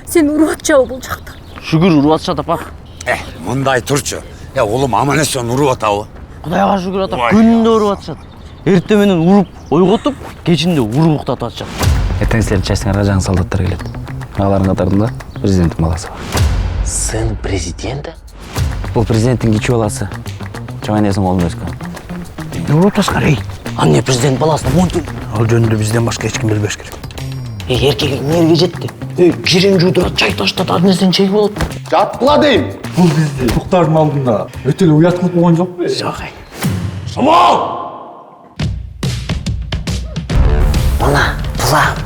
Сен уруп атчабы бул жакта? Шүгүр уруп атышат апа. Мындай турчу. Улум аман эсен уруп атабы? Кудайга шүгүр ата, күндө уруп атышат. Эртең менен уруп ойготуп, кечинде уруп уктатып атышат. Эртең силердин частиңарга жаңы солдаттар келет. Алардын катарында президенттин баласы бар. Сын президенти? Бул президенттин кичи баласы. Чоң энесинин колунда өскөн. Уруп атышкан эй. Анне президент баласына монтин. Ал жөнүндө бизден башка эч ким билбеш керек. Эркек эмнеге жетти? Жирен жуудурат, чай таштат, ар нерсени чегип алат. Жаткыла дейм. Бул бизди Токтардын алдында өтө эле уят кылып койгон жокпу? Жок эй. Шамал! Мына, тузак.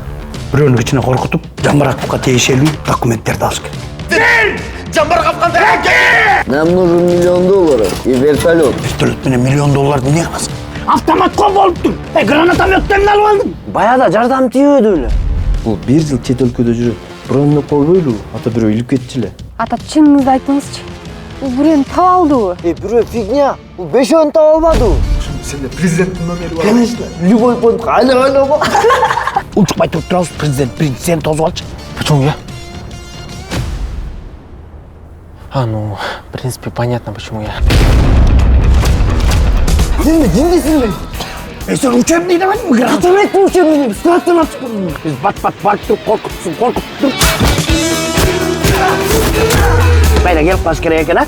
Бирөөнү кичине коркутуп, Жамбараковго тиешелүү документтерди алыш керек. Нам нужен $1 миллион и вертолет. Пистолет менен $1 миллион эмне кыласың? Автоматко болуптур. Гранатометтерин алып алдым. Баяда жардам тийбеди эле. Бул 1 жыл чет өлкөдө жүрөт. Бирөөнү койбойлу, ата бирөө илип кетчү эле. Ата, чыныңызды айтыңызчы. Бул бирөөнү таба алдыбы? Бирөө фигня. Бул бешөөнү таба албады. Сенде президенттин номери бар. Конечно, любой point айла-айла. Унчукпай туруп турабыз, президент биринчи сени тосуп алчы. Почему я? Ну, в принципе, понятно, почему я. Сен учебный демедиңби? Гранатометтин учебный, сынактан атып. Биз бат-бат барып туруп коркутуп. Bayda kelip kaç kere eken ha?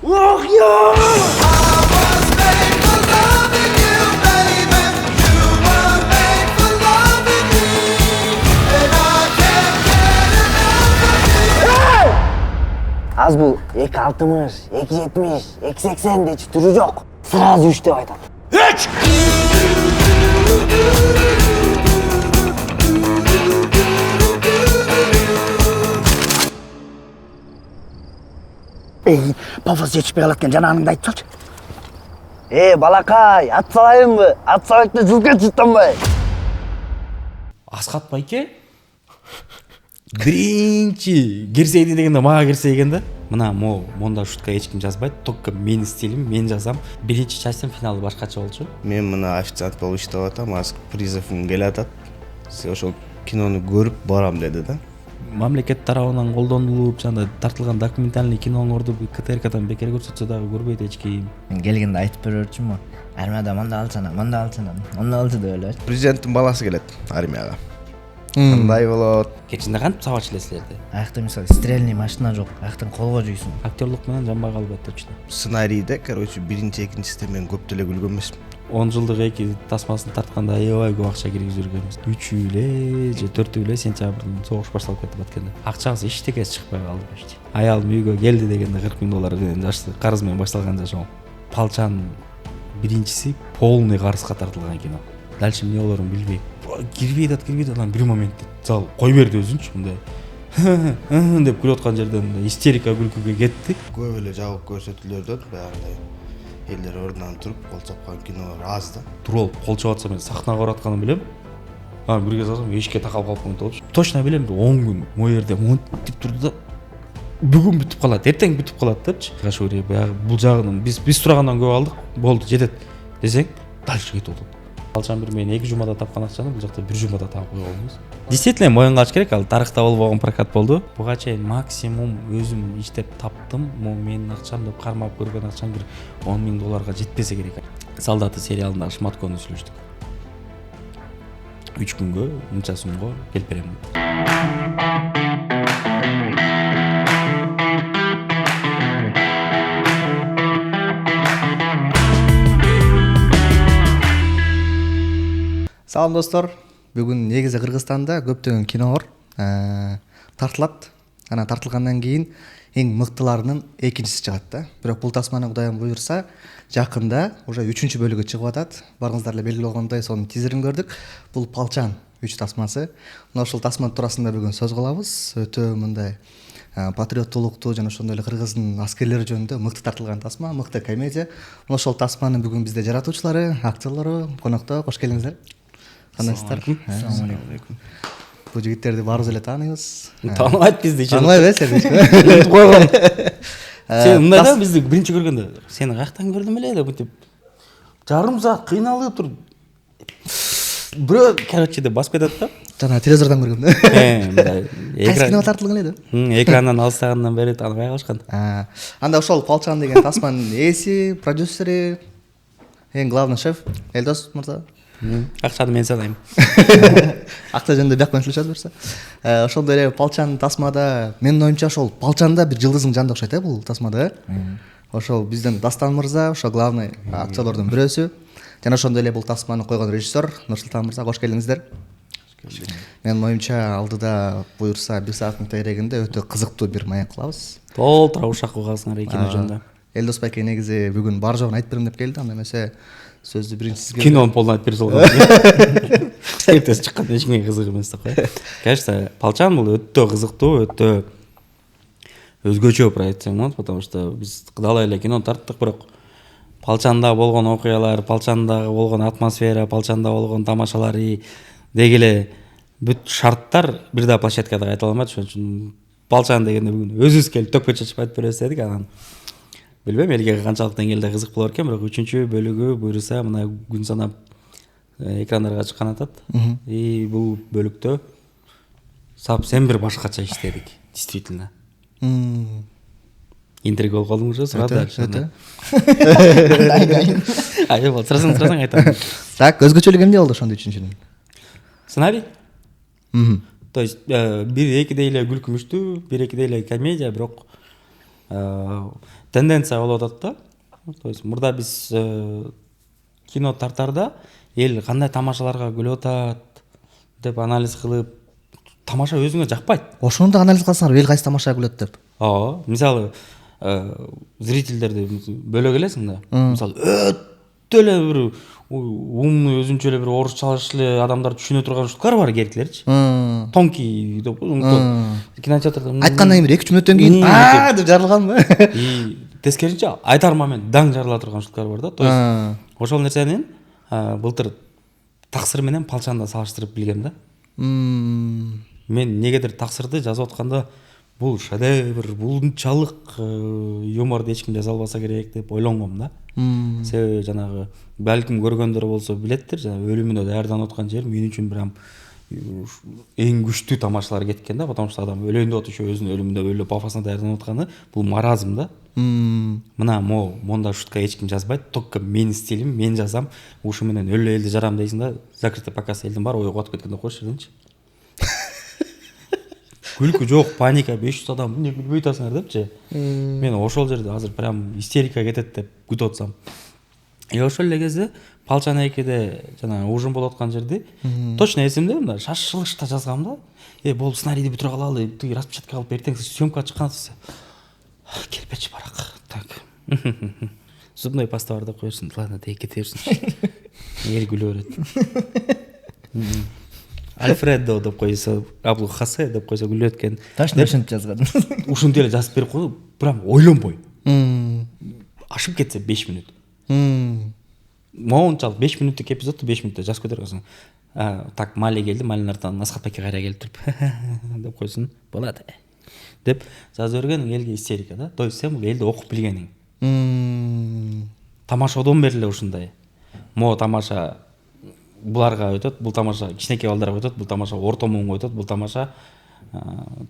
Oh ya! Az bu 2.60, 2.70, 2.80 de hiç türü yok. Sırası 3 de aydan. 3! Пафос жетишпей калат жанагыңды айтып салчы. Балакай, ат салайын мı? Ат салайыкта жылка çıttanбай. Асхат байке биринчи кирсейди дегенде мага кирсе экен да. Мына монда шутка эч ким жазбайт, только менин стилим, мен жазам. Биринчи частин финалы башкача болчу. Мен мына официант болуп иштеп атам, азыр призовым келатат. Сен ошол кинону көрүп барам деди да. Мамлекет тарабынан колдонулуп, жана тартылган документальный кинолорду КТРКдан бекер көрсөтсө дагы көрбөйт эч ким. Мен келгенде айтып берөрчүмүн. Армияда мында алсана, онда алчы деп эле. Президенттин баласы келет армияга. Кандай болот? Кечинде кантип сабач элесилерди? Аякта мисалы стрельный машина жок, аяктан колго жуйсуң. Актерлук менен жанбай калбайт точно. Сценарийде, короче, биринчи, экинчисинде мен көп деле күлгөн эмесмин. 10 жылдык эки тасмасын тартканда аябай көп акча киргизип жүргөнбүз. 3 эле же 4 эле сентябрдын согуш башталып кетип атканда. Акчасы эчтекеси чыкпай калды почти. Аялым үйгө келди дегенде $40,000 менен жашты. Карыз менен башталган жашоом. Палчан биринчиси полный карызга тартылган кино. Дальше эмне болорун билбейм. Кирбейт анан бир моментте зал кой берди өзүнчү мындай. деп күлүп аткан жерден истерика күлкүгө кетти. Көп эле жабык көрсөтүүлөрдөн баягындай элдер ордунан туруп кол чапкан кинолор аз да. Туруп кол чап атсам мен сахнага баратканын билем. Анан бир кез алсам эшикке такап калып болчу. Точно билем, 10 күн могу жерде монтип турду да бүгүн бүтүп калат, эртең бүтүп калат депчи. Кашури баягы бул жагынан биз турагандан көп алдык. Болду, жетет десең, дальше кетип атат. Алчан бир мен 2 жумада тапкан акчаны бул жакта 1 жумада таап койгонбуз. Действительно моюнга алыш керек, ал тарыхта болбогон прокат болду. Буга чейин максимум өзүм иштеп таптым. Менин акчам деп кармап көргөн акчам бир $10,000 жетпесе керек. Солдаты сериалында Шматкону сүйлөштүк. 3 күнгө мынча сумго келип берем. Салам достор, бүгүн негизи Кыргызстанда көптөгөн кинолор тартылат. Анан тартылгандан кийин эң мыктыларынын экинчиси чыгат да. Бирок бул тасманы Кудайым буйрса, жакында уже 3-чү бөлүгү чыгып атат. Барыңыздар эле белгилүү болгондой, сонун тизерин көрдүк. Бул Палчан 3 тасмасы. Мына ошол тасма туурасында бүгүн сөз кылабыз. Өтө мындай патриоттуулукту жана ошондой эле кыргыздын аскерлери жөнүндө мыкты тартылган тасма, мыкты комедия. Мына ошол тасманын бүгүн бизде жаратуучулары, актерлору, конокто кош келиңиздер. Кандайсыздар? Assalamu alaikum. Бул жигиттерди баарыбыз эле тааныйбыз. Тааныбайт бизди. Тааныбайбы сен? Койгон. Сен мындай да бизди биринчи көргөндө сени каяктан көрдүм эле деп мынтип жарым саат кыйналып туруп бирөө короче деп басып кетет да. Жана телевизордон көргөм да. Мындай Кайсы кино тартылган эле? экрандан алыстагандан бери тааныбай калышкан. Анда ошол Палчан деген тасманын ээси, продюсери, эң главный шеф Элдос мырза. Акчаны мен санайм. Акча жөнүндө бияк менен сүйлөшөбүз буюрса. Ошондой эле Палчан тасмада менин оюмча ошол Палчанда бир жылдыздын жанында окшойт бул тасмада. Ошол бизден Дастан мырза, ошо главный акчалардын бирөөсү. Жана ошондой эле бул тасманы койгон режиссер Нурсултан мырза, кош келиңиздер. Менин оюмча алдыда буюрса 1 сааттын тегерегинде өтө кызыктуу бир маек кылабыз. Толтура ушак кылгансыңар кино жөнүндө. Элдос байке негизи бүгүн бар жогун айтып берем деп келди, анда эмесе сөздү биринчи сизге. Кинону полный айтып бере салган. Эртеси чыкканда эч кимге кызык эмес да кой. Конечно, Палчан бул өтө кызыктуу, өтө өзгөчө проект болот, потому что биз кыдалай эле кино тарттык, бирок Палчанда болгон окуялар, Палчанда болгон атмосфера, Палчанда болгон тамашалары деги эле бүт шарттар бир да площадкада айта алмайт. Ошон үчүн Палчан дегенде бүгүн өзүбүз келип төкпө чачып айтып беребиз дедик. Анан билбейм элге канчалык деңгээлде кызык болор экен, бирок 3-чү бөлүгү буюрса мына күн санап экрандарга чыккан атат. И бул бөлүктө совсем бир башкача иштедик, действительно. Интрига болуп калдыңбы, сурап дальше. Айы бол, сразу айтам. Так, өзгөчөлүгү эмне болду ошондо 3-чүнүн? Сценарий? То есть бир экидей эле күлкүмүштүү, бир экидей эле комедия, бирок тенденция болуп атат да. То есть мурда биз кино тартарда эл кандай тамашаларга күлүп атат деп анализ кылып, тамаша өзүңө жакпайт. Ошону да анализ кылсаңар, эл кайсы тамаша күлөт деп. Ооба, мисалы зрительдерди бөлө келесиң да. Мисалы өтө эле бир умный, өзүнчө эле бир орусчалаш эле адамдар түшүнө турган шуткалар бар, керкилерчи. Тонкий деп кинотеатрда айткандан кийин 2-3 мүнөттөн кийин деп жарылганбы? И тескерисинче айтар момент даң жарыла турган шуткалар бар да. То есть ошол нерсени былтыр таксыр менен Палчанда салыштырып билгем да. Мен негедир таксырды жазып атканда бул шедевр, булунчалык юморду эч ким жаза албаса керек деп ойлонгом да. Себеби жанагы балким көргөндөр болсо билеттир, жана өлүмүнө даярданып аткан жер мен үчүн прям эң күчтүү тамашалар кеткен да, потому что адам өлөйүн деп атышы өзүнүн өлүмүндө өлө пафосуна даярданып атканы бул маразм да. Мына монда шутка эч ким жазбайт, только менин стилим, мен жазам, ушу менен өлө элди жарам дейсиң да, закрытый показ элдин баары ойго батып кеткен деп койчу дедимчи. Күлкү жок, паника, 500 адам эмне күлбөй атасыңар депчи. Мен ошол жерде азыр прям истерика кетет деп күтүп атсам. Ошол эле кезде Палчан 2де жана ужин болуп аткан жерде точно эсимде, мында шашылышта жазгам да. Болуп сценарийди бүтүрө калалы, тиги распечатка алып эртең съемкага чыккан десе. Келбечи барак. Так. Зубной паста бар деп коерсуң. Ладно, тек кете берсин. Эл күлө берет. Альфредо деп койсо, Аблу Хасе деп койсо күлөт экен. Точно ушинтип жазган. Ушинтип эле жазып берип койду, прям ойлонбой. Ашып кетсе 5 мүнөт. Моунчалык 5 мүнөттүк эпизодду 5 мүнөттө жазып кетерсиң. Так, Мали келди, Малинин артынан Асхат Баке кайра келип туруп деп койсун. Болот. Деп жазып берген элге истерика да. То есть сен бул элди окуп билгениң. Тамаша одон бери эле ушундай. Тамаша буларга өтөт, бул тамаша кичинекей балдарга өтөт, бул тамаша орто муунга өтөт, бул тамаша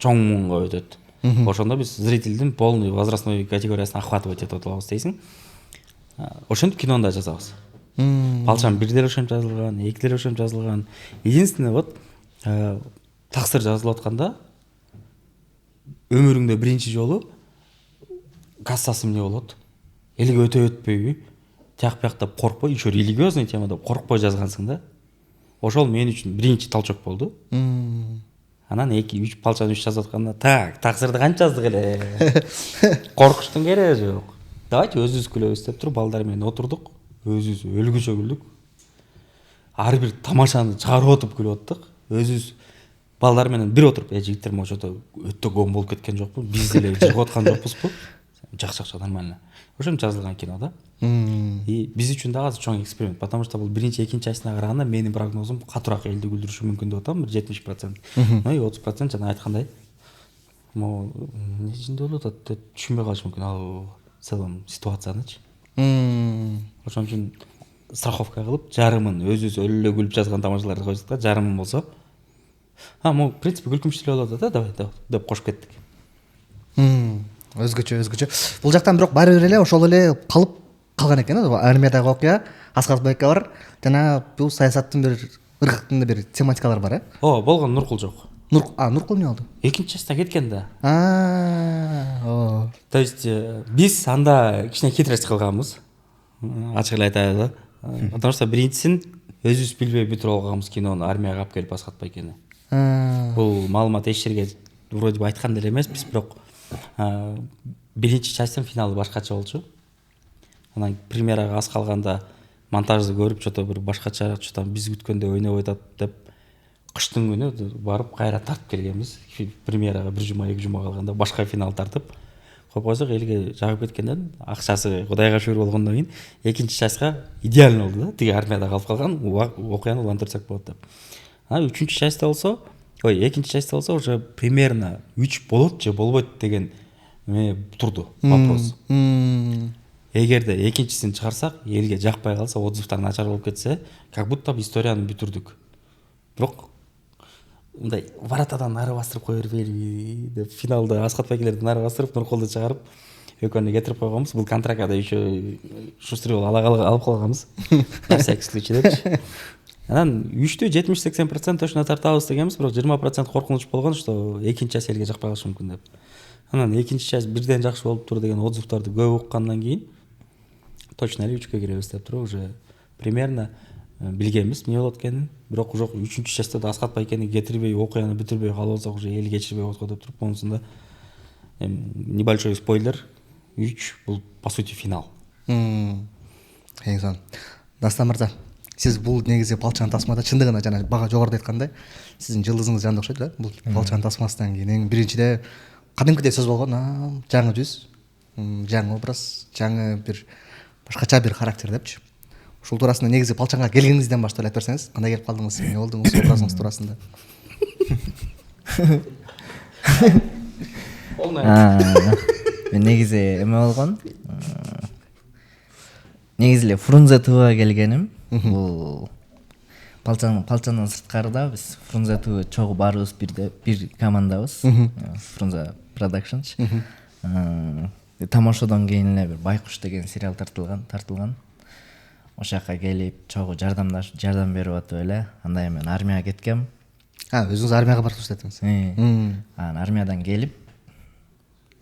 чоң муунга өтөт. Ошондо биз зрительдин полный возрастной категориясын охватывать этип атабыз дейсиң. Ошентип кинону да жазабыз. Палчан 1 деле ошентип жазылган, 2 деле ошентип жазылган. Единственное вот таксыр жазылып атканда өмүрүңдө биринчи жолу кассасы эмне болот? Элге өтөбөтпөйбү? Тияк бияк деп коркпой, еще религиозный тема деп коркпой жазгансың да. Ошол мен үчүн биринчи толчок болду. Анан 2-3 Палчан 3 жазып атканда, так, таксырды канча жаздык эле. Коркуштун кереги жок. Давайте өзүбүз күлөбүз деп туруп балдар менен отурдук. Өзүбүз өлгүчө күлдүк. Ар бир тамашаны чыгарып отуп күлүп аттык. Өзүбүз балдар менен бир отуруп, жигиттер ошодо өтө гом болуп кеткен жокпу? Биз деле жыгып аткан жокпузбу? Жакшы нормально. Ошентип жазылган кино да. И биз үчүн дагы чоң эксперимент, потому что бул биринчи, экинчи частына караганда менин прогнозум катуураак элди күлдүрүшү мүмкүн деп атам, 70%. Ну и 30% жана айткандай. Эмне ичинде болуп атат деп түшүнбөй калышы мүмкүн ал в целом ситуациянычы. Ошон үчүн страховка кылып жарымын өзүбүз өлө эле күлүп жазган тамашаларды койдук да, жарымын болсо могу в принципе күлкүнчүү эле болот да, давай деп кошуп кеттик. Өзгөчө. Бул жактан бирок баары бир эле ошол эле калып калган экен да, армиядагы окуя, Аскар Байка бар. Жана бул саясаттын бир ыргыктын бир тематикалары бар, Ооба, болгон Нуркул жок. Нуркул эмне болду? Экинчи частта кеткен да. То есть биз анда кичине хитрость кылганбыз. Ачык эле айтайлы да. Потому что биринчисин өзүбүз билбей бүтүрүп алганбыз кинону армияга алып келип Аскар Байкени. Бул маалымат эч жерге вроде бы айткан деле эмеспиз, бирок биринчи часттын финалы башкача болчу. Анан премьерага аз калганда монтажды көрүп, что-то бир башкача, что-то биз күткөндөй ойноп атат деп кыштын күнү барып кайра тартып келгенбиз. Премьерага 1 жума 2 жума калганда башка финал тартып коюп койсок, элге жагып кеткенден акчасы кудайга шүгүр болгондон кийин экинчи частка идеально болду да. Тиги армияда калып калган окуяны улантырсак болот деп. Үчүнчү частта болсо, экинчи частта болсо уже примерно 3 болот же болбойт деген турду вопрос. Эгерде экинчисин чыгарсак, элге жакпай калса, отзывдар начар болуп кетсе, как будто историяны бүтүрдүк. Бирок мындай варатадан нары бастырып кое бербейли деп финалда Аскар Байкелерди нары бастырып, Нуркулду чыгарып, экөөнү кетирип койгонбуз. Бул контрактада еще Шустрый алып калганбыз. На всякий случай депчи. Анан 3-70-80% точно тартабыз дегенбиз, бирок 20% коркунуч болгон, что экинчи часть элге жакпай калышы мүмкүн деп. Анан экинчи часть бирден жакшы болуптур деген отзывдарды көп уккандан кийин точно эле 3-кө киребиз деп туруп уже примерно билгенбиз эмне болот экенин. Бирок уже 3-чү частта да Аскар Байкени кетирбей, окуяны бүтүрбөй калып алсак, уже эл кечирбей болот деп туруп, монусунда небольшой спойлер. 3 бул по сути финал. Эң Дастан мырза, сиз бул негизи балчан тасмада чындыгында жана бага жогоруда айткандай, сиздин жылдызыңыз жанда окшойт да. Бул балчан тасмасынан кийин эң биринчиде кадимкидей сөз болгон, жаңы жүз, жаңы образ, жаңы бир башкача бир характер депчи. Ушул туурасында негизи балчанга келгениңизден баштап айтып берсеңиз, кандай келип калдыңыз, эмне болдуңуз, образыңыз туурасында? Мен негизи эме болгон. Негизи эле Фрунзе ТВга келгеним. Бул Балчандан сырткарыда биз Фрунзе ТВ чогуу баарыбыз бир командабыз. Фрунзе Productions. Тамошодон кийин эле бир Байкуш деген сериал тартылган. Ошол жака келип чогуу жардам берип атып эле. Анда мен армияга кеткем. Өзүңүз армияга барып иштеттиңиз. Анан армиядан келип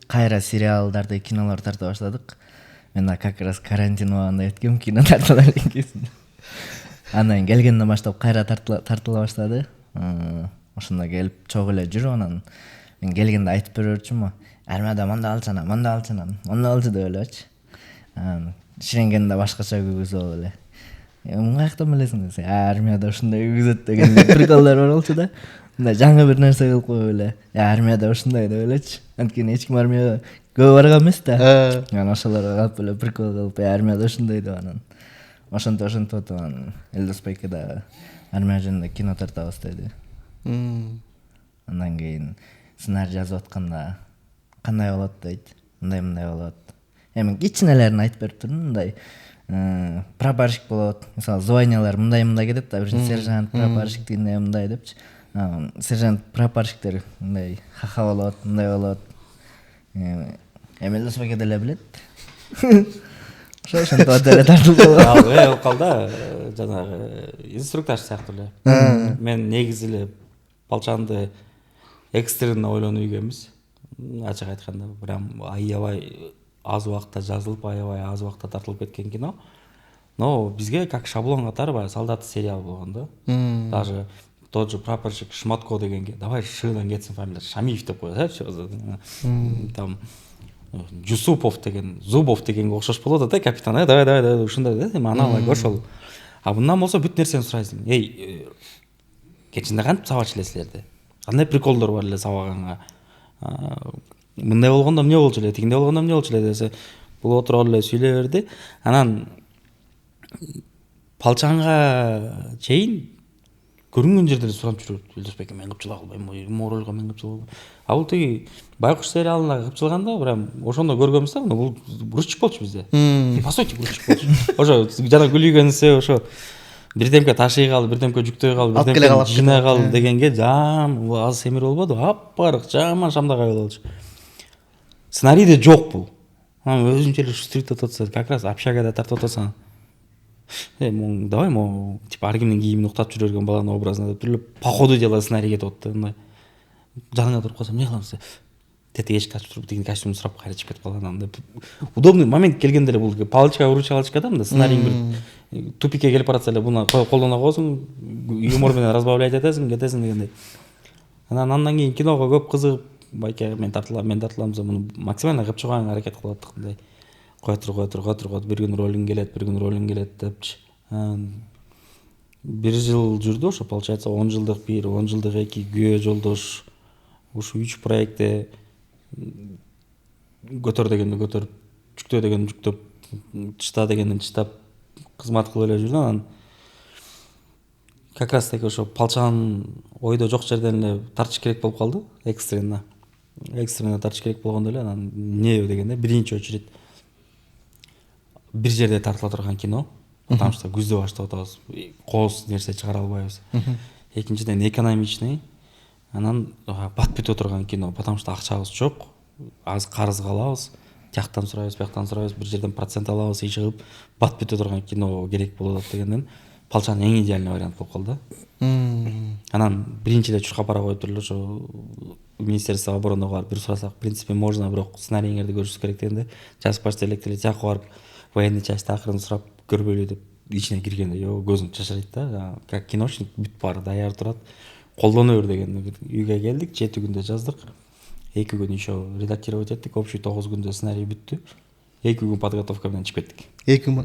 кайра сериалдарды, кинолор тарта баштадык. Мен да как раз карантин убагында өткөм, кино тартыла элек кезинде. Андан келгенден баштап кайра тартыла баштады. Ошондо келип чогуу эле жүрүп, анан мен келгенде айтып берүүчүмүн. Армияда мында алчанам, онда алчу деп элечи. Ширенгенде башкача күгүзүп алып эле. Каяктан билесиңиз? Армияда ушундай күгүзөт деген приколдор бар болчу да. Мындай жаңы бир нерсе кылып коюп эле. Армияда ушундай деп элечи. Анткени эч ким армияга көп барган эмес да. Анан ошолорго алып эле прикол кылып, армияда ушундай деп анан ошентип анан Элдос Байке да армия жөнүндө кино тартабыз деди. Андан кийин сценарий жазып атканда кандай болот дейт. Мындай болот. Эми кичинелерин айтып берип турдум, мындай прапорщик болот. Мисалы, званиялар мындай кетет да, биринчи сержант, прапорщик дегенде мындай депчи. Сержант, прапорщиктер мындай хаха болот, мындай болот. Эми Элдос Байке деле билет. Ошентип деле тартылып болуп калды, жанагы инструктаж сыяктуу эле. Мен негизи эле балчанды экстренно ойлонуп үйгөнбүз. Ачык айтканда, прям аябай аз убакытта жазылып, аябай аз убакытта тартылып кеткен кино. Но бизге как шаблон катары баягы солдат сериал болгон да. Даже тот же прапорщик Шматко дегенге давай Шыдан кетсин фамилия, Шамиев деп коет, там Жусупов деген, Зубов дегенге окшош болот да, капитан. Давай ушундай да, аналог ошол. Мындан болсо бүт нерсени сурайсың. Кечинде кантип сабач элесилерди? Кандай приколдор бар эле сабаганга? Мындай болгондо эмне болчу эле, тигиндей болгондо эмне болчу эле десе, бул отуруп эле сүйлөй берди. Анан Балчанга чейин көрүнгөн жерде суранып жүрөт. Элдосбек мен кыпчыла кылбайм, Моролго мен кыпчыла кылбайм. А бул тиги Байкуш сериалына кыпчылганда прям ошондо көргөнбүз да, бул грузчик болчу бизде. По сути грузчик болчу. Ошо жана күлүгөнсө ошо бирдемке ташый кал, бирдемке жүктөй кал, бирдемке жыйнай кал дегенге жам аз семир болбоду. Апарык жаман шамдагай болчу. Сценарийде жок бул. Өзүнчө эле стрит ототса, как раз общагада тартып отосаң. Давай типа ар кимдин кийимин уктап жүрө берген баланын образына деп түрлү походу дела сценарий кетип атты. Мындай жаныңа туруп калсам, эмне кыламыз? Тетиги эшикти ачып туруп, тигин костюмун сурап кайра чыгып кетип калган. Удобный момент келгенде эле бул палочка выручалочка да, мында сценарийң бир тупикке келип баратса эле буну колдоно коесуң, юмор менен разбавлять этесиң, кетесиң дегендей. Андан кийин киного көп кызыгып, байке мен тартылам, муну максимально кылып чыгууга аракет кылып аттык мындай. Кой тур, бир күн ролуң келет депчи. Бир жыл жүрдү ошо, получается 10 жылдык 10 жылдык 2 күйөө жолдош. Ушу 3 проектте көтөр дегенди көтөрүп, жүктө дегенди жүктөп, чыта дегенди чытап кызмат кылып эле жүрдү. Анан как раз таки ошо Палчан ойдо жок жерден эле тартыш керек болуп калды, экстренно тартыш керек болгондо эле анан эмне дегенде биринчи очередь бир жерде тартыла турган кино, потому что күздө баштап атабыз, кооз нерсе чыгара албайбыз. Экинчиден экономичный, анан бат бүтө турган кино, потому что акчабыз жок, аз карыз калабыз, тияктан сурайбыз, бияктан сурайбыз, бир жерден процент алабыз, иш кылып бат бүтө турган кино керек болот дегенден Палчан эң идеальный вариант болуп калды. Анан биринчи эле чуркап бара коюп туруп ошо Министерство обороны барып бир сурасак, в принципе можно, бирок сценарийиңерди көрүшүбүз керек дегенде, жазып почта электр тияка барып военный часть акырын сурап көрбөйлү деп ичине киргенде, көзүң чачырайт да, как киношник бүт баары даяр турат, колдоно бер дегенде үйгө келдик, 7 күндө жаздык. 2 күн еще редактировать еттик, общий 9 күндө сценарий бүттү. 2 күн подготовка менен чыгып кеттик. 2 күн.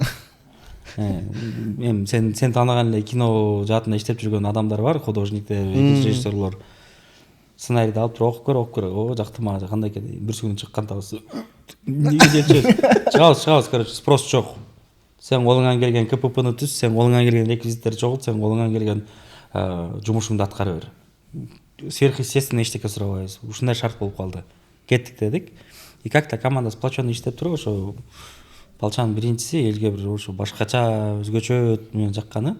Эми сен тааныган эле кино жаатында иштеп жүргөн адамдар бар, художниктер, режиссерлор. Сценарийди алып туруп окуп көрөт. О, жактырма, кандай экен, бир күн чыккандабыз. Эмне деп чыгабыз, короче, спрос жок. Сен колуңан келген КППны түз, сен колуңан келген реквизиттерди чогулт, сен колуңан келген жумушуңду аткара бер. Сверхъестественно эчтеке сурабайбыз. Ушундай шарт болуп калды. Кеттик дедик. И как-то команда сплоченно иштеп туруп, ошо Палчан биринчиси элге бир ошо башкача, өзгөчө менен жакканы.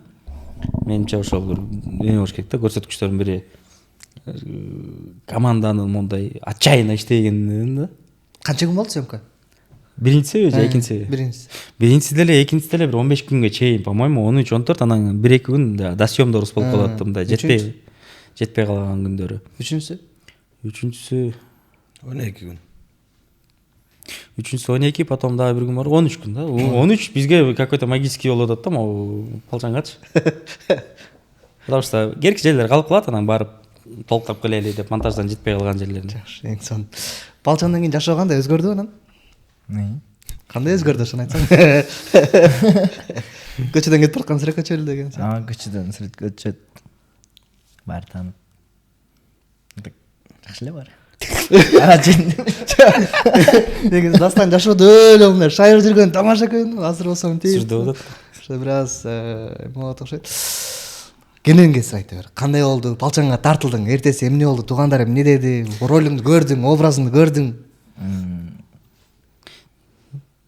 Менимче ошол бир эме болуш керек да, көрсөткүчтөрдүн бири. Команданын мондай отчаянно иштегенин да. Канча күн болду съемка? Биринчиси же экинчиси? Биринчиси деле, экинчиси деле бир 15 күнгө чейин, по-моему, 13-14, анан 1-2 күн да съемдорубуз болуп калат, мындай жетпей калган күндөрү. Үчүнчүсү 12 күн. Үчүнчүсү 12, потом дагы бир күн бар, 13 күн да. 13 бизге какой-то магический болуп атат да, могу Палчангачы. Потому что керекти жерлер калып калат, анан барып толуктап келели деп монтаждан жетпей калган жерлерин. Жакшы, эң сонун. Палчандан кийин жашоо кандай өзгөрдү анан? Кандай өзгөрдү ошону айтсаң? Көчөдөн кетип бараткан сүрөт көчөлү деген. Көчөдөн сүрөт көчөт. Бар таанып. Жакшы эле бар. Негизи дастан жашоодо өлө мындай шайыр жүргөн тамаша экен, азыр болсо мынтип. Сүрдө болот. Ошо бир аз болот окшойт. Кенен келсе айта бер. Кандай болду? Палчанга тартылдың, эртеси эмне болду? Туугандар эмне деди? Ролуңду көрдүң, образыңды көрдүң?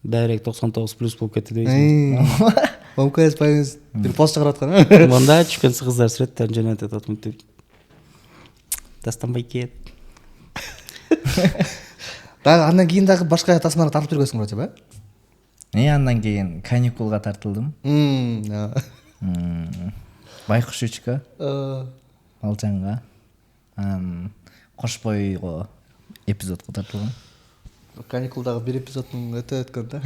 Дайрек 99+ болуп кетти дейсиң. МКС пайыз бир пост чыгарып аткан. Мында түшкөн кыздар сүрөттөрүн жөнөтөт атат мынтип. Дастан Байке. Дагы андан кийин дагы башка тасмаларга тартып жүргөнсүң вроде ба? Андан кийин каникулга тартылдым. Байкуш 3-кө. Палчанга. Кошбойго эпизодко тартылгам. Каникулдагы бир эпизоддун өтө өткөн да.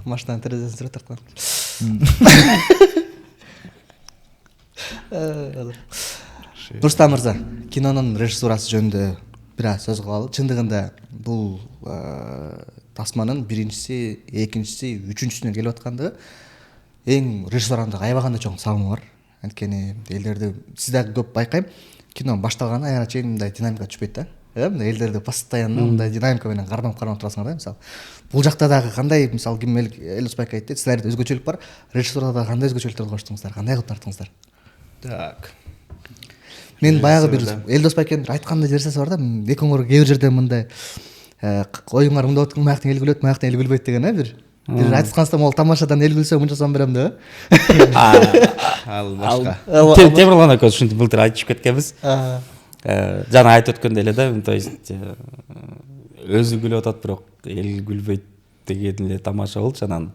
Машинанын терезесин сүрөт тарткан. Рустам мырза, кинонун режиссурасы жөнүндө бир аз сөз кылалы. Чындыгында бул тасманын биринчиси, экинчиси, үчүнчүсүнө келип аткандыгы эң режиссурандагы аябаганда чоң салымы бар. Анткени элдерди сиз дагы көп байкайм, кино башталгандан аяна чейин мындай динамика түшпөйт да. мына элдерде постоянно мындай динамика менен кармап турасыңар да. Мисалы бул жакта дагы кандай, мисалы ким Элдос Байке айтты, сценарийде өзгөчөлүк бар, режиссурда дагы кандай өзгөчөлүктөрдү коштуңуздар, кандай кылып тарттыңыздар? Так. Мен баягы бир Элдос Байкенин айткандай версиясы бар да, экөөңөр кээ бир жерде мындай оюңар мындай өткөн маяктан эл күлөт, маяктан эл күлбөйт деген бир айтып могул тамашадан эл күлсө мынча сом берем деп. Ал башка. Темирлан экөөбүз ушинтип былтыр айтышып кеткенбиз. Жана айтып өткөндөй эле да, то есть өзү күлүп атат бирок эл күлбөйт деген эле тамаша болчу. Анан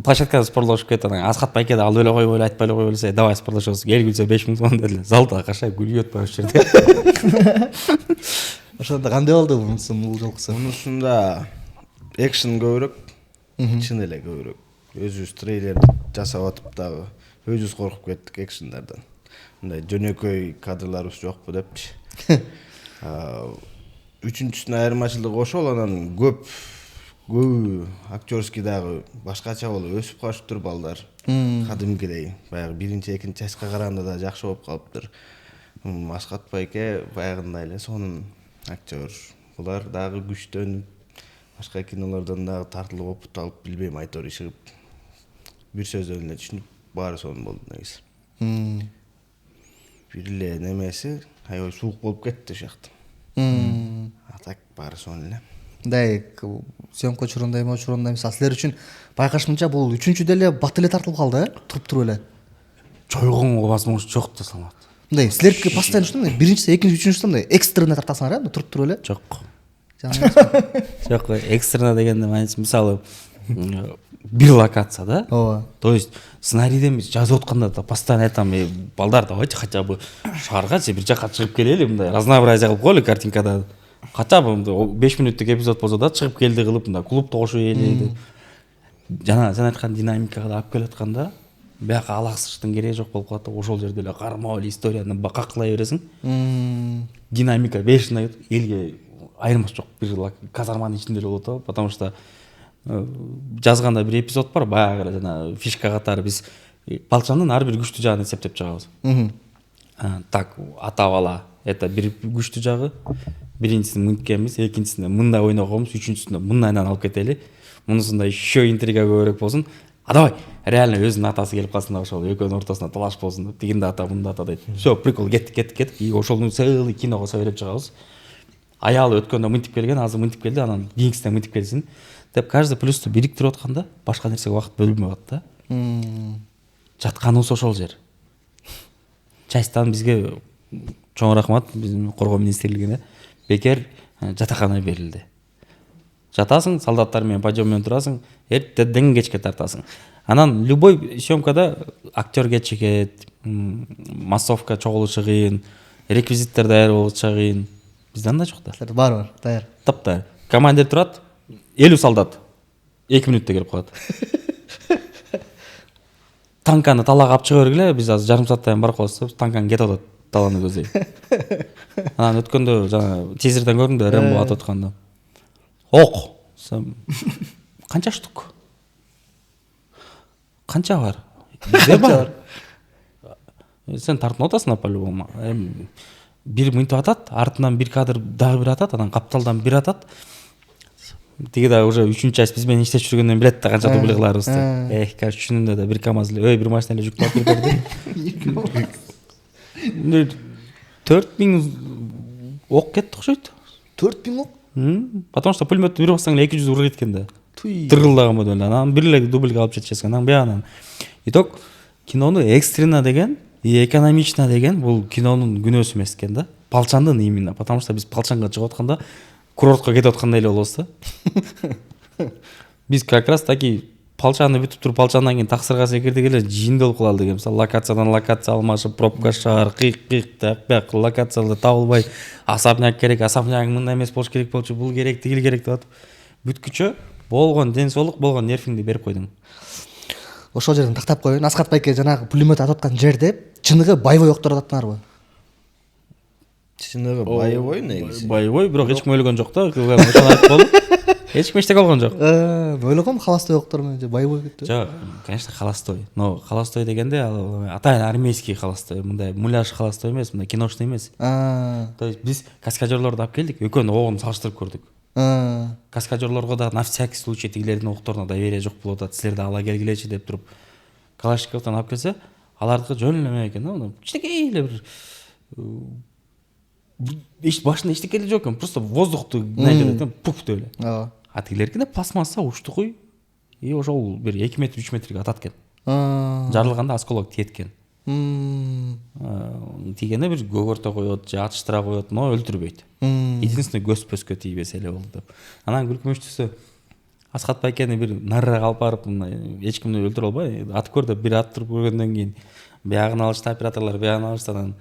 площадкада спорлошуп кетти. Анан Асхат Байке да алып эле койбой эле, айтпай эле койбой эле, давай спорлошобуз. Эл күлсө 5000 сом дедилер. Залда кашай күлүп атпайбы ушул жерде. Ошондо кандай болду бул жолкусу? Мунусунда экшен көбүрөөк, чын эле көбүрөөк. Өзүбүз трейлерди жасап атып дагы өзүбүз коркуп кеттик экшендардан. Мындай жөнөкөй кадрларыбыз жокпу депчи. Үчүнчүсүнүн айырмачылыгы ошол, анан көбү актерский дагы башкача болуп өсүп калышыптыр балдар. Кадимкидей, баягы биринчи, экинчи чачка караганда да жакшы болуп калыптыр. Асхат Байке баягындай эле сонун актер. Булар дагы күчтөнүп, башка кинолордон дагы тартылып опут алып, билбейм, айтор ишигип, бир сөздөн эле түшүнүп, баары сонун болду негизи. Бир эле немеси аябай суук болуп кетти ошол жакта. А так баары сонун эле. Мындай съемка учурунда мисалы силер үчүн байкашымча бул үчүнчүдө эле бат эле тартылып калды, туруп туруп эле. Чойгонго возможность жок да Салмат. Мындай силердики постоянно ушундай биринчиси, экинчи, үчүнчүсү мындай экстренно тартасыңар, туруп туруп эле. Жок. Жок, экстренно дегенде мисалы бир локация да. Ооба. То есть сценарийде эмес, жазып атканда да постоянно айтам, балдар давайте хотя бы шаарга бир жака чыгып келели, мындай разнообразие кылып коелу картинкада. Хотя бы 5 мүнөттүк эпизод болсо да чыгып келди кылып, мындай клуб тогушуп элейди. Жана сен айткан динамикага да алып келатканда, бияка алаксыштын кереги жок болуп калат. Ошол жерде эле кармап эле историяны каклай бересиң. Динамика бешине элге айырмасы жок. Бир казарманын ичинде эле болот, потому что жазганда бир эпизод бар, баягы эле жана фишка катары биз балчандын ар бир күчтүү жагын эсептеп чыгабыз. Так, ата бала это бир күчтүү жагы. Биринчисин мынткенбиз, экинчисинде мындай ойногонбуз, үчүнчүсүндө мындайдан алып кетели. Мунусунда еще интрига көбүрөөк болсун. А давай, реально өзүнүн атасы келип калсын да, ошол экөөнүн ортосуна талаш болсун деп. Тигинде ата, мында ата дейт. Все, прикол, кеттик. И ошолну целый киного сөйлөп чыгабыз. Аялы өткөндө мынтип келген, азыр мынтип келди, анан кийинкисинен мынтип келсин деп каждый плюсту бириктирип атканда башка нерсеге убакыт бөлүнбөй атат да. Жатканыбыз ошол жер. Частьтан бизге чоң рахмат, биздин коргоо министрлигине. Бекер жатакана берилди. Жатасың, солдаттар менен подъем менен турасың, эртеден кечке тартасың. Анан любой съемкада актер кечигет, массовка чогулушу кыйын, реквизиттер даяр болушу кыйын. Бизде андай жок да. Бар, даяр. Таптайыр. Командир турат, 50 солдат 2 мүнөттө келип калат. Танканы талаага алып чыга бергиле, биз азыр жарым сааттан барып калабыз, танканы кетип атат. Таланы көзөй. Анан өткөндө жана тизерден көрдүм да, Рембо атып атканда. Ок. Канча штук? Канча бар? Бизде бар. Сен тартынып атасың по-любому. Бир мынтип атат, артынан бир кадр дагы бир атат, анан капталдан бир атат. Тиги да уже 3-чү часть биз менен иштеп жүргөндөн билет да канча дубль кыларыбызды. Кажется, чынында да бир КамАЗ эле, бир машина эле жүк алып берди. 4000 ок кетти окшойт. 4000 ок? Потому что пулеметти бир бассаң эле 200 ур кеткен да. Тыргылдаган модель. Анан бир эле дубльга алып жетишесиң. Анан баягынан. Итог кинону экстренно деген и экономично деген бул кинонун күнөөсү эмес экен да. Балчандын именно, потому что биз Балчанга чыгып атканда курортко кетип аткандай эле болобуз да. Биз как раз таки Балчаны бүтүп туруп Балчандан кийин таксырга секирдик эле жиинде болуп калалы деген. Мисалы локациядан локация алмашып, пробка шаар, кыйк так локациялар табылбай, особняк керек, особняк мындай эмес болуш керек болчу, бул керек, тигил керек деп атып. Бүткүчө болгон ден соолук, болгон нервиңди берип койдуң. Ошол жерден тактап коеюн. Асхат Байке жанагы пулемет атып аткан жерде чыныгы боевой октор ататтыңарбы? Чыныгы боевой негизи. Боевой, бирок эч ким өлгөн жок да. Ошону айтып болуп. Эч ким эчтеке болгон жок. Ойлогом холостой октормен же боевой кетти. Жок, конечно, холостой. Но холостой дегенде ал атайын армейский холостой, мындай муляж холостой эмес, мындай киношный эмес. То есть биз каскадерлорду алып келдик, экөөнүн огун салыштырып көрдүк. Каскадерлорго да на всякий случай тигилердин окторуна доверие жок болуп атат, силерди ала келгилечи деп туруп Калашниковдон алып келсе, алардыкы жөн эле экен да, кичинекей эле бир башында эчтеке эле жок экен, просто воздухту найдырат экен, пуф деп эле. Ооба. А тигилердикине пластмасса уштукуй, и ошол бир 2 метр 3 метрге атат экен. Жарылганда осколок тиет экен. Тигене бир көгөртө коет же атыштыра коет, но өлтүрбөйт. Единственный көз-пөскө тийбесе эле болду деп. Анан күлкүмүштүүсү Асхат байкени бир нарыраак алып барып, эч кимди өлтүрө албай, атып көр деп бир атып көргөндөн кийин биягын алышты, операторлор биягын алышты, анан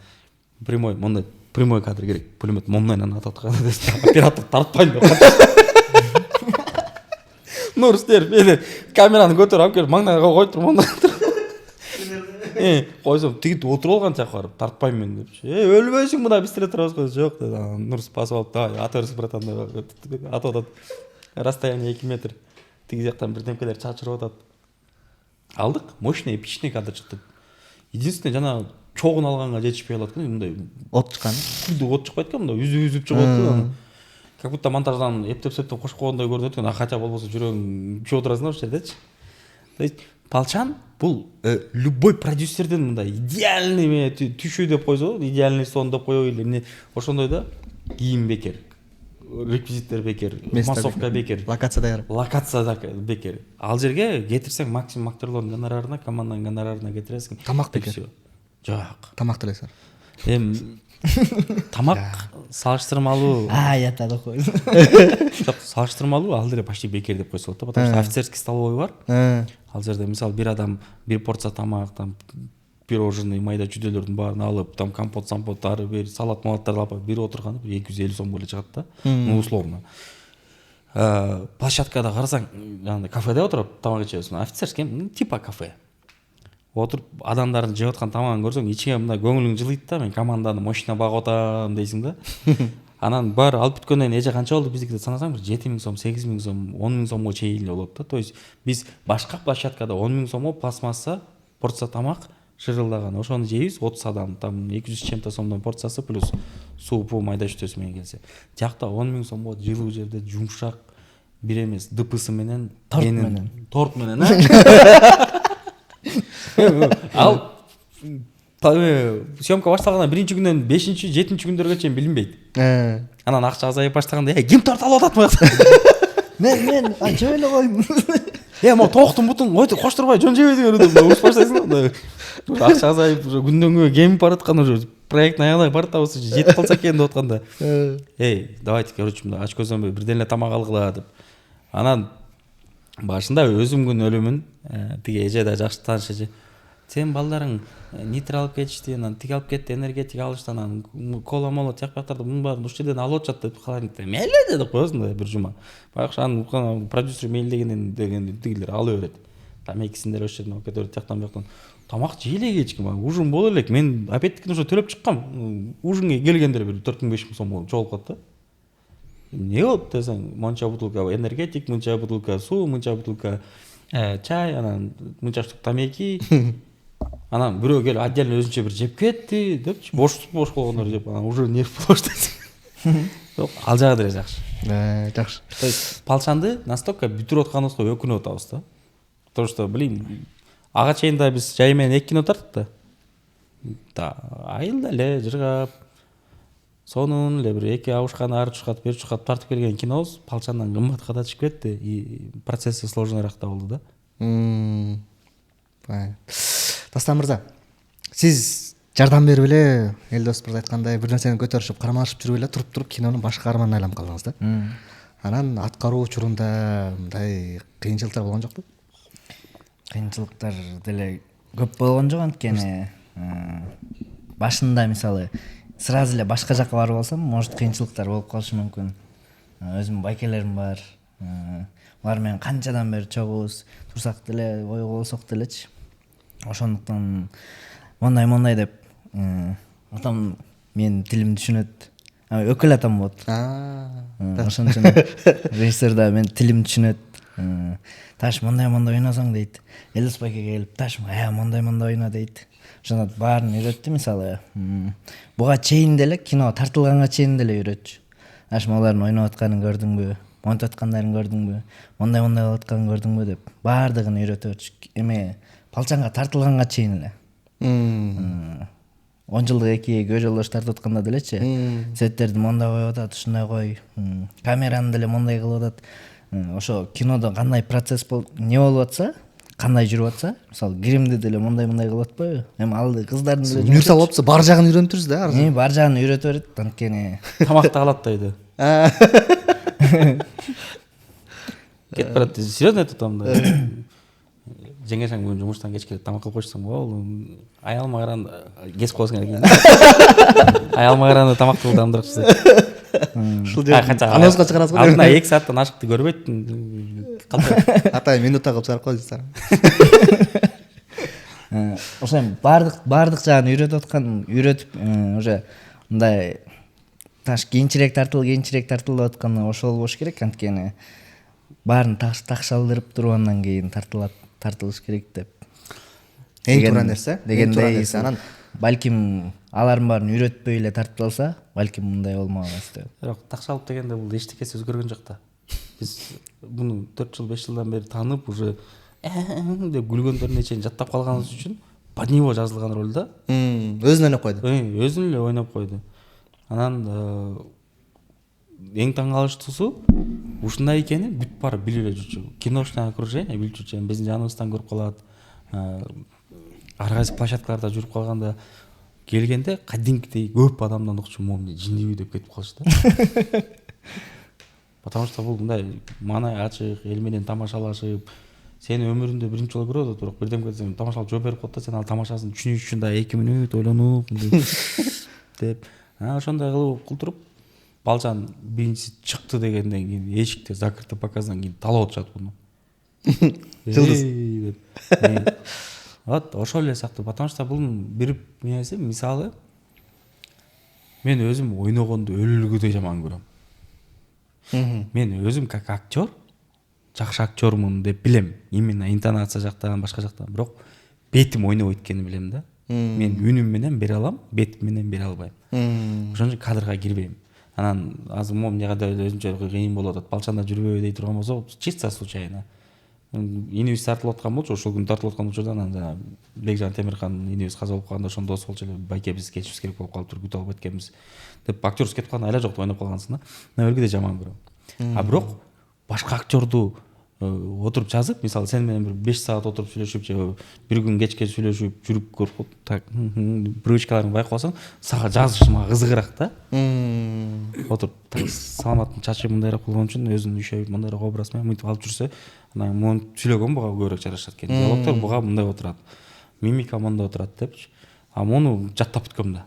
прямой, мондай прямой кадр керек. Пулемет момнойнан атып аткан оператор тартпайын деп. Нур стерип, камераны көтөрүп алып келип маңнайга коюп туруп мондай. Койсом, тигит отуруп алган жака барып, тартпайм мен депчи. Өлбөйсүң мына биз тире турабыз го. Жок деди. Нур спасып алып, давай, ата берсиң братан деп атып атат. Расстояние 2 метр. Тиги жактан бир демкелер чачырып атат. Алдык, мощный, эпичный кадр чыкты. Единственное, жана чогун алганга жетишпей калат экен, мындай От чыккан. Күлдү от чыкпайт экен, мындай үзүп чыгат. Как будто монтаждан эптеп-септеп кошуп койгондой көрүнөт экен, хотя болбосо жүрөгүң түшүп отурасың ошол жердечи. То есть Палчан бул любой продюсердин мындай идеальный түшүү деп койсо, идеальный сон деп коебу или эмне, ошондой да кийим бекер, реквизиттер бекер, массовка бекер, Локация даяр. Локация бекер. Ал жерге кетирсең максимум актерлордун гонорарына, команданын гонорарына кетиресиң. Тамак бекер. Жок. Тамак делесиң. Тамак салыштырмалуу. Ята да кой. Жок, салыштырмалуу ал деле почти бекер деп койсо болот да, потому что офицерский столовой бар. Ал жерде мисалы бир адам бир порция тамак, там пирожный, майда жүдөлөрдүн баарын алып, там компот, сампоттары, бир салат, малаттарды алып бир отурганда бир 250 сом эле чыгат да. Ну условно. Площадкада карасаң, жана кафеде отуруп тамак ичебиз. Офицерский, типа кафе. Отуруп адамдардын жеп аткан тамагын көрсөң, ичиңе мындай көңүлүң жылыйт да, мен команданы мощно багып атам дейсиң да. Анан баары алып бүткөндөн кийин эже канча болду биздикиде санасаң, бир 7000 сом, 8000 сом, 10000 сомго чейин болот да. То есть биз башка площадкада 10000 сомго пластмасса порция тамак шырылдаган. Ошону жейбиз 30 адам, там 200 чем-то сомдон порциясы плюс суупу, майда чөтөсү менен келсе. Жакта 10000 сомго жылуу жерде жумшак бир эмес дпсы менен, торт менен. Ал съемка башталгандан биринчи күндөн 5-7 күндөргө чейин билинбейт. Анан акча азайып баштаганда, ким торт алып атат буяка? Мен жеп эле койдум. Могу токтун бутун коштурбай жөн жебейсиң деп уруш баштайсың да. Акча азайып күндөн күнгө кемип бараткан уже проект аягына барып табысы жетип калса экен деп атканда. Давайте, короче, мына ач көзөнбөй бирден эле тамак алгыла деп. Анан башында өзүмдүн өлүмүн тиги эже да жакшы тааныш эже. Сен балдарың нитр алып кетишти, анан тиги алып кетти, энергетик алышты, анан кола-мола тияктарды мунун баарын ушул жерден алып атышат деп калайын. Мейли деп коесуң бир жума. Баягы анын продюсер мейилдегенин тигилер ала берет. Там экисиндер ошол жерден алып кете берет, тияктан бияктан. Тамак жей кечки, ужин боло элек. Мен опять-таки ошо төлөп чыккам. Ужинге келгендер бир 4000-5000 сом чогулуп калат да. Не болуп десең, мынча бутылка энергетик, мынча бутылка суу, мынча бутылка чай, анан мынча штук тамеки. Анан бирөө келип отдельно өзүнчө бир жеп кетти депчи, бош болгондор жеп, анан уже нерв баштайсың. Ал жагы деле жакшы. Жакшы. То есть Палчанды настолько бүтүрүп атканыбызга өкүнүп атабыз да. Потому что, блин, ага чейин да биз жай менен 2 кино тарттык да. Айылда эле жыргап, сонун эле бир 2 абышканы ары чукат, бери чукат тартып келген кинобуз Палчандан кымбатка да чыгып кетти, и процесси сложныйраак да болду да. Дастан мырза, сиз жардам берип эле Элдос мырза айткандай бир нерсени көтөрүшүп, кармашып жүрүп эле туруп кинонун баш каарманына айланып калдыңыз да. Анан аткаруу учурунда мындай кыйынчылыктар болгон жокпу? Кыйынчылыктар деле көп болгон жок, анткени башында мисалы сразу эле башка жака барып алсам, может кыйынчылыктар болуп калышы мүмкүн. Өзүмдүн байкелерим бар. Алар менен канчадан бери чогубуз, турсак деле, ойго болсок делечи. Ошондуктан мондай деп атам менин тилимди түшүнөт. өкүл атам болот. Ошон үчүн режиссер да мен тилимди түшүнөт. Таш мындай ойносоң дейт. Элдос байке келип таш мындай ойно дейт. Ошондо баарын үйрөттү мисалы. Буга чейин деле кино тартылганга чейин деле үйрөтчү. Алардын ойноп атканын көрдүңбү? Монтоп аткандарын көрдүңбү? Мындай кылып атканын көрдүңбү деп баардыгын үйрөтөчү. Эме балчанга тартылганга чейин эле. 10 жылдык эки көө жолдош тартып атканда делечи. Сеттерди мондай коюп атат, ушундай кой. Камераны деле мондай кылып атат. Ошо кинодо кандай процесс не болуп атса, кандай жүрүп атса, мисалы гримди деле мондай кылып атпайбы? Эми алды кыздардын деле универсал болупса бар жагын үйрөнүп турсуз да. Бар жагын үйрөтө берет, анткени тамакты калат дайды. Кетип барат. Серьезно айтып атам да. Жеңешең бүгүн жумуштан кеч келип тамак кылып койсоң болду. Аялыма караганда кесип коесуң экен. Аялыма караганда тамак кылдамдырак жасайт. Ушул жерде анонска чыгарасыз го. Алдына 2 сааттан ашыкты көрбөйт. Атай минутта кылып чыгарып койдуңуз. Ошо бардык жагын үйрөтүп уже мындай таш кийинчерээк тартыл деп атканы ошол болуш керек, анткени баарын такшалдырып туруп андан кийин тартылыш керек деп. Эң туура нерсе. Дегендей анан балким алардын баарын үйрөтпөй эле тартып алса, балким мындай болмок эмес деп. Бирок такшалып дегенде бул эчтекеси өзгөргөн жок да. Биз буну 4 жыл 5 жылдан бери таанып уже деп күлгөндөрүнө чейин жаттап калганыбыз үчүн под него жазылган роль да. Өзүн ойноп койду. Өзүн эле ойноп койду. Анан эң таң калыштуусу ушундай экенин бүт барып билип эле жүрчү. Киношное окружение билип жүрчү. Биздин жаныбыздан көрүп калат. Ар кайсы площадкаларда жүрүп калганда келгенде кадимкидей көп адамдан укчу момун жиндиби деп кетип калышты. Потому что бул мындай маанай ачык, эл менен тамашалашып, сени өмүрүндө биринчи жолу көрүп атат, бирок бирдемке сен тамашалап жооп берип коет да, сен ал тамашасын түшүнүш үчүн да 2 мүнөт ойлонуп деп. Ошондой кылып туруп балжан биринчиси чыкты дегенден кийин эшикте закрытый показдан кийин талап атышат буну. Жылдыз. Вот ошол эле сыяктуу, потому что бунун бир нерсе, мисалы мен өзүм ойногонду өлүлгүдөй жаман көрөм. Мен өзүм как актер жакшы актёрмун деп билем. Именно интонация жактан, башка жактан, бирок бетим ойнобойт экенин билем да. Мен үнүм менен бере алам, бетим менен бере албайм. Ошон үчүн кадрга кирбейм. Анан азыр момун жагада өзүнчө кыйын болуп атат. Балчанда жүрбөй дей турган болсо, чисто случайно. Инибиз тартылып аткан болчу, ошол күнү тартылып аткан учурда анан Бекжан Темирхан инибиз каза болуп калганда ошондо дос болчу эле, байке биз кетишибиз керек болуп калыптыр, күтүп алып кеткенбиз деп актерсыз кетип калган айла жок ойноп калгансың да. Мен өлгүдөй жаман көрөм. Бирок башка актерду отуруп жазып, мисалы сен менен бир 5 саат отуруп сүйлөшүп же бир күн кечке сүйлөшүп жүрүп көрүп так привычкаларыңды байкап алсаң, сага жазыш мага кызыгыраак да. Отуруп Саламаттын чачы мындайраак болгон үчүн өзүн үйшөп мындайраак образ менен мынтип алып жүрсө, анан муну сүйлөгөн буга көбүрөөк жарашат экен. Диалогтор буга мындай отурат, мимика мындай отурат депчи. А муну жаттап бүткөм да.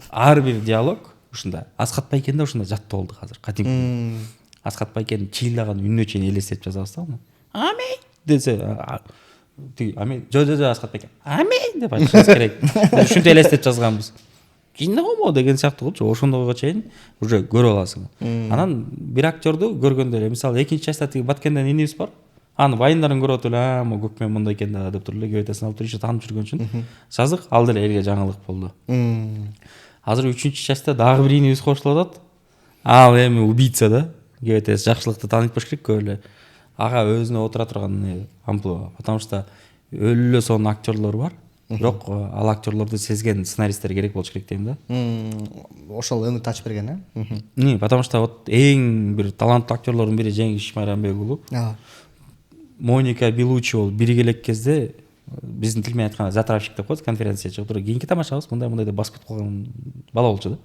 Ар бир диалог ушундай. Аскат Байкенде ушундай жаттап болду азыр. Кадимки. Аскат Байкенин чыйлаган үнүнө чейин элестетип жазабыз да. Амин десе, тиги амин. Жо Аскат Байкен. Амин деп айтышыбыз керек. Ушинтип элестетип жазганбыз. Киномо деген сыяктуу болчу. Ошондойго чейин уже көрүп аласың. Анан бир актерду көргөндө эле, мисалы экинчи частта тиги Баткенден инибиз бар. Аны байындарын көрүп отуп эле, мо көкмен мындай экен да деп туруп эле кебетесин алып туруп иши таанып жүргөн үчүн жазык, ал деле элге жаңылык болду. Азыр 3-чү частта дагы бир инибиз кошулуп атат. Ал эми убийца да. Кебетес жакшылыкты таанып болуш керек көп эле. Ага өзүнө отура турган амплуа. Потому что өлө сонун актерлор бар. Бирок ал актерлорду сезген сценаристтер керек болуш керек дейм да. Ошол өңүт ачып берген, э? Потому что вот эң бир таланттуу актерлордун бири Жеңиш Майрамбек уулу. Моника Белучи бол бириге элек кезде биздин тил менен айтканда затравщик деп коет, конференция чыгып туруп, кийинки тамашабыз мындай деп басып кетип калган бала болчу да.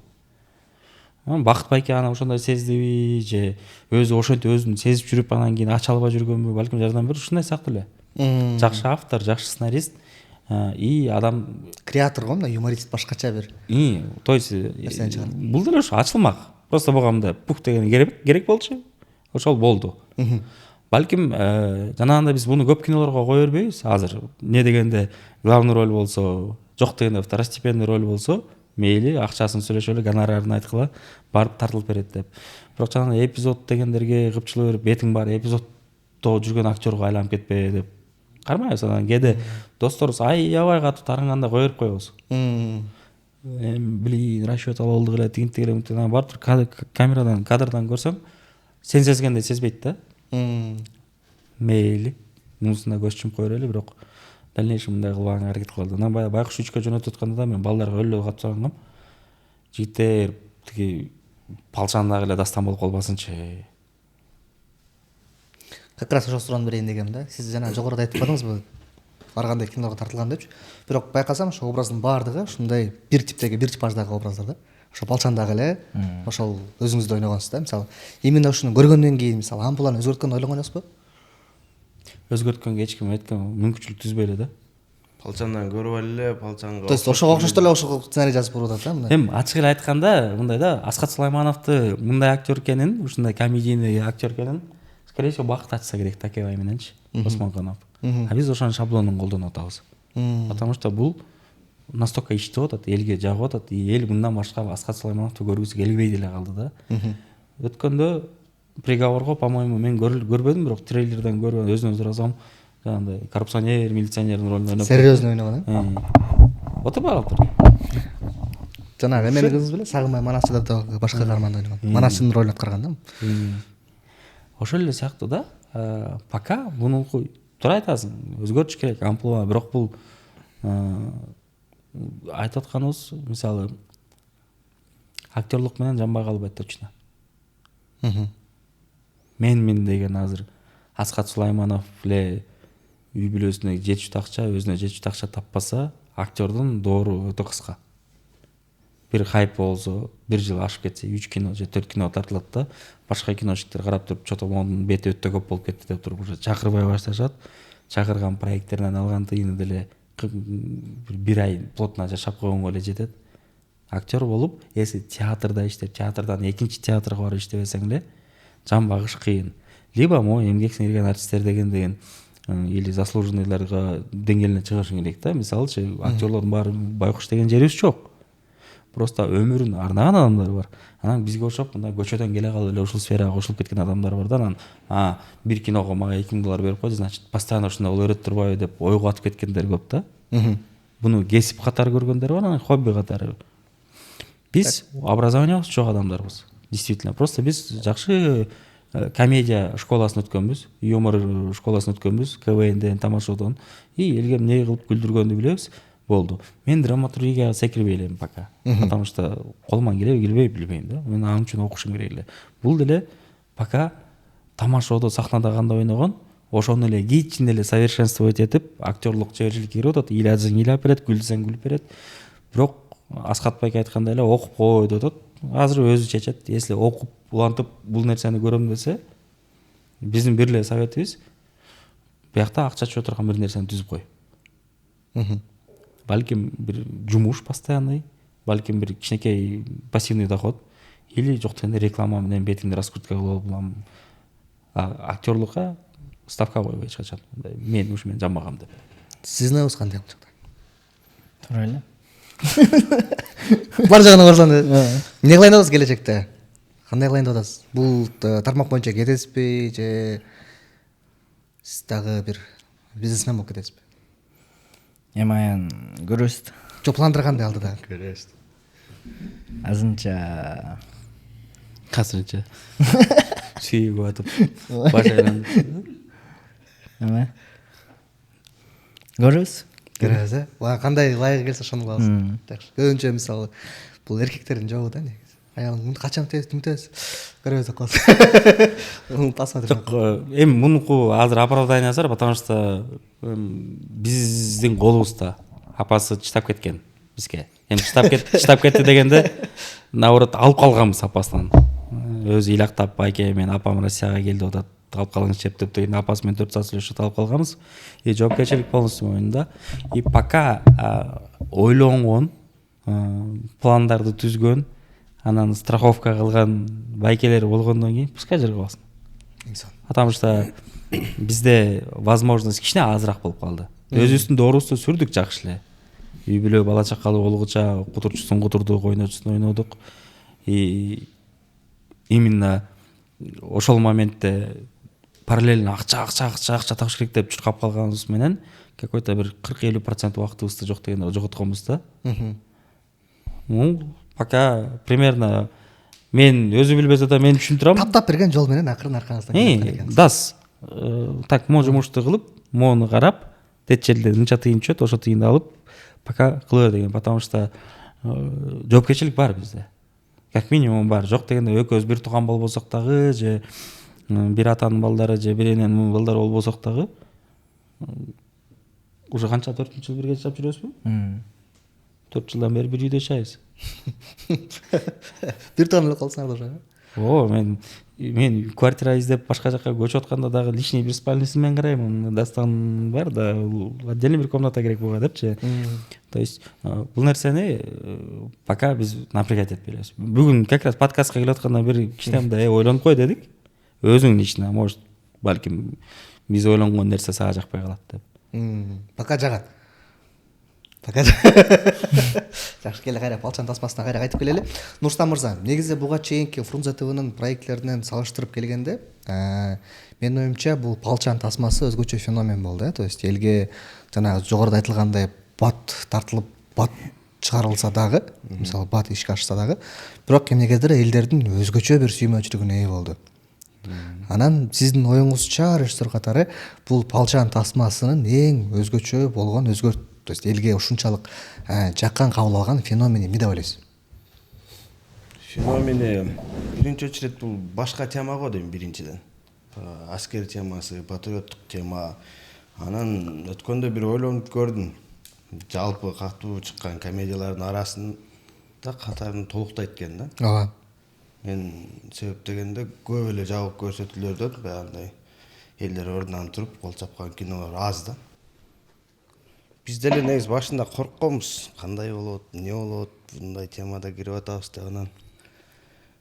Бакыт Байке аны ошондой сездиби же өзү ошентип өзүн сезип жүрүп анан кийин ача албай жүргөнбү, балким жардам берип ушундай сыяктуу эле. Жакшы автор, жакшы сценарист и адам креатор го, мындай юморист башкача бир. То есть бул деле ошо ачылмак. Просто буга мындай пух деген керек болчу. Ошол болду. Балким жанагында биз буну көп кинолорго кое бербейбиз. Азыр не дегенде главный роль болсо, жок дегенде второстепенный роль болсо, мейли акчасын сүйлөшөлү, гонорарын айткыла, барып тартылып берет деп. Бирок жанагы эпизод дегендерге кыпчылы берип, бетиң баары эпизоддо жүргөн актерго айланып кетпе деп кармайбыз. Анан кээде досторубуз аябай катуу таранганда кое берип коебуз. Блин, расчет ала болдук эле, тигинтип эле, барып камерадан, кадрдан көрсөң, сен сезгендей сезбейт да. Мейли, мунусунда көз чумуп кое берели, бирок дальнейшем мындай кылбаганга аракет кылды. Анан баягы байкуш 3-кө жөнөтүп атканда мен балдарга өлө катсагам. Жигиттер тиги палчандагы эле дастан болуп калбасынчы. Как раз ошол суроону берейин дегем да. Сиз жана жогоруда айтып калдыңызбы? Ар кандай кинолорго тартылган депчи. Бирок байкасам ошо образдын баардыгы ушундай бир типтеги, бир типаждагы образдар да. Ошо палчандагы эле ошол өзүңүздө ойногонсуз да. Мисалы, именно ушуну көргөндөн кийин, мисалы, амплуаны өзгөрткөнү ойлогон эмеспи? Өзгөрткөнгө эч ким айткан мүмкүнчүлүк түзбөй эле да. Палчандан көрүп эле, палчанга. То есть ошого окшоштуу эле ошого сценарий жазып берип атат да мындай. Эми ачык эле айтканда, мындай да, Асхат Сулаймановду мындай актер экенин, ушундай комедийный актер экенин, скорее всего, Бакыт ачса керек Такебай мененчи, Осмонканов. А биз ошонун шаблонун колдонуп атабыз. Потому что бул настолько иштеп атат, элге жагып атат, и эл мындан башка Асхат Сулаймановду көргүсү келбей деле калды да. Өткөндө приговорго, по-моему, мен көрбөдүм, бирок трейлерден көргөн, өзүнүз ыраазам, жанагындай коррупционер, милиционердин ролун ойноп. Серьезно ойногон, а? Отурбай калыптыр. Жанагы эмени кызыңыз беле, Сагынбай Манасчыда башка каарманды ойногон. Манасчынын ролун аткарган да. Ошол эле сыяктуу да. Пока мунуку туура айтасың, өзгөртүш керек амплуа, бирок бул айтып атканыбыз, мисалы, актерлук менен жанбай калбайт точно. Мен деген азыр Асхат Сулайманов эле үй бүлөсүнө жетиштүү акча, өзүнө жетиштүү акча таппаса, актердун доору өтө кыска. Бир хайп болсо, бир жыл ашып кетсе, 3 кино же 4 кино тартылат да, башка киношниктер карап туруп, чото монун бети өтө көп болуп кетти деп туруп уже чакырбай башташат. Чакырган проекттеринен алган тыйыны деле бир ай плотно жашап койгонго эле жетет. Актер болуп, если театрда иштеп, театрдан экинчи театрга барып иштебесең эле, жан багыш кыйын. Либо эмгек сиңирген артисттер деген или заслуженныйларга деңгээлине чыгышың керек да. Мисалычы, актерлордун баары байкуш деген жерибиз жок. Просто өмүрүн арнаган адамдар бар. Анан бизге окшоп мындай көчөдөн келе калып эле ушул сферага кошулуп кеткен адамдар бар да. Анан бир киного мага 2000 доллар берип койду, значит, постоянно ушундай боло берет турбайбы деп ойго атып кеткендер көп да. Буну кесип катары көргөндөр бар, анан хобби катары. Биз образованиябыз жок адамдарбыз. Действительно, просто биз жакшы комедия школасын өткөнбүз, юмор школасын өткөнбүз, КВНден, тамашодон, и элге эмне кылып күлдүргөндү билебиз. Болду. Мен драматургияга секирбей элем пока. Потому что колуман келбей билбейм да. Мен анын үчүн окушум керек эле. Бул деле пока тамашодо сахнада кандай ойногон, ошону эле кийичинде эле совершенствовать этип, актерлук чеберчиликке кирип атат, ыйласаң ыйлап берет, күлсөң күлүп берет. Бирок Асхат байке айткандай эле окуп кой деп атат. Азыр өзү чечет. Если окуп, улантып бул нерсени көрөм десе, биздин бир эле советибиз биякта акча чөп турган бир нерсени түзүп кой. Балким бир жумуш постоянный, балким бир кичинекей пассивный доход, или жок дегенде реклама менен бетиңди раскрутка кылып алам. Актерлукка ставка койбой эч качан. Мен ушу менен жамбагам деп. Сиздин оюңуз кандай бул жакта? Туура эле. Бар жагына карасаңыз, эмне кылайын деп атасыз келечекте? Кандай кылайын деп атасыз? Бул тармак боюнча кетесизби же сиз дагы бир бизнесмен болуп кетесизби? Эми аян көрөбүз. Жок, пландар кандай алдыда? Көрөбүз. Азырынча Сүйүгүп атып, баш айланып. эме көрөбүз. Көрөбүз, кандай ылайыгы келсе ошону кылабыз. Жакшы. Көбүнчө мисалы бул эркектердин жобу да негизи. Аялың качан бүтөбүз? Көрөбүз деп калат. Посмотрим. Жок, эми мунуку азыр оправдание бар, потому что биздин колубузда апасы чыдап кеткен бизге. Эми чыдап кетти дегенде, наоборот алып калганбыз апасынан. Өзү ыйлактап, байке мен апам Россияга келди атат, алып калыңыз деп деген апасы менен 4 саат сүйлөшүп алып калганбыз. И жоопкерчилик полностью моюнда. И пока ойлонгон, пландарды түзгөн, анан страховка кылган байкелер болгондон кийин пускай жер калсын. Потому что бизде возможность кичине азыраак болуп калды. Өзүбүздүн доорубузду сүрдүк жакшы эле. үй бүлө бала чакалуу болгуча кутурчусун кутурдук, ойночусун ойнодук. И именно ошол моментте параллельно акча табыш керек деп чуркап калганыбыз менен какой-то бир 40-50% убактыбызды жок дегенде жоготконбуз да. Пока примерно мен өзү билбесе да мен түшүндүрөм. Таптап берген жол менен акырын аркаңыздан келе экенсиз. Дас так мо жумушту кылып, мону карап, тет жерде мынча тыйын түшөт, ошо тыйынды алып пока кыла бер деген, потому что жоопкерчилик бар бизде. Как минимум бар. Жок дегенде экөөбүз бир тууган болбосок дагы же бир атанын балдары же бир эненин балдары болбосок дагы уже канча 4 жыл бирге жашап жүрөбүзбү? 4 жылдан бери бир үйдө жашайбыз. Бир тууган эле калсаңар да ошо. Мен квартира издеп башка жака көчүп атканда дагы лишний бир спальныйсын мен карайм. Дастан бар да, отдельный бир комната керек буга депчи. То есть бул нерсени пока биз напрягать этпейбиз. Бүгүн как раз подкастка келип атканда бир кичинекей ойлонуп кой дедик. Өзүң лично, может, балким биз ойлонгон нерсе сага жакпай калат деп. Пока жагат. Жакшы, келе кайра Балчан тасмасына кайра кайтып келели. Нурстан мырза, негизи буга чейинки Фрунзе ТВнын проектлеринен салыштырып келгенде, менин оюмча бул Балчан тасмасы өзгөчө феномен болду, то есть элге жанагы жогоруда айтылгандай бат тартылып, бат чыгарылса дагы, мисалы бат ишке ашса дагы, бирок эмнегедир элдердин өзгөчө бир сүймөнчүлүгүнө ээ болду. Анан сиздин оюңузча режиссер катары бул Балчан тасмасынын эң өзгөчө болгон то есть элге ушунчалык жаккан кабыл алган феномени эмне деп ойлойсуз? Феномени биринчи очередь бул башка тема го дейм биринчиден. Аскер темасы, патриоттук тема. Анан өткөндө бир ойлонуп көрдүм. Жалпы катуу чыккан комедиялардын арасында катарын толуктайт экен да. Ооба. Мен себеп дегенде көп эле жабык көрсөтүүлөрдөн баягындай элдер ордунан туруп кол чапкан кинолор аз да. Биз деле негизи башында коркконбуз. Кандай болот, эмне болот, мындай темада кирип атабыз деп анан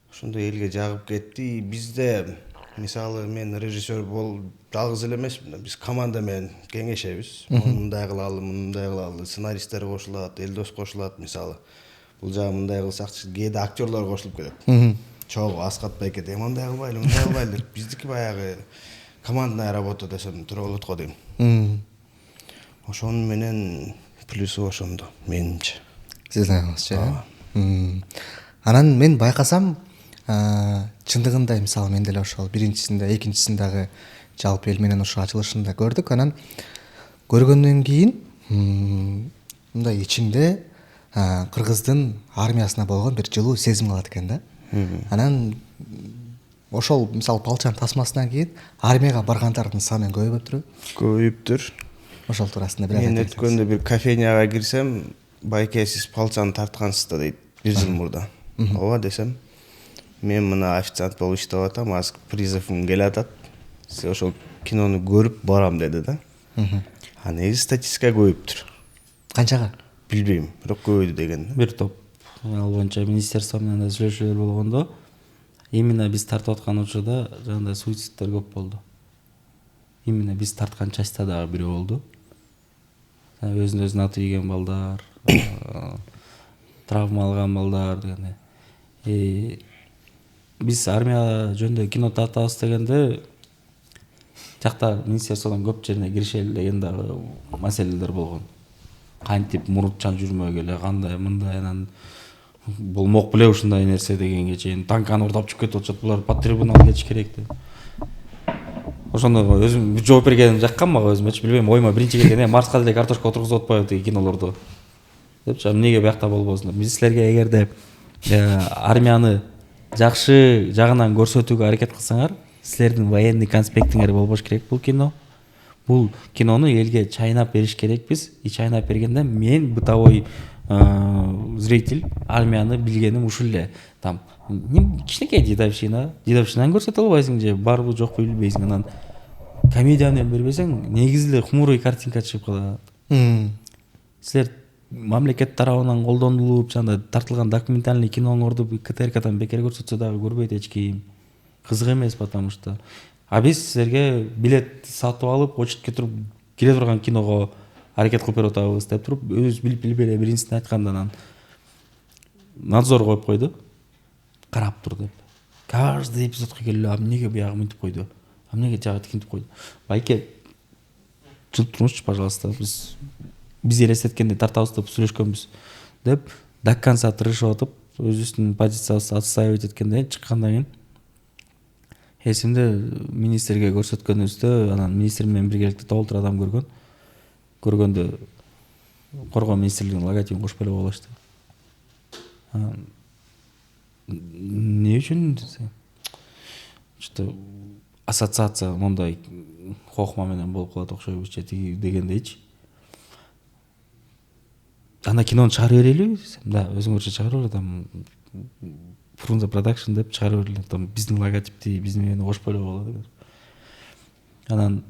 ошондой элге жагып кетти. Бизде мисалы мен режиссер жалгыз эле эмесмин. Биз команда менен кеңешебиз. Мындай кылалы, мындай кылалы, сценаристтер кошулат, Элдос кошулат мисалы. Бул жагы мындай кылсакчы, кээде актерлор кошулуп келет. Чогуу Аскат Байке мындай кылбайлы, мындай кылбайлы деп биздики баягы командная работа десем туура болот го дейм. Ошонун менен плюсу ошондо менимче. Сиздин оюңузча. Анан мен байкасам, чындыгында мисалы мен деле ошол биринчисинде, экинчисинде дагы жалпы эл менен ошо ачылышында көрдүк. Анан көргөндөн кийин мындай ичимде кыргыздын армиясына болгон бир жылуу сезим калат экен да. Анан ошол мисалы Балчан тасмасынан кийин армияга баргандардын саны көбөйүптүрбү? Көбөйүптүр. Ошол туурасында бир мен өткөндө бир кафенияга кирсем, Байке сиз Балчан тарткансыз да дейт, бир жыл мурда. Ооба десем, мен мына официант болуп иштеп атам, азыр призывым келатат. Сиз ошол кинону көрүп барам деди да. А негизи статистика көбөйүптүр. Канчага? Билбейм, бирок көбөйдү деген. Бир топ ал боюнча министерство менен да сүйлөшүүлөр болгондо, именно биз тартып аткан учурда жандай суицидтер көп болду. Именно биз тарткан частьта дагы бирөө болду. Өзүнө өзүн аты ийген балдар, травма алган балдар дегенде. Биз армия жөнүндө кино тартабыз дегенде жакта министерстводон көп жерине киришели деген дагы маселелер болгон. Кантип мурутчан жүрмөгө эле, кандай мындай анан болмок беле ушундай нерсе дегенге чейин танканы урдап чыгып кетип атышат, булар под трибунал кетиш керек деп. Ошондо өзүм жооп бергеним жаккан мага өзүмчү, билбейм, оюма биринчи келген Марска деле картошка отургузуп атпайбы тиги кинолордо депчи, эмнеге биякта болбосун деп. Биз силерге эгерде армияны жакшы жагынан көрсөтүүгө аракет кылсаңар, силердин военный конспектиңер болбош керек бул кино. Бул кинону элге чайнап бериш керекпиз. И чайнап бергенде мен бытовой зритель армияны билгеним ушул эле. Там кичинекей дедовщинаны көрсөтө албайсың же барбы жокпу билбейсиң. Анан комедия менен бербесең, негизи эле хмурый картинка чыгып калат. Силер мамлекет тарабынан колдонулуп, жана тартылган документальный киноңорду КТРКдан бекер көрсөтсө дагы көрбөйт эч ким. Кызык эмес, потому что биз силерге билет сатып алып, очередке туруп кире турган киного аракет кылып берип атабыз деп туруп өзүбүз билип эле биринчисин айтканда анан надзор коюп койду, карап тур деп. Каждый эпизодко келип эле эмнеге буягы мынтип койду, эмнеге жагы тигинтип койду. Байке жылтырыңызчы, пожалуйста, биз элестеткендей тартабыз деп сүйлөшкөнбүз деп до конца тырышып атып, өзүбүздүн позициябызды отстаивать эткенден чыккандан кийин эсимде министрге көрсөткөнүбүздө, анан министр менен биргеликте толтур адам көргөндө коргоо министрлигинин логотипин кошуп эле коюлушту. Не үчүн десе, что ассоциация мондай кокма менен болуп калат окшойбуз же тиги дегендейчи. Анда кинону чыгарып берели десем, да, өзүңөрчө чыгарып берем, Фрунзе продакшн деп чыгарып берели, там биздин логотипти, биздин эмени кошуп эле болот. Анан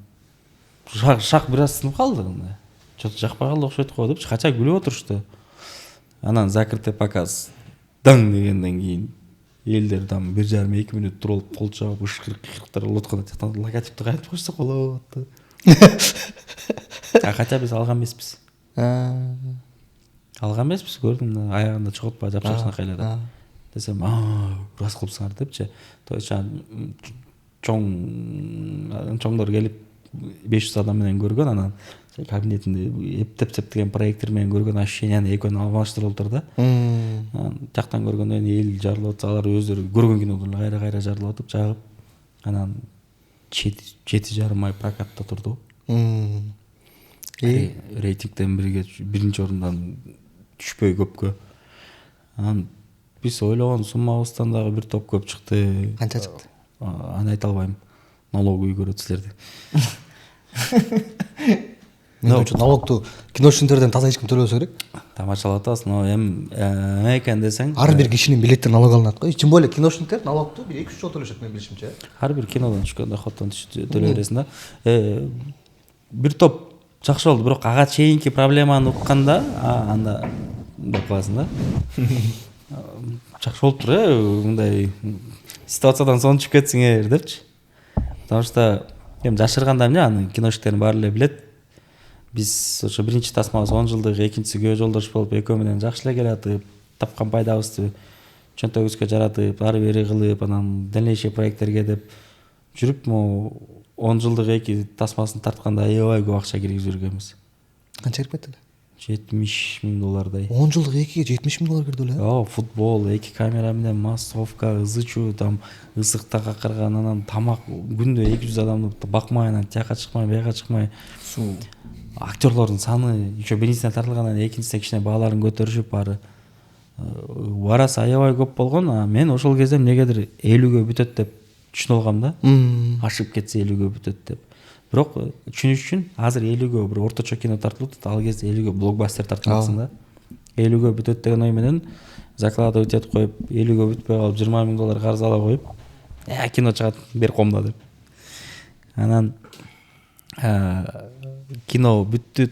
шак бир аз сынып калды. Что-то жакпай калды окшойт го деп кача күлүп отурушту. Анан закрытый показ даң дегенден кийин элдер там 1,5-2 мүнөт туруп кол чабып ышкырыктар болуп атканда жактан логотипти кайтып койсо болот. Кача биз алган эмеспиз. Алган эмеспиз, көрдүм да, аягында чогултпай жапшашына кайлады. Десем, рас кылыпсыңар депчи. То есть чоңдор келип 500 адам менен көргөн, анан кабинетинде эптеп деген проектор менен көргөн ощущенияны экөөнү алмаштырып отур да. Жактан көргөндөн эл жарылып атса, алар өздөрү көргөн кинодон кайра жарылып атып, жагып, анан 7,5 ай прокатта турду. Рейтингден биринчи орундан түшпөй көпкө. Анан биз ойлогон суммабыздан дагы бир топ көп чыкты. Канча чыкты? Аны айта албайм. Налог үйгөрөт силерди. Мен үчүн налогту кино түшүндөрдөн таза эч ким төлөбөсө керек. Тамашалап атасың, но эме экен десең. Ар бир кишинин билеттен налог алынат го. Тем более кино түшүндөр налогту 1-2 жол төлөшөт мен билишимче. Ар бир кинодон түшкөн доходдон төлөй бересиң да. Бир топ жакшы болду, бирок ага чейинки проблеманы укканда, анда деп каласың да. Жакшы болуптур, мындай ситуациядан соң чыгып кетсиңер депчи. Потому что эми жашырганда эмне, аны киношниктердин баары эле билет. Биз ошо биринчи тасмабыз 10 жылдык, экинчиси күйөө жолдош болуп, экөө менен жакшы эле келатып, тапкан пайдабызды чөнтөгүбүзгө жаратып, ары бери кылып, анан дальнейший проекттерге деп жүрүп, 10 жылдык эки тасмасын тартканда аябай көп акча киргизип жүргөнбүз. Канча кирип кетти? $70,000. 10 жылдык экиге $70,000 кирди эле. Футбол, эки камера менен массовка, ызычуу, там ысыкта какырган, анан тамак күндө 200 адамды бакмай, анан тияка чыкмай, бияка чыкмай. Актерлордун саны еще биринчисине тартылгандан экинчисине кичине бааларын көтөрүшүп баары барасы аябай көп болгон. Мен ошол кезде эмнегедир 50гө бүтөт деп түшүнүп алгам да. Ашып кетсе 50гө бүтөт деп. Бирок түшүнүш үчүн азыр 50гө бир орточо кино тартылып атат, ал кезде 50гө блокбастер тартылгансың да. 50гө бүтөт деген ой менен закладывать этип коюп, 50гө бүтпөй калып $20,000 карыз ала коюп, кино чыгат, бер комда деп. Анан кино бүттү,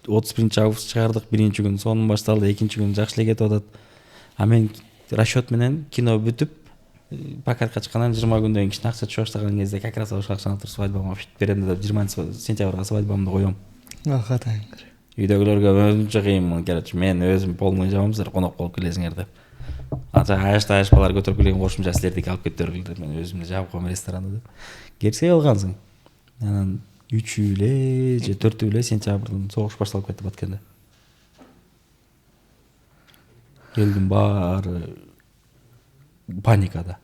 31 август чыгардык, биринчи күн сонун башталды, экинчи күн жакшы эле кетип атат. Мен расчет менен кино бүтүп прокатка чыккандан 20 күндөн кийин кичине акча түшө баштаган кезде как раз ошол акчаны туруп свадьбама берем деп 20 сентябрга свадьбамды коем. Катаңкыр. Үйдөгүлөргө өзүнчө кыйын, короче, мен өзүм полный жабам, силер конок болуп келесиңер деп. Аяшпалар көтөрүп келген кошумча силердики алып кетип деп мен өзүмдү жаап коем ресторанда деп. Келсе алгансың. Анан 3 эле же 4 эле сентябрдын согуш башталып кетти Баткенде. Элдин баары паникада.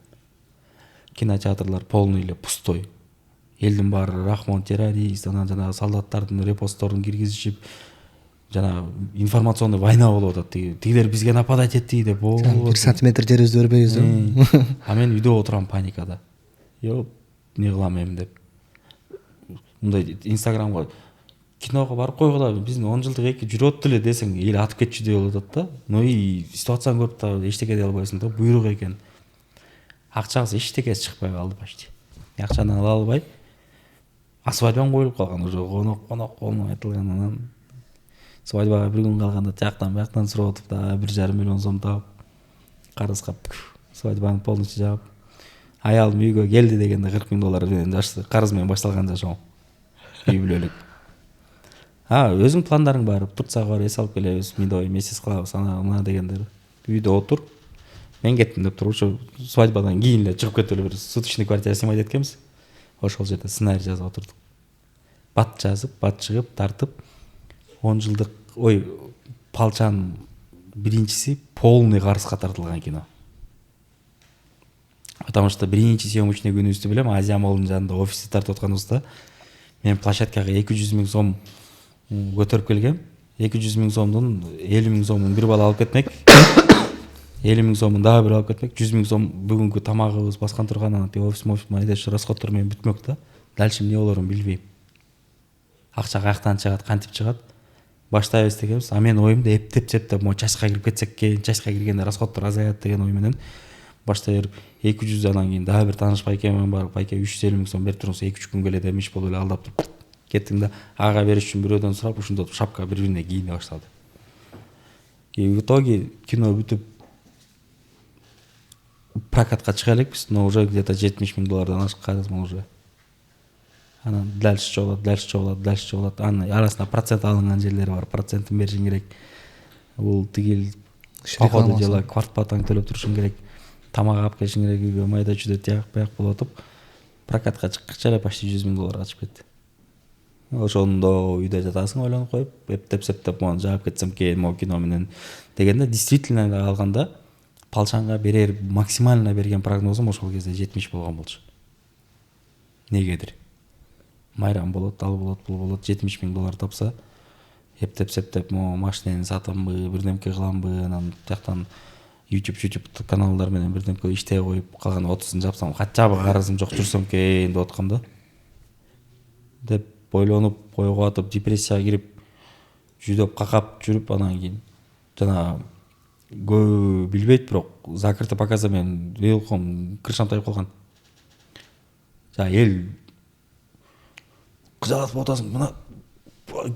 Кинотеатрлар полный эле пустой. Элдин баары Рахмон террорист, анан жанагы солдаттардын репостторун киргизишип, жана информационный война болуп атат. Тигилер бизге нападать этти деп. 1 сантиметр жерибизди өрбөйбүз деп. Мен үйдө отурам паникада. Йоп, не кылам эми деп. Мындай Инстаграмга киного барып койгула, биздин 10 жылдык эки жүрүп атты эле десең, эл атып кетчүдөй болуп атат да. Но и ситуацияны көрүп да эчтеке дей албайсың да, буйрук экен. Акчабыз эчтекеси чыкпай калды почти. Акчаны ала албай, свадьбам коюлуп калган, уже конок болмой айтылган. Анан свадьбага бир күн калганда тияктан бияктан сурап атып да $1,5 миллион сом таап, карыз кап, свадьбаны полностью жаап, аялым үйгө келди дегенде $40,000 менен карыз менен башталган жашоо. Үй бүлөлүк. өзүң пландарың бар, Турцияга барып эс алып келебиз, мидой месяц кылабыз, ана дегендер. Үйдө отур. Мен кеттим деп туруп, ушу свадьбадан кийин эле чыгып кетип эле бир суточный квартира снимать эткенбиз. Ошол жерде сценарий жазып отурдук. Бат жазып, бат чыгып, тартып 10 жылдык, Палчанын биринчиси полный карызга тартылган кино. Потому что биринчи съемочный күнүбүздү билем, Азия Молдун жанында офисти тартып атканыбызда мен площадкага 200 000 сом көтөрүп келгем. 200 000 сомдун 50 000 сомун бир бала алып кетмек. 50 000 сомун дагы бир алып кетмек. 100 000 сом бүгүнкү тамагыбыз баскан тургандан офис майдаш расходтор менен бүтмөк да. Дальше эмне болорун билбейм. Акча каяктан чыгат, кантип чыгат? Баштайбыз дегенбиз. А мен оюмда эптеп-чептеп, чачка кирип кетсек экен, чачка киргенде расходтор азаят деген ой менен баштай берип 200 анан кийин дагы бир тааныш байке менен барып, байке 350 000 сом берип туруңуз, 2-3 күнгө эле демиш болуп эле алдап туруп кеттим да, ага бериш үчүн бирөөдөн сурап, ушунда шапка бири-бирине кийине башталды. И в итоге кино бүтүп прокатка чыга элекпиз, но уже где-то $70 000 ашканбыз уже. Анан дальше чогулат. Анын арасында процент алынган жерлери бар, процентин беришиң керек. Бул тигил походу дела квартплатаң төлөп турушуң керек. Тамак алып келишиң керек, үйгө майда чүйдө тияк-бияк болуп атып, прокатка чыккача эле почти $100 000 ачып кетти. Ошондо үйдө жатасың ойлонуп коюп, эптеп-септеп мону жаап кетсем экен, могу кино менен дегенде действительно алганда Палчанга берер максимально берген прогнозум ошол кезде 70 болгон болчу. Негедир. Майрам болот, ал болот, бул болот, $70 000 тапса, эптеп-септеп машинени сатамбы, бирдемке кыламбы, анан тияктан YouTube каналдар менен бирдемке иштей коюп, калган 30-ун жапсам, хотя бы карызым жок жүрсөм экен деп аткам да. Деп ойлонуп, койго атып, депрессияга кирип, жүдөп какап жүрүп, анан кийин жана көбү билбейт, бирок закрытый показа менен релком крышам тайып калган. Эл кызатып атасың, мына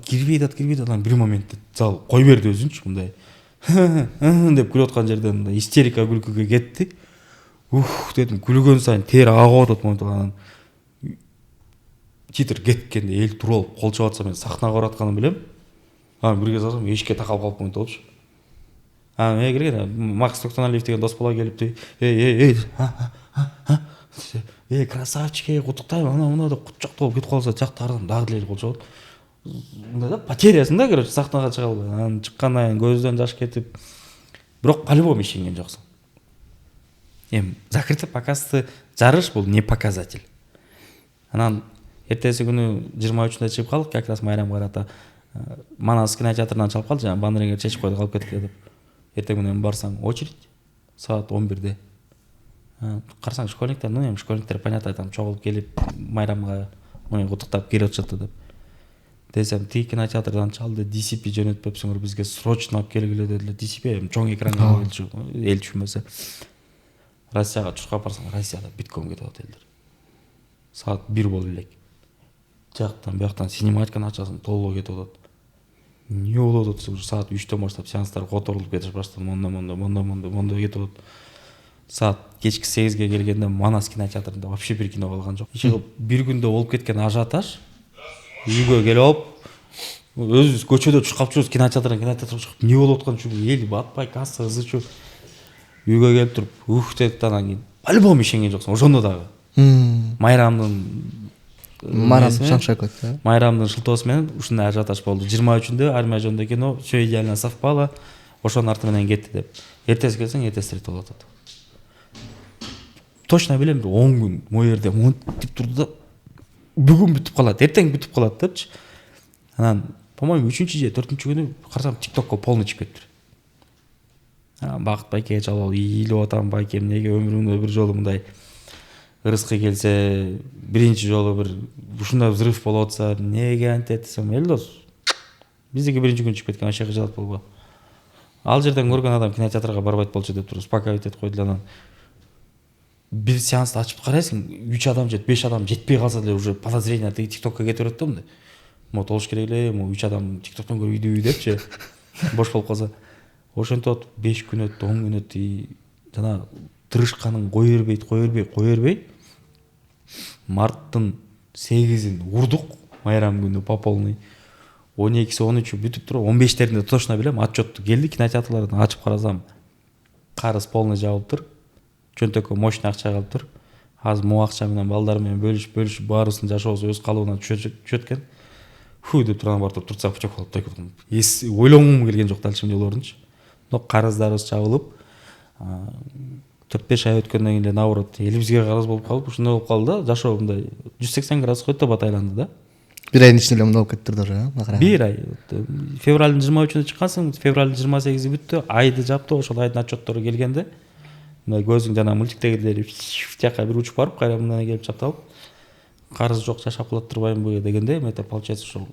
кирбейт, анан бир моментте зал кой берди өзүнчү мындай деп күлүп аткан жерден истерика күлкүгө кетти. Дедим, күлгөн сайын тери агып атат монтип, анан титр кеткенде эл туруп кол чабып атса, мен сахнага барып атканын билем. Бир кез алсам эшикке такалып калып монтип болчу. Мен кирген, Макс Токтоналиев деген дос бала келипти. Красавчик, куттуктайм, ана деп кучактап кетип калса, жактардан дагы деле кол чабат. Мындай да, потерясың да, короче, сахнага чыга албай. Анан чыккандан кийин көздөн жаш кетип, бирок по-любому ишенген жоксуң. Закрытый показды жарыш бул не показатель. Анан эртеси күнү 23-нде чыгып калдык, как раз Майрам карата Манас кинотеатрынан чалып калды, жана бандерингер чечип койду, калып кетти деп. Эртең күнү барсаң, очередь саат 11-де. Карасаң школьниктер, школьниктер понятно, там чогулуп келип, Майрамга куттуктап кирип атышат деп. Десем, тиги кинотеатрдан чалды, DCP жөнөтпөпсүңөр, бизге срочно алып келгиле дедилер. DCP чоң экранга эл түшүнбөсө. Россияга чуркап барсаң, Россияда битком кетип атат элдер. Саат 1 болуп элек. Жактан бияктан синематиканы ачасың, толуп кетип атат. Не болуп атат, уже саат 3-төн баштап сеанстар которулуп кетип баштады, мондо кетип атат. Саат кечки 8-ге келгенде Манас кинотеатрында вообще бир кино калган жок. Бир күндө болуп кеткен ажиотаж. Үйгө келип алып, өзүбүз көчөдө чуркап жүрүбүз, кинотеатрдан чыгып, не болуп аткан чү, эл батпай, касса ызычу. Үйгө келип туруп, деп анан кийин по-любому ишенген жоксуң, ошондо дагы. Майрамдын шылтоосу менен ушундай ажиотаж болду. 23-нде армия жөнүндө кино, всё идеально совпало, ошонун арты менен кетти деп. Эртеси келсең, эртеси болуп атат. Точно билем, 10 күн могу жерде монтип турду да, бүгүн бүтүп калат, эртең бүтүп калат депчи. Анан, по-моему, 3-чү же 4-чү күнү карасам, TikTokко полный чыгып кетти. Бакыт байкеге чалып, ыйлап атам, байкем, неге өмүрүмдө бир жолу мындай ырыскы келсе, биринчи жолу бир ушундай взрыв болуп атса, неге антет десем, Элдос, биздики биринчи күн чыгып кеткен, вообще кыжалат болбо. Ал жерден көргөн адам кинотеатрга барбайт болчу деп туруп успокаивать этип койду. Анан бир сеанстты ачып карайсың, 3 адам жет, 5 адам жетпей калса деле уже подозрение тиги TikTokко кетип берет да мындай. Толуш керек эле, 3 адам TikToктон көрүйдү депчи. Бош болуп калса. Ошентип 5 күн өттү, 10 күн өттү. Жана тырышканын кое бербей. Марттын 8-ин урдук, майрам күнү по полный. 12-си 13-ü бүтүп туруп 15-теринде точно билем отчетту келди кинотеатрлардан ачып карасам карыз полный жабылып тур, чөнтөккө мощный акча калып тур. Азыр могу акча менен балдар менен бөлүшүп баарысын жашоосу өз калыбына түшөт экен. Фу деп турган бар турсак бычак болуп тойгуп ойлонгум келген жок дальше жолорунчу. Но карыздарыбыз жабылып 4-5 ай өткөндөн кийин наоборот элибизге карыз болуп калып, ушундай болуп калды да, жашоо мындай 180 градуска өтө батайланды да. Бир айдын ичинде эле мындай болуп кетти даже. Бир ай. Февралдын 23-үндө чыккансың, февралдын 28-и бүттү, айды жапты, ошол айдын отчеттору келгенде мындай көзүң жана мультиктегилери жака бир учуп барып, кайра мындан келип чапталып, карыз жок, жашап калат турбаймынбы дегенде, эметип получается ошол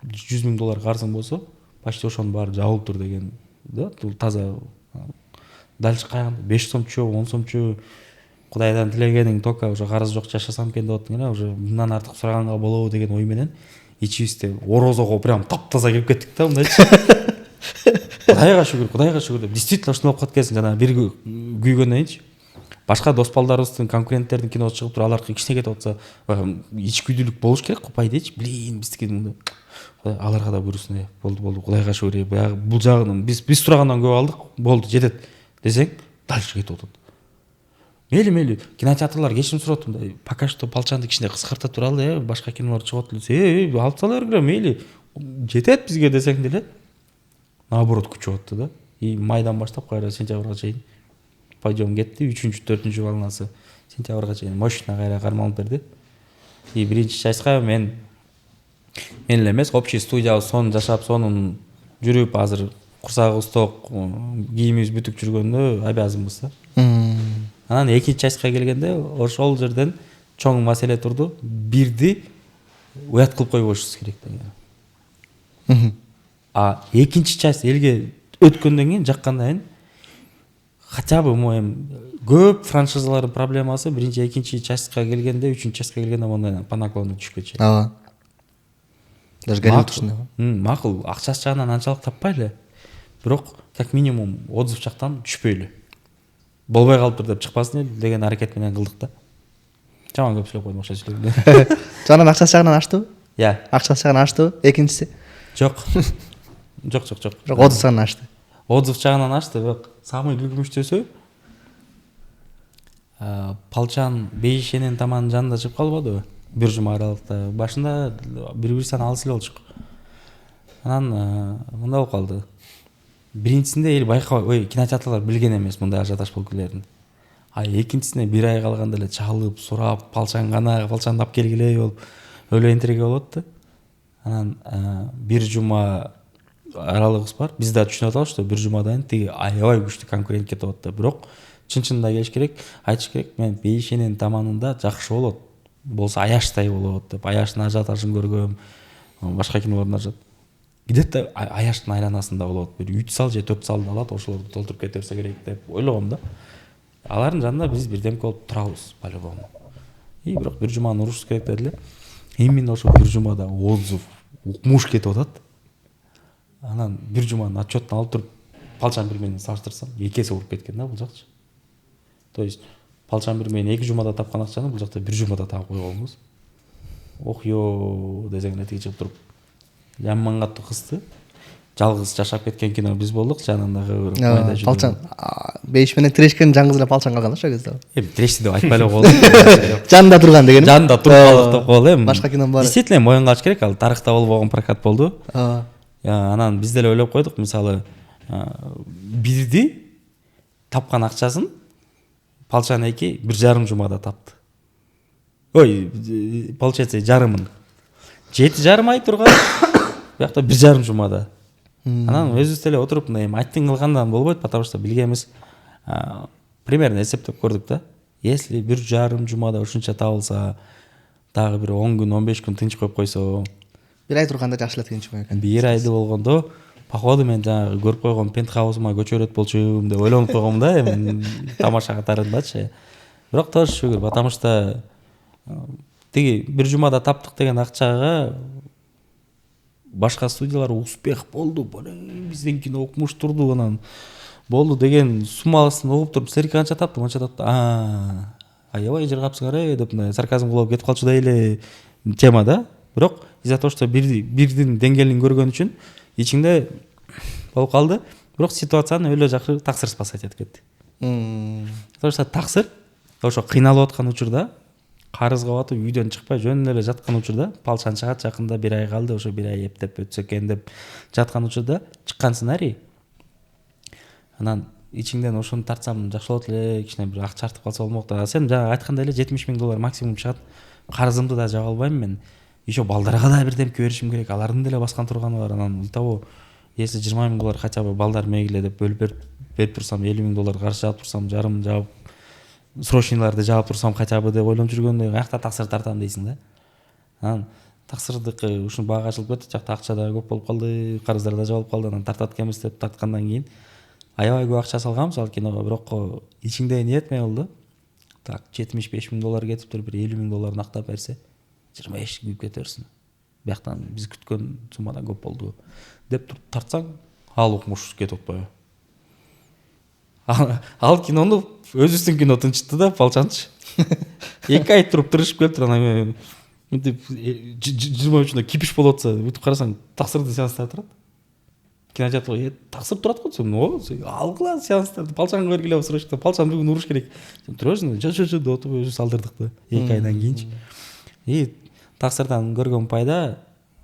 $100,000 карызың болсо, почти ошонун баары жабылып тур деген да, таза. Дальше кайганда 5 сомчу, 10 сомчу Кудайдан тилегениң тока уже карыз жок жашасам экен деп аттың эле, уже мындан артык сураганга болобу деген ой менен ичибизде орозого прям таптаза келип кеттик да, мындайчы. Кудайга шүгүр деп. Действительно ушундай болуп калат экенсиң, жана бир күйгөндөн кийинчи. Башка дос балдарыбыздын, конкуренттердин киносу чыгып туруп, алар кичине кетип атса, ичкүдүүлүк болуш керек, по идее, блин, биздики мындай. Аларга да буйрусун, болду, Кудайга шүгүр, баягы бул жагынан биз сурагандан көп алдык, болду, жетет десең, дальше кетип атат. Мейли кинотеатрлар кечирим сурап атам, пока что Палчанды кичине кыскарта туралы, башка кинолор чыгып атты. Алып сала бергиле, мейли. Жетет бизге десең деле. Наоборот күчүп атты да. И майдан баштап кайра сентябрга чейин пойдем кетти, 3-4 волнасы сентябрга чейин мощно кайра кармалып берди. И биринчи чайска мен эле эмес, общий студиябыз сонун жашап, сонун жүрүп, азыр курсагыбыз ток, кийимибиз бүтүп жүргөндө обязанбыз да. Анан экинчи чайска келгенде ошол жерден чоң маселе турду. Бирди уят кылып койбошубуз керек деген. А экинчи часть элге өткөндөн кийин, жаккандан кийин хотя бы моим көп франшизалардын проблемасы биринчи, экинчи частька келгенде, үчүнчү частька келгенде мондай по наклону түшүп кетчү. Ооба. Даже горел түшүндү. Макул, акчасы жагынан анчалык таппайлы. Бирок как минимум отзыв жактан түшпөйлү. Болбой калыптыр деп чыкпасын деген аракет менен кылдык да. Жаман көп сүйлөп койдум, акча сүйлөдүм. Жанан акчасы жагынан аштыбы? Я. Акчасы жагынан аштыбы? Экинчиси? Жок. Жок. Бирок отзыв жагынан ашты. Отзыв жагынан ашты, бирок самый күлкүнчтүүсү Палчан Бейишенин таманын жанында чыгып калбадыбы? Бир жума аралыкта. Башында бири-бирисин алыс эле болчук. Анан мындай болуп калды. Биринчисинде эл байкабай, кинотеатрлар билген эмес мындай ажиотаж болуп келерин. А экинчисине бир ай калганда эле чалып, сурап, палчандап келгиле болуп, өлө интрига болот да. Анан бир жума аралыгыбыз бар. Биз да түшүнүп атабыз, что бир жумадан тиги аябай күчтүү конкурент кетип атты. Бирок чын-чынында келиш керек, айтыш керек, мен Бейишенин таманында жакшы болот. Болсо Аяштай болот деп, Аяштын ажиотажын көргөм, башка кинолордун ажиотажы. Где-то Аяштын айланасында болот, бир 3 зал же 4 залды алат, ошолорду толтуруп кете берсе керек деп ойлогом да. Алардын жанында биз бирдемке болуп турабыз, по-любому. И бирок бир жуманы урушубуз керек дедиле. Именно ошол бир жумада отзыв укмуш кетип атат. Анан бир жуманын отчетун алып туруп, Палчан бир менен салыштырсам, 2 эсе уруп кеткен да бул жакчы. То есть Палчан бир менен 2 жумада тапкан акчаны бул жакта бир жумада таап койгонбуз. Ох ё десең эле тиги чыгып туруп жаман катуу кызды. Жалгыз жашап кеткен кино биз болдук, жанындагы майда жүргөн. Палчан Бейиш менен тирешкен жалгыз эле Палчан калган да ошол кезде. Тирешти деп айтпай эле коелу. Жанында турган деген. Жанында туруп калдык деп коелу эми. Башка кино бар. Действительно моюнга алыш керек, ал тарыхта болбогон прокат болду. Анан биз деле ойлоп койдук, мисалы, бирди тапкан акчасын Палчан 2 1,5 жумада тапты. Ой, получается жарымын. 7,5 ай турган, биякта 1,5 жумада. Анан өзүбүз деле отуруп мындай айттың кылгандан болбойт, потому что билгенбиз примерно эсептеп көрдүк да. Если 1,5 жумада ушунча табылса, дагы бир 10 күн, 15 күн тынч коюп койсо, бир ай турганда жакшы эле тыгынчы экен. Бир айды болгондо, походу мен жанагы көрүп койгон пентхаусума көчөрөт болчумун деп ойлонуп койгом да, эми тамаша катарындачы. Бирок тоже шүгүр, потому что тиги бир жумада таптык деген акчага башка студиялар успех болду, биздин кино укмуш турду, анан болду деген суммасын угуп туруп, силер канча тапты, манча тапты. Аябай жыргапсыңар деп сарказм кылып кетип калчу да эле тема да. бирок из-за того что бирдин деңгээлин көргөн үчүн ичиңде болуп калды, бирок ситуацияны өлө жакшы таксыр спасать этип кетти. Потому что таксыр ошо кыйналып аткан учурда, карызга батып үйдөн чыкпай жөн эле жаткан учурда, Палчан чыгат жакында 1 ай калды, ошо 1 ай эптеп өтсө экен деп жаткан учурда чыккан сценарий. Анан ичиңден ошону тартсам жакшы болот эле, кичине бир акча артып калса болмок да. Сен жана айткандай эле $70,000 максимум чыгат. Карызымды да жаба албайм мен. Еще балдарга да бирдемке беришим керек. Алардын деле баскан турганы бар. Анан того, если $20,000 хотя бы балдар мегиле деп бөлүп берип турсам, $50,000 каршы жаап турсам, жарым жаап срочныйларды жаап турсам хотя бы деп ойлонуп жүргөндө каякта таксыр тартам дейсиң да. Анан таксырдыкы ушун бага ачылып кетти, жакта акча да көп болуп калды, карыздар да жабылып калды. Анан тартат экенбиз деп тарткандан кийин аябай көп акча салганбыз ал киного, бирок ичиңде не этмей болду. Так, $75,000 кетиптир, бир $50,000 актап берсе, 25 күйүп кете берсин. Бияктан биз күткөн суммадан көп болду деп туруп тартсаң, ал укмуш кетип атпайбы. Ал кинону өзүбүздүн кино тынчытты да, Палчанчы. 2 ай туруп тырышып келиптир, анан мынтип 23-нда кипиш болуп атса, бүтүп карасаң, таксырдын сеанстары турат. Кинотеатрга таксыр турат го, сен алгыла сеанстарды, Палчанга бергиле срочно, Палчан бүгүн уруш керек. Сен турасың, жо деп отуп өзүбүз алдырдык да, 2 айдан кийинчи. И таксырдан көргөн пайда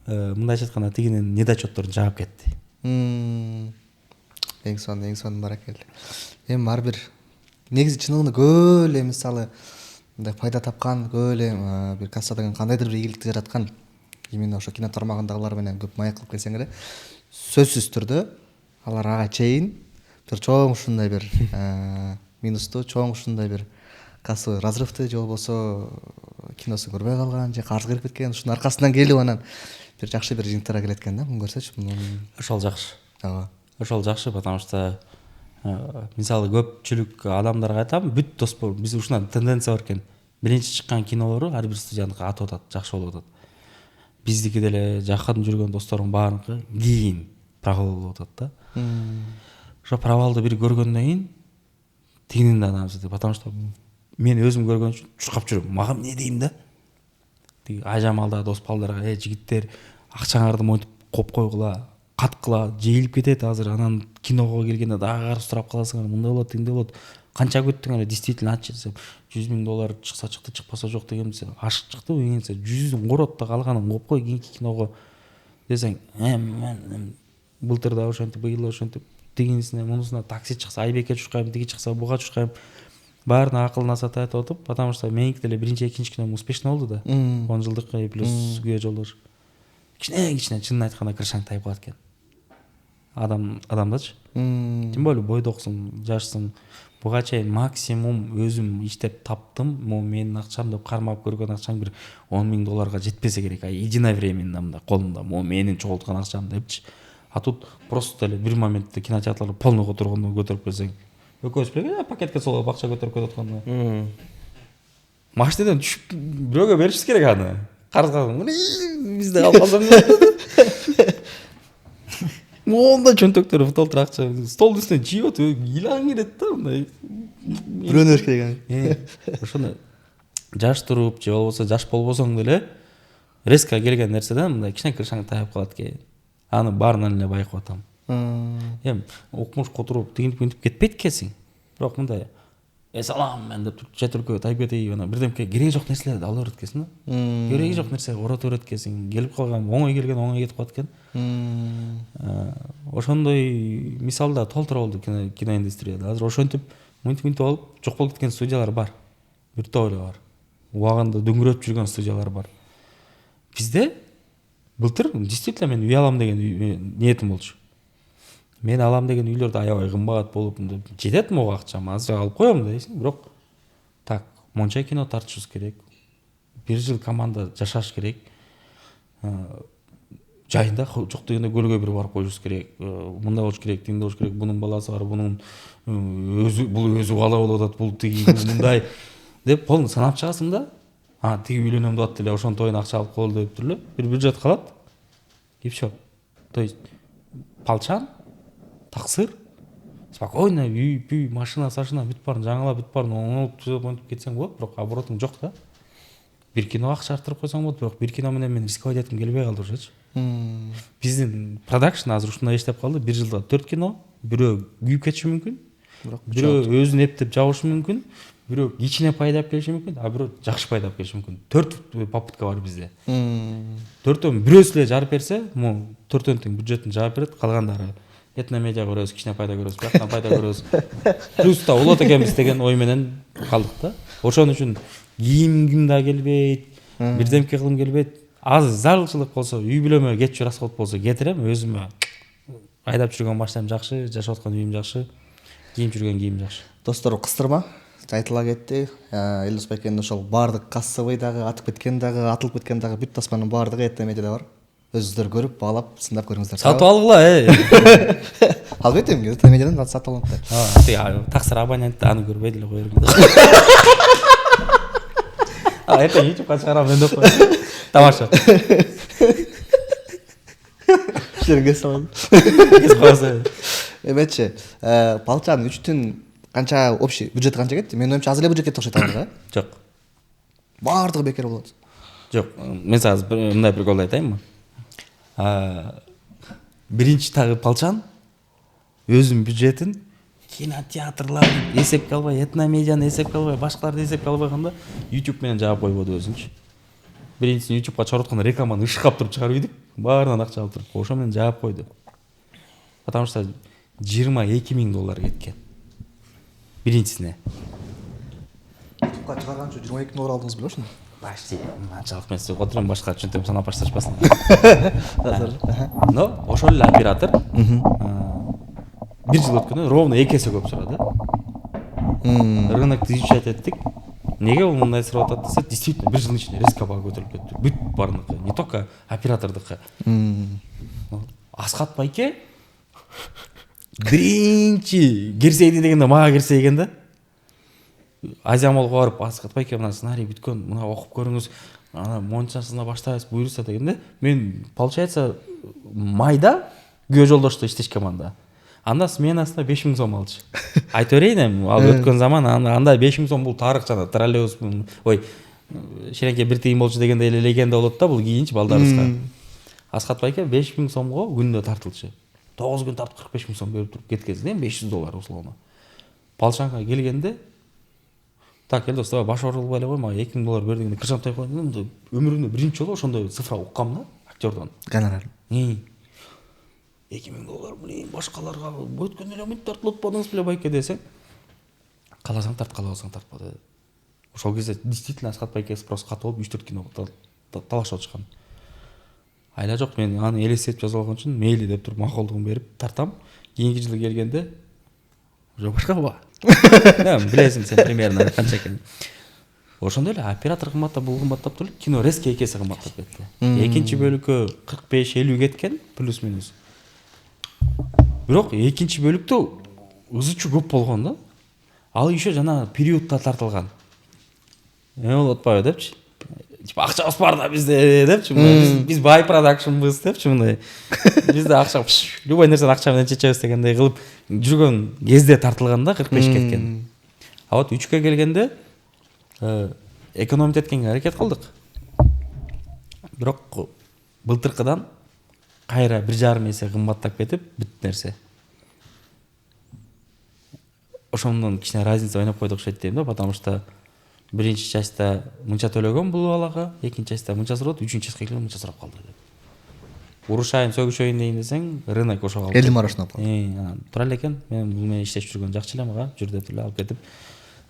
мындайча айтканда тигинин недочетторун жаап кетти. Эң сонун баракелде. Эми ар бир негизи чыныгында көп эле мисалы мындай пайда тапкан, көп эле бир кассадан кандайдыр бир ийгиликти жараткан именно ошо кино тармагындагылар менен көп маек кылып келсең эле, сөзсүз түрдө алар ага чейин бир чоң ушундай бир минусту, чоң ушундай бир кассовый разрывды же болбосо киносун көрбөй калган же карыз кирип кеткен, ушунун аркасынан келип анан бир жакшы бир жыйынтыгара келет экен да, муну көрсөчү. Ошол жакшы. Ооба. Ошол жакшы, потому что мисалы көпчүлүк адамдарга айтам, бүт дос болуп, биз ушундай тенденция бар экен. Биринчи чыккан кинолору ар бир студияныкы атып атат, жакшы болуп атат. Биздики деле жакын жүргөн достордун баарыныкы кийин провал болуп атат да. Ошо провалды бир көргөндөн кийин тигинин да анасы, потому что мен өзүм көргөн үчүн чуркап жүрөм. Мага эмне дейм да? Тиги ажамалда дос балдарга, жигиттер, акчаңарды монтип коп койгула, каткыла, жейилип кетет азыр. Анан киного келгенде дагы карап сурап каласың, мындай болот, тигиндей болот. Канча күттүң эле, действительно ачы десем, $100,000 чыкса чыкты, чыкпаса жок деген десе, ашык чыктыбы дегенсе, 100 корот да калганын коп кой кийинки киного десең, былтыр да ошентип, быйыл ошентип, тигинисине, мунусуна такси чыкса, Айбекке чуркайм, тиги чыкса, буга чуркайм. Баарына акыл насаат айтып отуп, потому что меники деле биринчи, экинчи кином успешный болду да. 10 жылдык плюс күйөө жолдош. Кичине чынын айтканда кыршаң тайып калат экен. Адамдачы. Тем более бойдоксуң, жашсың. Буга чейин максимум өзүм иштеп таптым, могу менин акчам деп кармап көргөн акчам бир $10,000 жетпесе керек. Единовременно мында колумда, могу менин чогулткан акчам депчи. А тут просто эле бир моментте кинотеатрлар полныйго тургондо көтөрүп келсең, экөөбүз биле пакетке соло акча көтөрүп кетип атканды. Машинадан түшүп бирөөгө беришибиз керек аны. Карызга бизде калган. Монда чөнтөктөр толтур акча, столдун үстүнө жийип атып, илаң келет да мындай. Бирөөнү бериш керек. Ошону жаш туруп, же болбосо жаш болбосоң деле резко келген нерседен мындай кичине кыршаң тайып калат экен. Аны баарынан эле байкап атам. Эми укмуш которуп, тигинтип кетпейт экенсиң. Бирок мындай салам мен деп чет өлкөгө тайып кетейин, анан бирдемке кереги жок нерселерди ала берет экенсиң да. Кереги жок нерсе орото берет экенсиң. Келип калган, оңой келген оңой кетип калат экен. Ошондой мисалда толтура болду киноиндустрияда. Азыр ошентип мынтип алып жок болуп кеткен студиялар бар. Бир топ эле бар. Убагында дөңгөрөп жүргөн студиялар бар. Бизде былтыр действительно мен үй алам деген ниетим болчу. Мен алам деген үйлөрдө аябай кымбат болуп, жетет мого акчам, азыр алып коем дейсиң, бирок так, монча кино тартышыбыз керек. 1 жыл команда жашаш керек. Жайында жок дегенде көлгө бир барып коюшубуз керек. Мындай болуш керек, тигиндей болуш керек, бунун баласы бар, бунун өзү бала болуп атат, бул тиги мындай деп полный санап чыгасың да. Тиги үйлөнөм деп атты эле, ошонун тоюна акча алып коелу деп туруп эле бир бюджет калат. И всё. То есть Палчан, таксыр, спокойно үй, машина, бүт баарын жаңалап, бүт баарын оңолуп кетсең болот, бирок оборотуң жок да. бир киного акча арттырып койсоң болот, бирок бир кино менен мен рисковать этким келбей калды ушучу. Биздин продакшн азыр ушундай иштеп калды. Бир жылда 4 кино, бирөө күйүп кетиши мүмкүн, бирөө өзүн эптеп жабышы мүмкүн, бирөө кичине пайда алып келиши мүмкүн, а бирөө жакшы пайда алып келиши мүмкүн. 4 попытка бар бизде. 4төн бирөөсү эле жарып берсе, могу 4төн тең бюджетин жаап берет, калгандары этномедиа көрөбүз, кичине пайда көрөбүз, бияктан пайда көрөбүз. Плюс да улот экенбиз деген ой менен калдык да. Ошон үчүн кийимгим да келбейт, бирдемке кылгым келбейт. Аз зарылчылык болсо, үй бүлөмө кетчү расход болсо кетирем, өзүмө айдап жүргөн машинам жакшы, жашап аткан үйүм жакшы, кийип жүргөн кийим жакшы. Достор, кыстырма айтыла кетти. Элдос байкенин ошол баардык кассовый дагы, атып кеткен дагы, атылып кеткен дагы бүт тасманын баардыгы этномедиада бар. Өзүңүздөр көрүп, баалап, сындап көрүңүздөр. Сатып алгыла, Албетте, эмне этномедиадан сатып алам да. Таксыр абонент аны көрбөй деле кое берем. Эртең ютубка чыгарам мен деп кой. Тамаша. Иштериңге салам. Эметчи, Балчан 3-түн канча общий бюджет канча кетти? Менин оюмча аз эле бюджет кетти окшойт ага. Жок. Баардыгы бекер болот. Жок, мен сага мындай прикол айтайынбы? Биринчи тагы Балчан өзүнүн бюджетин кинотеатрларды эсепке албай, этномедианы эсепке албай, башкаларды эсепке албаганда YouTube менен жаап койбоду өзүнчү. Биринчисин YouTubeга чыгарып рекламаны ышкап туруп чыгарып ийдик. Баарынан акча алып туруп, ошо менен жаап койду. Потому что $22,000 кеткен. Биринчисине. YouTubeга чыгарганча $22,000 алдыңыз беле ошону? Почти. Анчалык мен сиз отурам, башка түшүнтөм санап башташпасын. Но ошол эле оператор бир жыл өткөндө ровно 2 эсе көп сурады. Рынокты изучать эттик. Неге ол мындай сурап атат десе, действительно бир жылдын ичинде резко баа көтөрүлүп кетти. Бүт баарыныкы, не только оператордукы. Асхат байке биринчи кирсейди дегенде мага кирсе экен да. Азия молго барып, Асхат байке мына сценарий бүткөн, мына окуп көрүңүз, ана монтажына баштайбыз, буйруса дегенде, мен получается майда күйөө жолдошто иштешкем анда. Анда сменасына 5,000 сом алчу. Айта берейин эми, ал өткөн заман анда 5,000 сом бул тарых жана троллейбус, ой, ширеңке бир тыйын болчу дегенде эле легенда болот да, бул кийинчи балдарыбызга. Асхат байке 5,000 сомго күндө тартылчу. 9 күн тартып 45,000 сом берип туруп кеткенде $500 условно. Балчанга келгенде так, Элдос, давай баш орулбай эле кой, мага $2,000 бер дегенде кыржамтай койдум. Өмүрүмдө биринчи жолу ошондой цифра уккам да, актердон. Гонорар. $2,000, блин, башкаларга өткөн эле мынтип тартып атпадыңыз беле байке десең, кааласаң тарт, каалабасаң тартпа деди. Ошол кезде действительно Асхат байке спрос катуу болуп 3-4 кино талашып чыккан. Айла жок, мен аны элестетип жазып алган үчүн мейли деп туруп макулдугун берип тартам. Кийинки жылы келгенде уже башкаба. Билесиң сен примерно канча экен. Ошондой эле оператор кымбаттап, бул кымбаттап туруп, кино резко 2 эсе кымбаттап кетти. Экинчи бөлүккө 45-50 кеткен, плюс минус. Бирок экинчи бөлүктө ызычу көп болгон да. Ал еще жана периодта тартылган. Болуп атпайбы депчи. Типа акчабыз бар да бизде депчи. Биз бай продакшнбыз депчи мындай. Бизде акча, любой нерсени акча менен чечебиз дегендей кылып жүргөн кезде тартылган да 45 кеткен. А вот 3-кө келгенде экономить эткенге аракет кылдык. Бирок былтыркыдан кайра 1,5 эсе кымбаттап кетип бүт нерсе. Ошондон кичине разница ойноп койдук окшойт дейм да, потому что биринчи частта мынча төлөгөн бул балага, экинчи частта мынча сурап, үчүнчү частка келгенде мынча сурап калды деп. Урушайын, сөгүшөйүн дейин десең, рынок ошого калды. Элдин марашына калды. Тура эле экен. Мен бул менен иштешип жүргөн жакчы эле мага, жүрдөп эле алып кетип.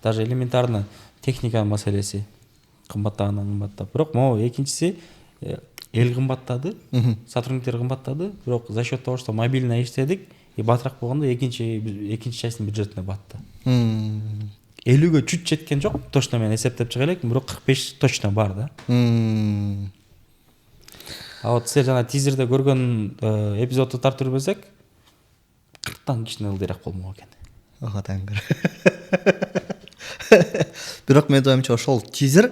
Даже элементарно техниканын маселеси кымбаттагандан кымбаттап. Бирок могу экинчиси эл кымбаттады, сотрудниктер кымбаттады, бирок за счет того, что мобильно иштедик, и батыраак болгондо экинчи частын бюджетине батты. 50-гө чуть жеткен жок, точно мен эсептеп чыга элекмин, бирок 45 точно бар да. А вот силер жана тизерде көргөн эпизодду тартып жүрбөсөк, 40тан кичине ылдыйраак болмок экен. Ага, таңгыр. Бирок мен оюмча ошол тизер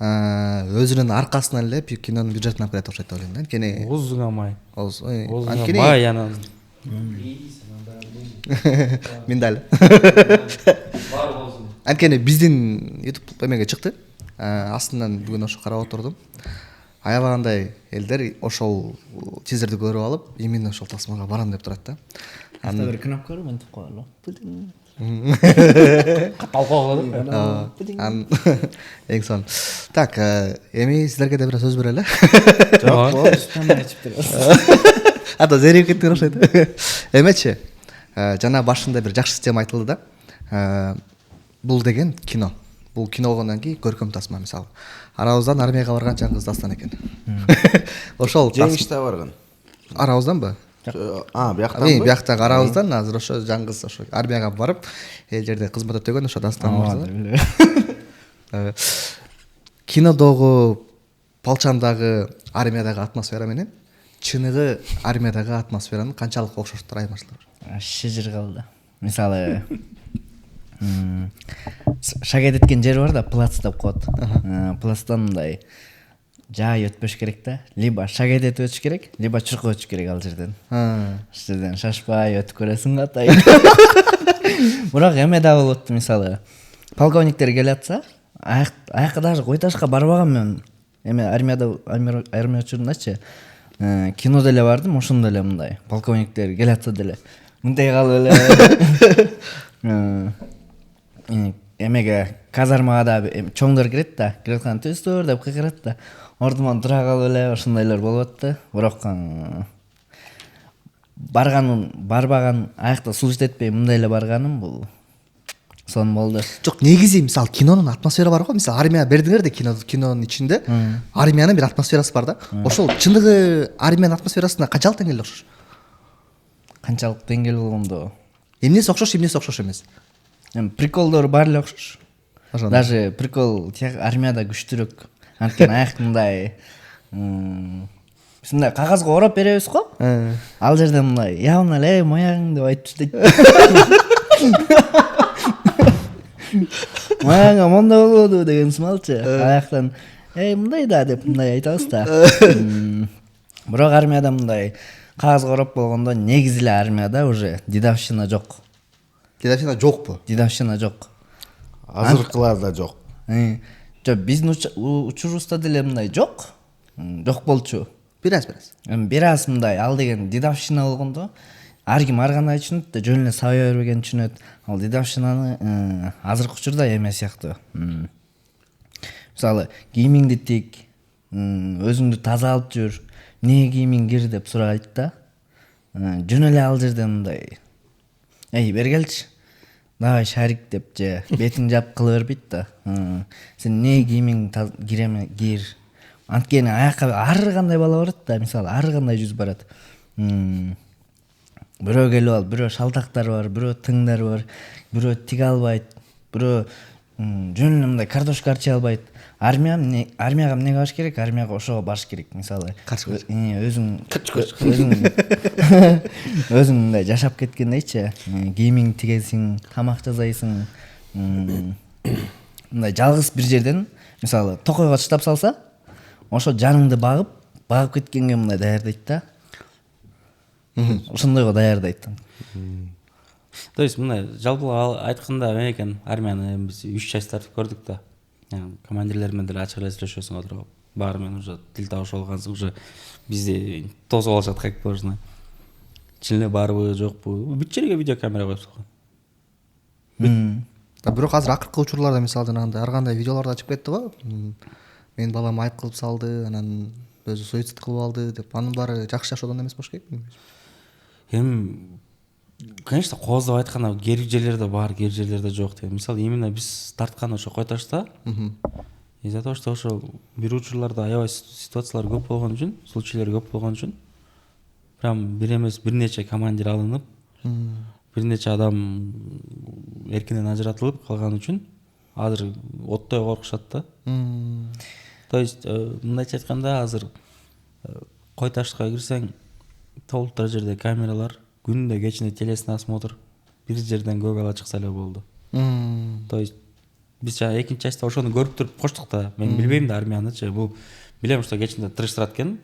өзүнүн аркасынан эле кинонун бюджетин алып келет окшойт деп ойлойм да. Анткени Озуңамай. Анткени бай ана. Мен дали. Анткени биздин YouTube эмеге чыкты. астынан бүгүн ошо карап отурдум. Аябагандай элдер ошол тизерди көрүп алып, именно ошол тасмага барам деп турат да. Анда бир кнопка бар, мынтип коелу. Эң сон. Так, эми силерге да бир сөз берели. Ата зерип кеттиңер окшойт. Эмечи, жана башында бир жакшы тема айтылды да. Бул деген кино. Бул кино болгондон кийин көркөм тасма мисалы. Арабыздан армияга барган Жаңгыз Дастан экен. Ошол жеңиште барган. Арабызданбы? Бияктан. Бияктагы арабыздан азыр ошо Жаңгыз ошо армияга барып, эл жерде кызмат өтөгөн ошо Дастан мырза. Кинодогу, Палчандагы армиядагы атмосфера менен чыныгы армиядагы атмосферанын канчалык окшоштуктар, айырмачылыгы бар? Шыжыр калды. Мисалы шагат эткен жери бар да, плац деп коет. Плацтан мындай жай өтпөш керек да. Либо шагат этип өтүш керек, либо чуркап өтүш керек ал жерден. Ошол жерден шашпай өтүп көрөсүң атай. Бирок эме да болот, мисалы полковниктер келатса, аяка даже койташка барбаган мен. Эме армияда армия учурундачы кино деле бардым, ошондо эле мындай полковниктер келатса деле мындай калып эле эмеге казармага да чоңдор кирет да, кирет төстөр деп кыйкырат да, ордуман тура калып эле ошондойлор болуп атты. Бирок барбаган аякта служить этпей мындай эле барганым бул сон болду. Жок, негизи мисалы кинонун атмосфера бар го. Мисалы армия бердиңер да, кинонун ичинде армиянын бир атмосферасы бар да. Ошол чындыгы армиянын атмосферасына канчалык деңгээлде окшош? Канчалык деңгээл болгондо эмнеси окшош, эмнеси окшош эмес? Приколдору баары эле окшош. Даже прикол армияда күчтүүрөөк. Анткени аяк мындай мындай кагазга ороп беребиз го. Ал жерде мындай явно эле мояң деп айтып иштейт. Мояңа монда болбоду деген сымалчы. Аяктан мындай да деп мындай айтабыз да. Бирок армияда мындай кагазга ороп болгондо негизи эле армияда уже дедовщина жок. Дедовщина жокпу? Дедовщина жок. Азыркыларда жок. Жок, биздин учурубузда деле мындай жок. Жок болчу. Бир аз мындай ал деген дедовщина болгондо ар ким ар кандай түшүнөт да, жөн эле сабай бербеген түшүнөт. Ал дедовщинаны азыркы учурда эме сыяктуу. Мисалы, кийимиңди тик, өзүңдү таза алып жүр, эмне кийимиң кир деп сурайт да. Жөн эле ал жерде мындай бергелчи, давай шарик деп же бетиң жап кыла бербейт да. Сен эмне кийимиң киреме кир. Анткени аякка ар кандай бала барат да, мисалы ар кандай жүз барат. Бирөө келип алып, бирөө шалтактар бар, бирөө тыңдар бар, бирөө тиге албайт, бирөө жөн эле мындай картошка арчый албайт. Армияга эмне барыш керек? Армияга ошого барыш керек. Мисалы өзүң мындай жашап кеткендейчи, кийимиң тигесиң, тамак жасайсың. Мындай жалгыз бир жерден, мисалы токойго чыдап салса, ошо жаныңды багып кеткенге мындай даярдайт да. Ошондойго даярдайт. То есть мына жалпылап айтканда эме экен, армияны биз 3 частьтарды көрдүк да. Командирлер менен деле ачык эле сүйлөшөсүң отуруп. Баары менен уже тил табыша алгансың, уже бизди тосуп алышат как должно. Чын эле барбы, жокпу? Бүт жерге видеокамера коюп салган. Бирок азыр акыркы учурларда мисалы жанагындай ар кандай видеолорду ачып кетти го. Мен балам айып кылып салды, анан өзү суицид кылып алды деп. Анын баары жакшы жашоодон эмес болуш керек. Конечно, кооздоп айтканда кер жерлерде бар, кер жерлерде жок деген. Мисалы, именно биз тарткан ошо Койташта, из-за того, что ошо бир учурларда аябай ситуациялар көп болгон үчүн, случайлар көп болгон үчүн, прям бир эмес бир нече командир алынып, бир нече адам эркинен ажыратылып калган үчүн азыр оттой коркушат да. То есть, мындайча айтканда, азыр Койташка кирсең, толуктар жерде камералар, күндө кечинде телесный осмотр, бир жерден көк ала чыкса эле болду. То есть биз экинчи частьта ошону көрүп туруп коштук да. Мен билбейм да армиянычы. Бул билем, что кечинде тырыштырат экен,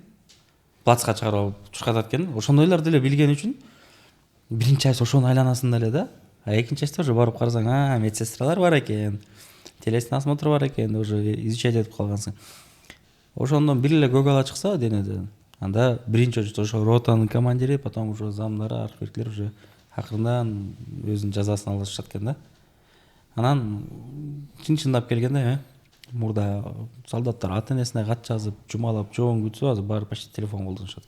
плацка чыгарып алып чуркатат экен. Ошондойлор деле билген үчүн биринчи часть ошонун айланасында эле да. Экинчи частьта уже барып карасаң, медсестралар бар экен. телесный осмотр бар экен, уже изучать этип калгансың. Ошондон бир эле көк ала чыкса денеден, анда биринчи ошо ротанын командири, потом уже замдары, архиверлер уже акырындан өзүнүн жазасын алышат экен да. Анан чын-чындап келгенде, мурда солдаттар ата энесине кат жазып, жумалап, жоон күтсө, азыр баары почти телефон колдонушат.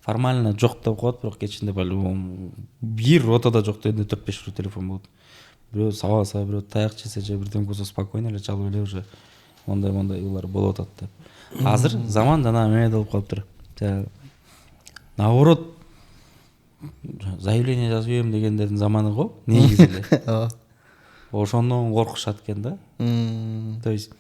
Формально жок деп коет, бирок кечинде по-любому бир ротада жок дегенде 4-5 телефон болот. Бирөө сабаса, бирөө таяк жесе же бирдем болсо спокойно эле чалып эле уже мондай уйлар болуп атат деп. Азыр заман жана эмне болуп калыптыр. Наоборот, заявление жазып ийем дегендердин заманы го, негизи эле. Ошондон коркушат экен да. То есть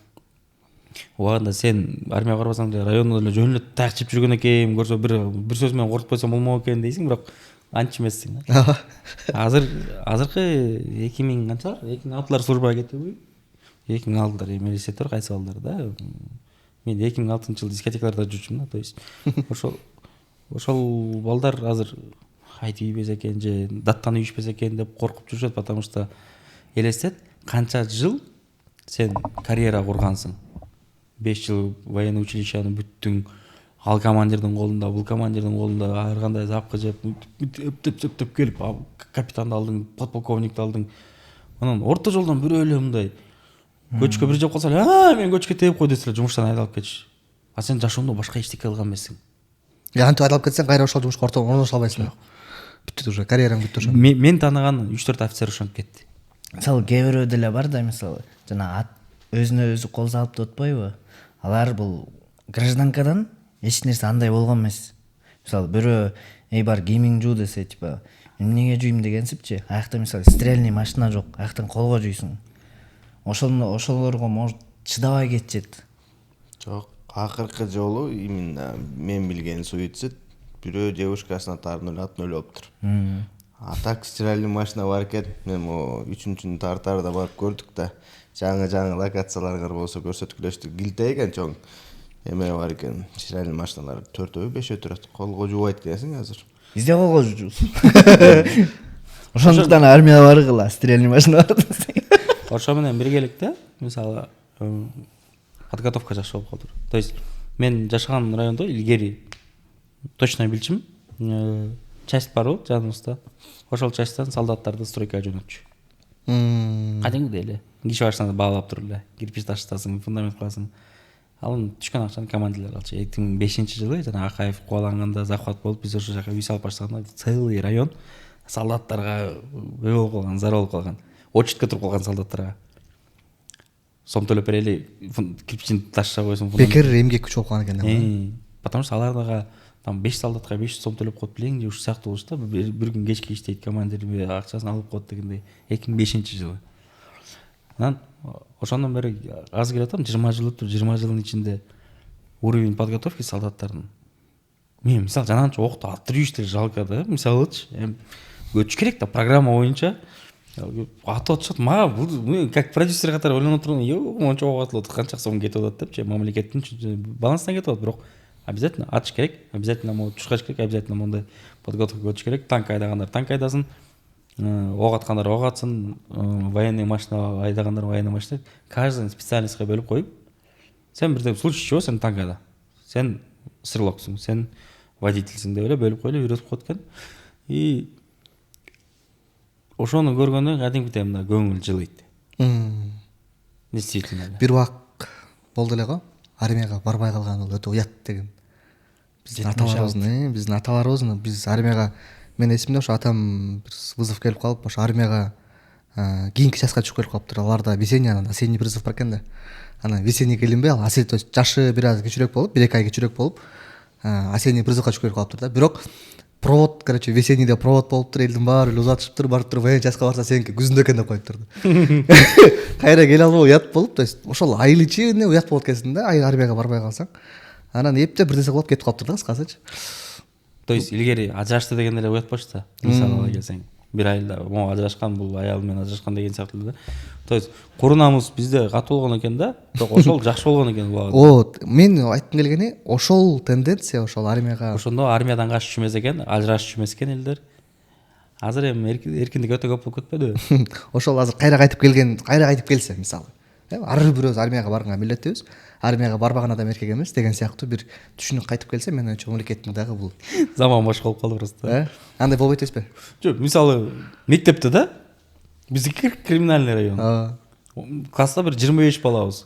убагында сен армияга барбасаң деле райондо эле жөн эле таяк жеп жүргөн экен, көрсө бир сөз менен коркутпойсоң болмок экен дейсиң, бирок анча эмессиң. Азыркы 2000 канчалар? 2006 службага кетиби? 2006 эмелесеттер кайсы балдар да. Мен 2006-жылы дискотекаларда жүрчүмүн да, то есть ошол балдар азыр айтып ийбесе экен же даттан үйүшпесе экен деп коркуп жүрүшөт, потому что элестет, канча жыл сен карьера кургансың. 5 жыл военный училищени бүттүң, ал командирдин колунда, бул командирдин колунда ар кандай запкы жеп, өптөп келип, капитанды алдың, подполковникти алдың. Анан орто жолдон бирөө эле мындай көчкө бир жеп калса эле, мен көчкө тееп кой десе эле жумуштан айдалып кетиш. А сен жашоондо башка эчтеке кылган эмессиң. Антип айдалып кетсең, кайра ошол жумушка орношо албайсың. Бүттү уже, карьераң бүттү ошо. Мен тааныган 3-4 офицер ошоntип кетти. Мисалы кээ бирөө деле бар да, мисалы жана өзүнө өзү кол салып деп атпайбы? Алар бул гражданкадан эч нерсе андай болгон эмес. Мисалы бирөө бар кийимиң жуу десе, типа эмнеге жуйм дегенсипчи, аякта мисалы стиральный машина жок, аяктан колго жуйсуң. Ошолорго может чыдабай кетчүт. Жок, акыркы жолу именно мен билген суицид бирөө девушкасына тартып атын өлүп алыптыр. А так стиральный машина бар экен. Мен могу 3-чүнү тартарда барып көрдүк да. Жаңы локациялар болсо көрсөткүлөштүк. Килте экен чоң. Эме бар экен. Стиральный машиналар 4-5 турат. Колго жуубайт экенсиң азыр. Бизде колго жуусуң. Ошондуктан армияга баргыла, стиральный машина бар. Ошо менен биргеликте, мисалы, подготовка жакшы болуп калды. То есть мен жашаган райондо илгери точно билчим, часть бар жаныбызда. Ошол частьтан солдаттарды стройкага жөнөтчү. Кадимгидей эле. Киши башына баалап туруп эле, кирпич таштасың, фундамент кыласың. Ал түшкөн акчаны командирлер алчу. 2005-жылы жана Акаев кубаланганда захват болуп, биз ошол жака үй салып баштаганда целый район солдаттарга болуп калган, зар болуп калган. Очередке туруп калган солдаттарга. Сом төлөп берели, кирпичин ташка койсоң. Бекер эмгек күч болуп калган экен. Потому что алардага там 5 солдатка 500 сом төлөп коюп билең же ушу сыяктуу болуш да. Бир күн кечке иштейт, командир акчасын алып коет дегендей. 2005-жылы. Анан ошондон бери аз келип атам, 20 жыл өттү, 20 жылдын ичинде уровень подготовки солдаттардын. Мен мисалы жананча окту аттырып ийиштер жалко да. Мисалычы, көчүш керек да программа боюнча. Атып атышат, мага как продюсер катары ойлонуп турган, монча ок атылып, канча сом кетип атат депчи, мамлекеттин балансынан кетип атат, бирок обязательно атыш керек, обязательно могу тушкач керек, обязательно мондай подготовка өтүш керек. Танк айдагандар танк айдасын, ок аткандар ок атсын, военный машина айдагандар военный машина. Каждый специальностька бөлүп коюп, сен бирден случай чего сен танк айда, сен стрелоксуң, сен водительсиң деп эле бөлүп коюп үйрөтүп коет экен. И ошону көргөндө кадимкидей мына көңүл жылыйт. Действительно. Бир убак болду эле го, армияга барбай калган бул өтө уят деген. Биздин аталарыбыздын, биз армияга, мен эсимде ошо атам бир вызов келип калып, ошо армияга кийинки частька түшүп келип калыптыр. Аларда весенний, осенний призыв бар экен да. Анан весенний келинбей, ал то есть жашы бир аз кичирөөк болуп, 1-2 ай кичирөөк болуп, осенний призывга түшүп келип калыптыр да. Бирок провод, короче, весеннийде провод болуптур, элдин баары эле узатышыптыр, барып туруп военный частька барса сеники күзүндө экен деп коюптур. Кайра келе албай уят болуп, то есть ошол ай ичинде уят болот экенсиң да, ай армияга барбай калсаң. Анан эптеп бир нерсе кылып кетип калыптыр да, кыскасычы. То есть илгери ажырашты деген эле уят болчу да. Мисалы ала келсең, бир айда могу ажырашкан, бул аял менен ажырашкан деген сыяктуу да. То есть курунамыз бизде катуу болгон экен да, бирок ошол жакшы болгон экен буга. Мен айткым келгени, ошол тенденция, ошол армияга. Ошондо армиядан качып жүрмөс экен, ажырашып жүрмөс экен элдер. азыр эми эркиндик өтө көп болуп кетпедиби? ошол азыр кайра кайтып келсе мисалы ар бирөөбүз армияга барганга милдеттүүбүз, армияга барбаган адам эркек эмес деген сыяктуу бир түшүнүк кайтып келсе, мен ойчу мамлекеттин дагы бул Заман башка болуп калды просто. андай болбойт эмеспи? Жок, мисалы мектепте да биздики криминальный район. Класста бир 25 балабыз.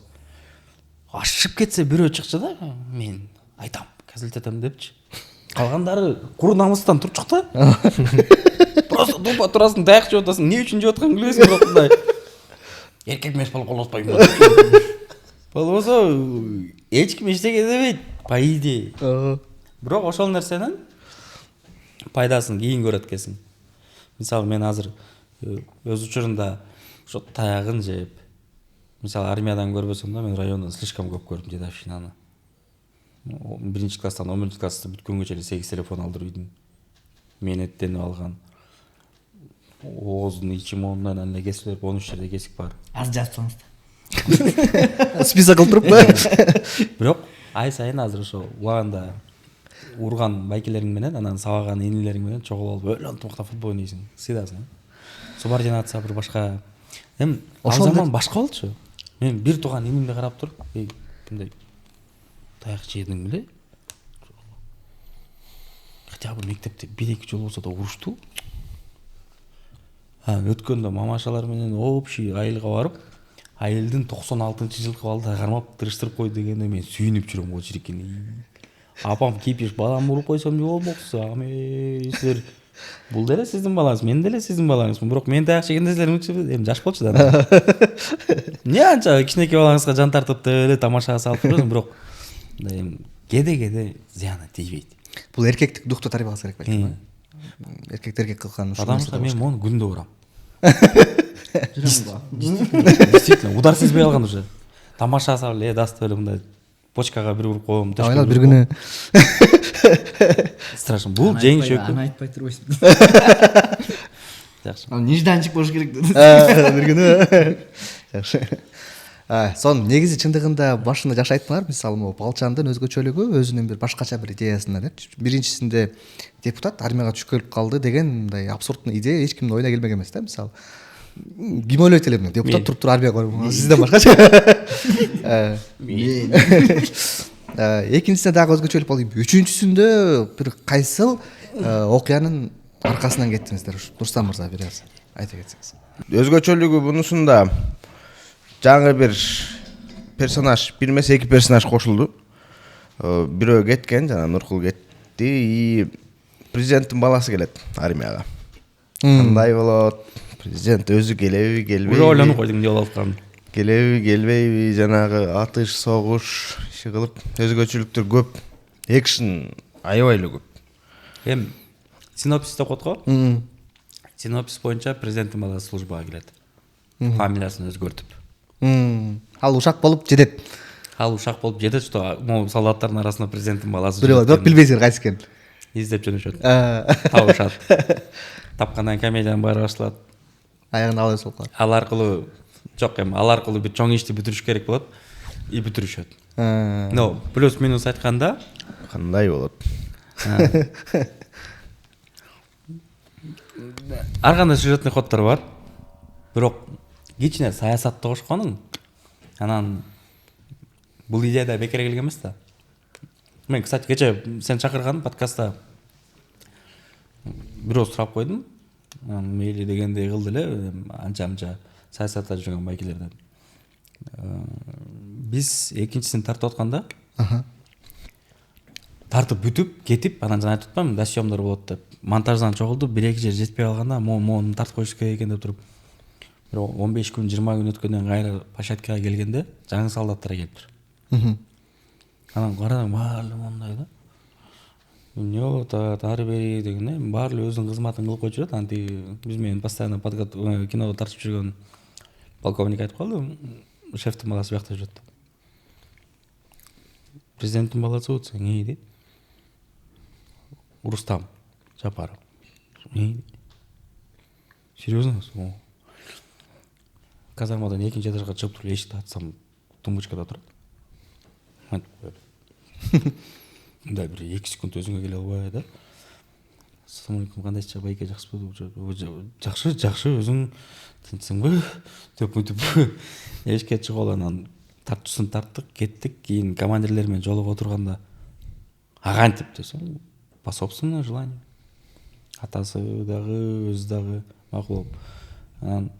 Ашып кетсе бирөө чыкчу да, мен айтам, казылтетем депчи. Калгандары кур намыстан турчук да. Просто тупо турасың, даяк жеп атасың, эмне үчүн жеп атканын билбейсиң, бирок мындай. Эркек эмес болуп калбайбы? Болбосо эч ким эчтеке дебейт, по идее. Бирок ошол нерсенин пайдасын кийин көрөт экенсиң. Мисалы мен азыр өз учурунда ошо таягын жеп, мисалы армиядан көрбөсөм да, мен райондон слишком көп көрдүм дедовщинаны. 1-класстан 11-класста бүткөнгө чейин 8 телефон алдырып үйдүн. Мен эттенип алган. Ооздун ичи моундан эле кесип берип, 13 жерде кесик бар. Аз жазсаңыз да. Список кылып туруп. Бирок ай сайын азыр ошо убагында урган байкелериң менен, анан сабаган энелериң менен чогулуп алып, өлө ынтымакта футбол ойнойсуң. Сыйдасың. Субординация бир башка. Эми ошол заман башка болчу. Мен бир тууган энимге карап туруп, мындай таяк жедиң беле? Хотя бы мектепте 1-2 жолу болсо да урушту. Өткөндө мамашалар менен общий айылга барып, айылдын 96-жылкы балдары кармап тырыштырып кой дегенде мен сүйүнүп жүрөм го чирикин. Апам кипиш, балам уруп койсом не болмоксу? Ами силер бул деле сиздин балаңыз, мен деле сиздин балаңызмын. Бирок мен таяк жегенде силер эми жаш болчу да. Эмне анча кичинекей балаңызга жан тартып эле тамашага салып турасың, бирок эми кеде зыяны тийбейт. Бул эркектик духту тарбиялаш керек белки. Эркектерге кылган ушул нерсе. Мен мону күндө урам. Действительно, удар сезбей алган уже. Тамаша салып, дасты эле мындай почкага бир уруп коем. Ойлап бир күнү. Страшно. Бул жеңиш өкү. Аны айтпай турбайсың. Жакшы. Нежданчик болуш керек деди. Бир күнү. Жакшы. Сон негизи чындыгында башында жакшы айттыңар, мисалы могу Балчандын өзгөчөлүгү өзүнүн бир башкача бир идеясында деп. Биринчисинде депутат армияга түшүп келип калды деген мындай абсурдный идея эч кимдин оюна келмеген эмес да, мисалы. Ким ойлойт эле муну? Депутат туруп армияга барып, сизден башкача. Экинчисинде дагы өзгөчөлүк болду. Үчүнчүсүндө бир кайсыл окуянын аркасынан кеттиңиздер? Нурсан мырза бир аз айта кетсеңиз. Өзгөчөлүгү бунусунда жаңы бир персонаж, бир эмес 2 персонаж кошулду. Бирөө кеткен, жана Нуркул кетти, и президенттин баласы келет армияга. Кандай болот? Президент өзү келеби, келбейби? Уже ойлонуп койдум эмне болуп атканын. Келеби, келбейби, жанагы атыш, согуш иши кылып, өзгөчөлүктөр көп. Экшн аябай эле көп. Эми синопсисте окут го. Синопсис боюнча президенттин баласы службага келет. Фамилиясын өзгөртүп. Ал ушак болуп жетет. Ал ушак болуп жетет, что могу солдаттардын арасында президенттин баласы. Бирөө бирок билбейсиңер кайсы экенин. Издеп жөнөшөт. Табышат. Тапкандан кийин баары башталат. Аягында алып болуп калат. Ал аркылуу жок эми, ал аркылуу бир чоң ишти бүтүрүш керек болот. И бүтүрүшөт. Но плюс минус айтканда кандай болот? Ар кандай сюжетный ходдор бар. Бирок кичине саясатты кошконуң, анан бул идея да бекер келген эмес да. Мен, кстати, кече сен чакырган подкастта бирөө сурап койдум. Мейли дегендей кылды эле, анча саясатта жүргөн байкелерден. Биз экинчисин тартып атканда, тартып бүтүп, кетип, анан жана айтып атпаймынбы, да съемдор болот деп. Монтаждан чогулду, 1-2 жер жетпей калганда, мону тартып коюш керек экен деп туруп. 15 күн, 20 күн өткөндөн кайра площадкага келгенде, жаңы солдаттар келиптир. Анан карадым, баары мондай да. Эмне болот, ары бери дегенде, баары өзүнүн кызматын кылып койчу жүрөт. Анти биз менен постоянно киного тартып жүргөн полковник айтып калды, шефтин баласы бuyakта жүрөт. Президенттин баласы болсо, эмне дейт? Рустам Жапаров. Серьезно? Казармадан 2-нчи этажга чыгып туруп эшикти ачсам, тумбочкада турат. Мындай бир 2 секунд өзүңө келе албай да. ассалаумағалейкум, қандайсыз байке, жақсы болды? Жақсы, өзің тынсың ба деп бүйтіп ешке шығып анан тартушысын тарттық, кеттік. Кейін командирлермен жолығып отырғанда ағантип десем, по собственному желанию. Атасы дағы, өзі дағы мақұл болып. Анан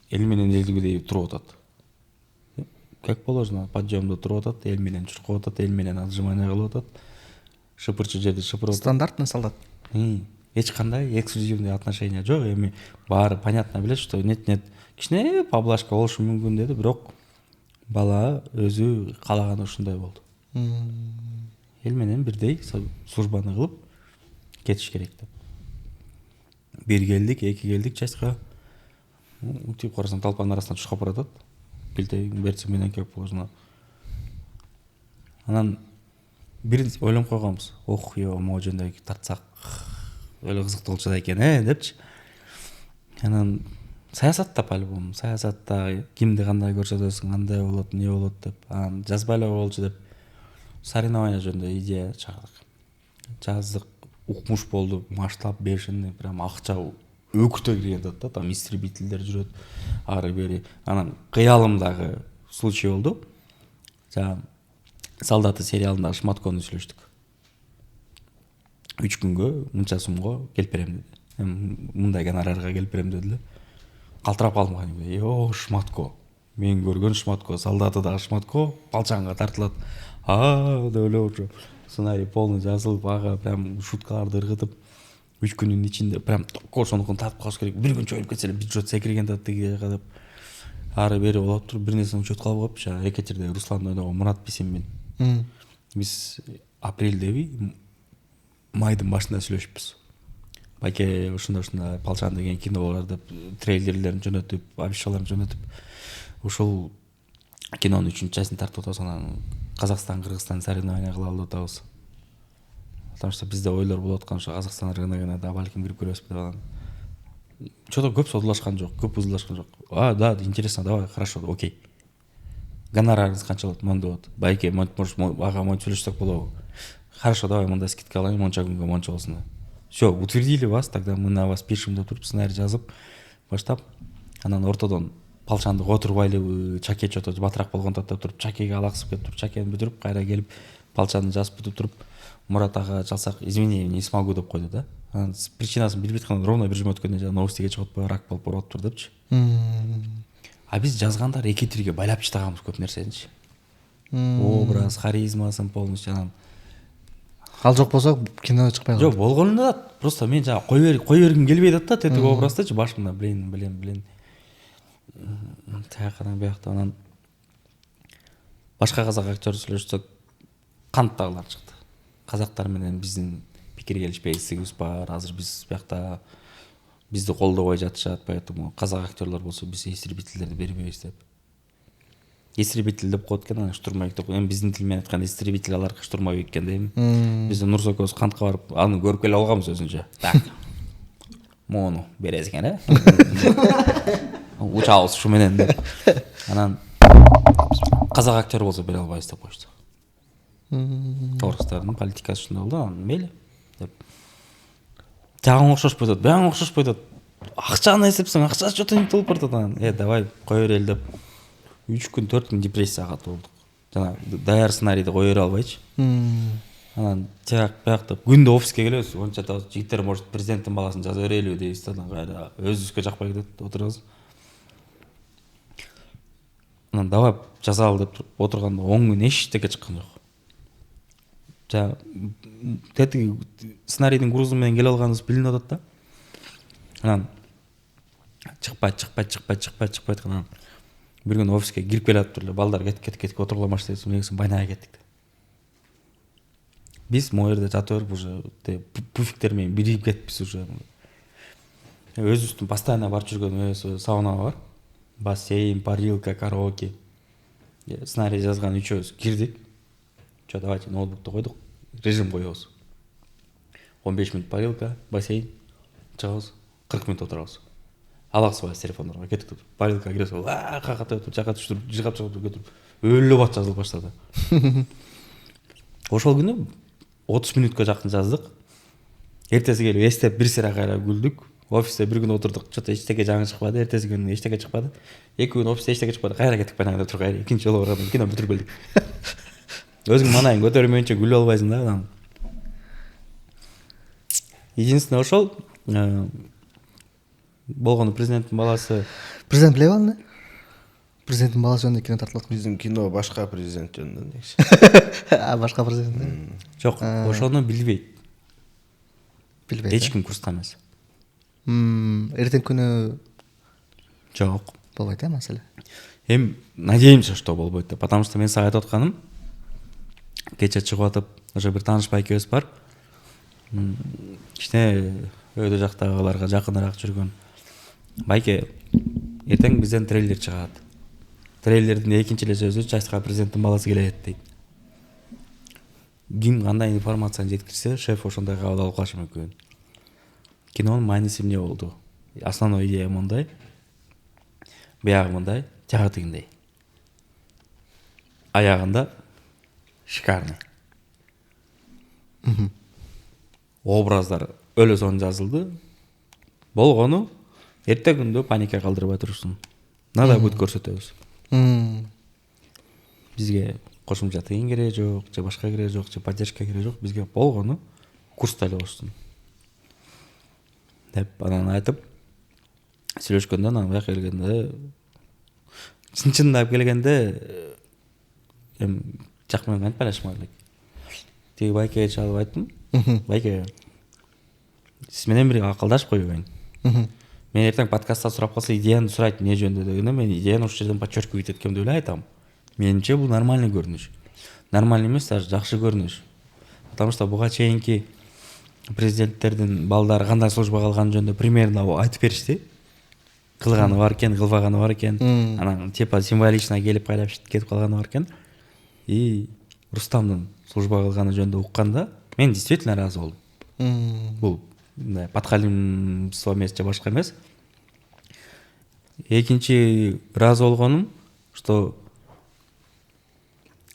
ел менен элдигидей туруп атат. Как положено, подъемда туруп атат, эл менен чуркап атат, эл менен отжимание кылып атат. Шыпырчы жерде шыпырып атат. Стандартный солдат. Эч кандай эксклюзивный отношения жок. Эми баары понятно билет, что нет кичине поблажка болушу мүмкүн деди, бирок бала өзү каалаганы ушундай болду. Эл менен бирдей службаны кылып кетиш керек деп. Бир келдик, эки келдик частька. Утуп карасаң толпанын арасынан чуркап баратат. Билтегин берсе менен как положено. Анан бир ойлонуп койгонбуз. Ох, могу жөндөй тартсак өлө кызыктуу болчу экен, депчи. Анан саясатта по-любому, саясатта кимди кандай көрсөтөсүң, кандай болот, эмне болот деп. Анан жазбай эле болчу деп соревнование жөнүндө идея чыгардык. Жаздык, укмуш болду, масштаб бешеный, прям акча өкүтө кирген да, там истребительдер жүрөт, ары бери. Анан кыялымдагы случай болду. Солдаты сериалындагы Шматкону сүйлөштүк. 3 күнгө мынча сумго келип берем деди. Мындай гонорарга келип берем деди. Калтырап калдым кәдимгидей. Шматко. Мен көргөн Шматко, солдаты дагы Шматко, палчанга тартылат. Деп эле уже сценарий полный жазылып, ага прям шуткаларды ыргытып 3 күнүн ичинде прям ошонукун тартып калыш керек. Бир күн чоюлуп кетсе эле бюджет секирген да тиги жака деп. Ары бери болуп туруп бир нерсени учетуп калып коюпчу. Рекетерде Руслан ойногон Мурат Бисемин. Биз апрелдеби майдын башында сүйлөшүппүз. Байке ушундай Палчан деген кино болор деп трейлерлерин жөнөтүп, афишаларын жөнөтүп, ушул кинонун 3-чү частын тартып атабыз. Анан Казакстан, Кыргызстан соревнования кылалы деп атабыз. Потому что бизде ойлор болуп аткан ошо Казакстан рыногуна да балким кирип көрөбүз деп анан. Чото көп содулашкан жок, көп узулашкан жок. Да, интересно, давай, хорошо, окей. Гонорарыңыз канча болот? Монда болот. Байке, может, ага, монча сүйлөшсөк болобу? Хорошо, давай мындай скидка алайын, монча күнгө монча болсун. Все, утвердили вас, тогда мы на вас пишем деп туруп сценарий жазып баштап, анан ортодон Палчанды отурбайлы Чаке чото батыраак болгон деп туруп Чакеге алаксып кетип туруп Чакени бүтүрүп кайра келип Палчанды жазып бүтүп туруп Мурат ага жалсак, извини, не смогу деп койду да. Анан причинасын билбей атканда ровно бир жума өткөндө новостиге чыгып атпайбы, рак болуп барып атыптыр депчи. А биз жазгандар рекетерге байлап чыгабыз көп нерсеничи. Образ, харизмасын полностью анан. Ал жок болсо кино чыкпай калат. Жок, болгонунда просто мен жана кой бергим келбей атат да, тетиги образдычы башымда, блин. Таяктан бияктан анан башка казак актер сүйлөшсөк канттагылар чыкты. Казактар менен биздин пикир келишпейсигибиз бар. Азыр биз биякта бизди колдобой жатышат, поэтому казак актерлор болсо биз истребительдерди бербейбиз деп. Истребитель деп коет экен, анан штурмовик деп. Эми биздин тил менен айтканда истребитель алар штурмовик экен дейм. Биз Нурсокос кантка барып, аны көрүп келе алганбыз өзүнчө. Так. Мону бересиз экен, Учабыз ушу менен деп. Анан казак актер болсо бере албайбыз деп коюшту. Орустардын политикасы ушундай болду, анан мейли деп. Тагын окшошпой атат, баягы окшошпой атат. Акчаны эсептесең, акча чото не болуп баратат анан. Давай кое берели деп. 3 күн 4 күн депрессияга болдук. Жана даяр сценарийди кое бере албайчы. Анан баягы деп күндө офиске келебиз, онча атабыз, жигиттер может президенттин баласын жаза берелиби дейбиз да, кайра өзүбүзгө жакпай кетет, отурабыз. Анан давай жазалы деп отурганда 10 күн эчтеке чыккан жок. Тетиги сценарийдин грузу менен келе алганыбыз билинип атат да. Анан чыкпайт анан бир күн офиске кирип келатып эле балдар кетип отургула баштайбыз, негизи байнага кеттик. Биз могу жерде жатып берип уже пуфиктер менен бирип кетипиз уже. Өзүбүздүн постоянно барып жүргөн сауна бар. Бассейн, парилка, караоке. Сценарий жазган үчөөбүз кирдик. Давайте ноутбукту койдук, режим коебуз. 15 минут парилка, бассейн, чыгабыз, 40 минут отурабыз. Алаксыбайбыз телефондорго, кетип парилка киребиз, какатып, жака түштүрүп, жыгап кетип, өлө бат жазылып баштады. Ошол күнү 30 минутка жакын жаздык. эртеси келип эстеп бир сыйра кайра күлдүк. Офисте бир күн отурдук, что-то эчтеке жаңы чыкпады, эртеси күнү эчтеке чыкпады. 2 күн офисте эчтеке чыкпады, кайра кеттик банагында туруп кайра экинчи жолу барганда кино бүтүрүп келдик. Өзүң манайын көтөрмөйүнчө күлүп албайсың да адам. Единственное ошол болгону президенттин баласы. Президент билеби аны? Президенттин баласы жөнүндө кино тартылат. Биздин кино башка президент жөнүндө негизи. Башка президент. Жок, ошону билбейт. Билбейт. Эч ким курста эмес. Эртең күнү Жок. болбойт маселе. Эми надеемся, что болбойт деп, потому что мен сага айтып атканым, кече чыгып атып, уже бир тааныш байкебиз бар. Кичине өйдө жактагыларга жакыныраак жүргөн байке эртең бизден трейлер чыгат. Трейлердин экинчи эле сөзү Чачка президенттин баласы келет дейт. Ким кандай информацияны жеткирсе, шеф ошондой кабыл алып калышы мүмкүн. Кинонун мааниси эмне болду? Основной идея мындай. Биягы мындай, жагы тигиндей. Аягында шикарный. Образдар өлө сон жазылды. Болгону эртең күндө паника калтырбай турушун. Надо будет көрсөтөбүз. Бизге кошумча тыйын кереги жок, же башка кереги жок, же поддержка кереги жок. Бизге болгону курста эле болсун. Деп анан айтып сүйлөшкөндө анан бияка келгенде чын-чындап келгенде эми жак менен кантип байлашмак элек. Тиги байкеге чалып айттым. Байке, сиз менен бир акылдашып койбойн. Мен эртең подкастта сурап калса идеяны сурайт эмне жөнүндө дегенде мен идеяны ошол жерден подчеркивать эткем деп эле айтам. Менимче бул нормальный көрүнүш. Нормальный эмес, даже жакшы көрүнүш. Потому что буга чейинки президенттердин балдары кандай службага алган жөнүндө примерно айтып беришти. Кылганы бар экен, кылбаганы бар экен. Анан типа символично келип кайрап кетип калганы бар экен. И Рустамдын службага алганы жөнүндө укканда мен действительно ыраазы болдум. Бул подхалимство эмес же башка эмес. Экинчи ыраазы болгонум, что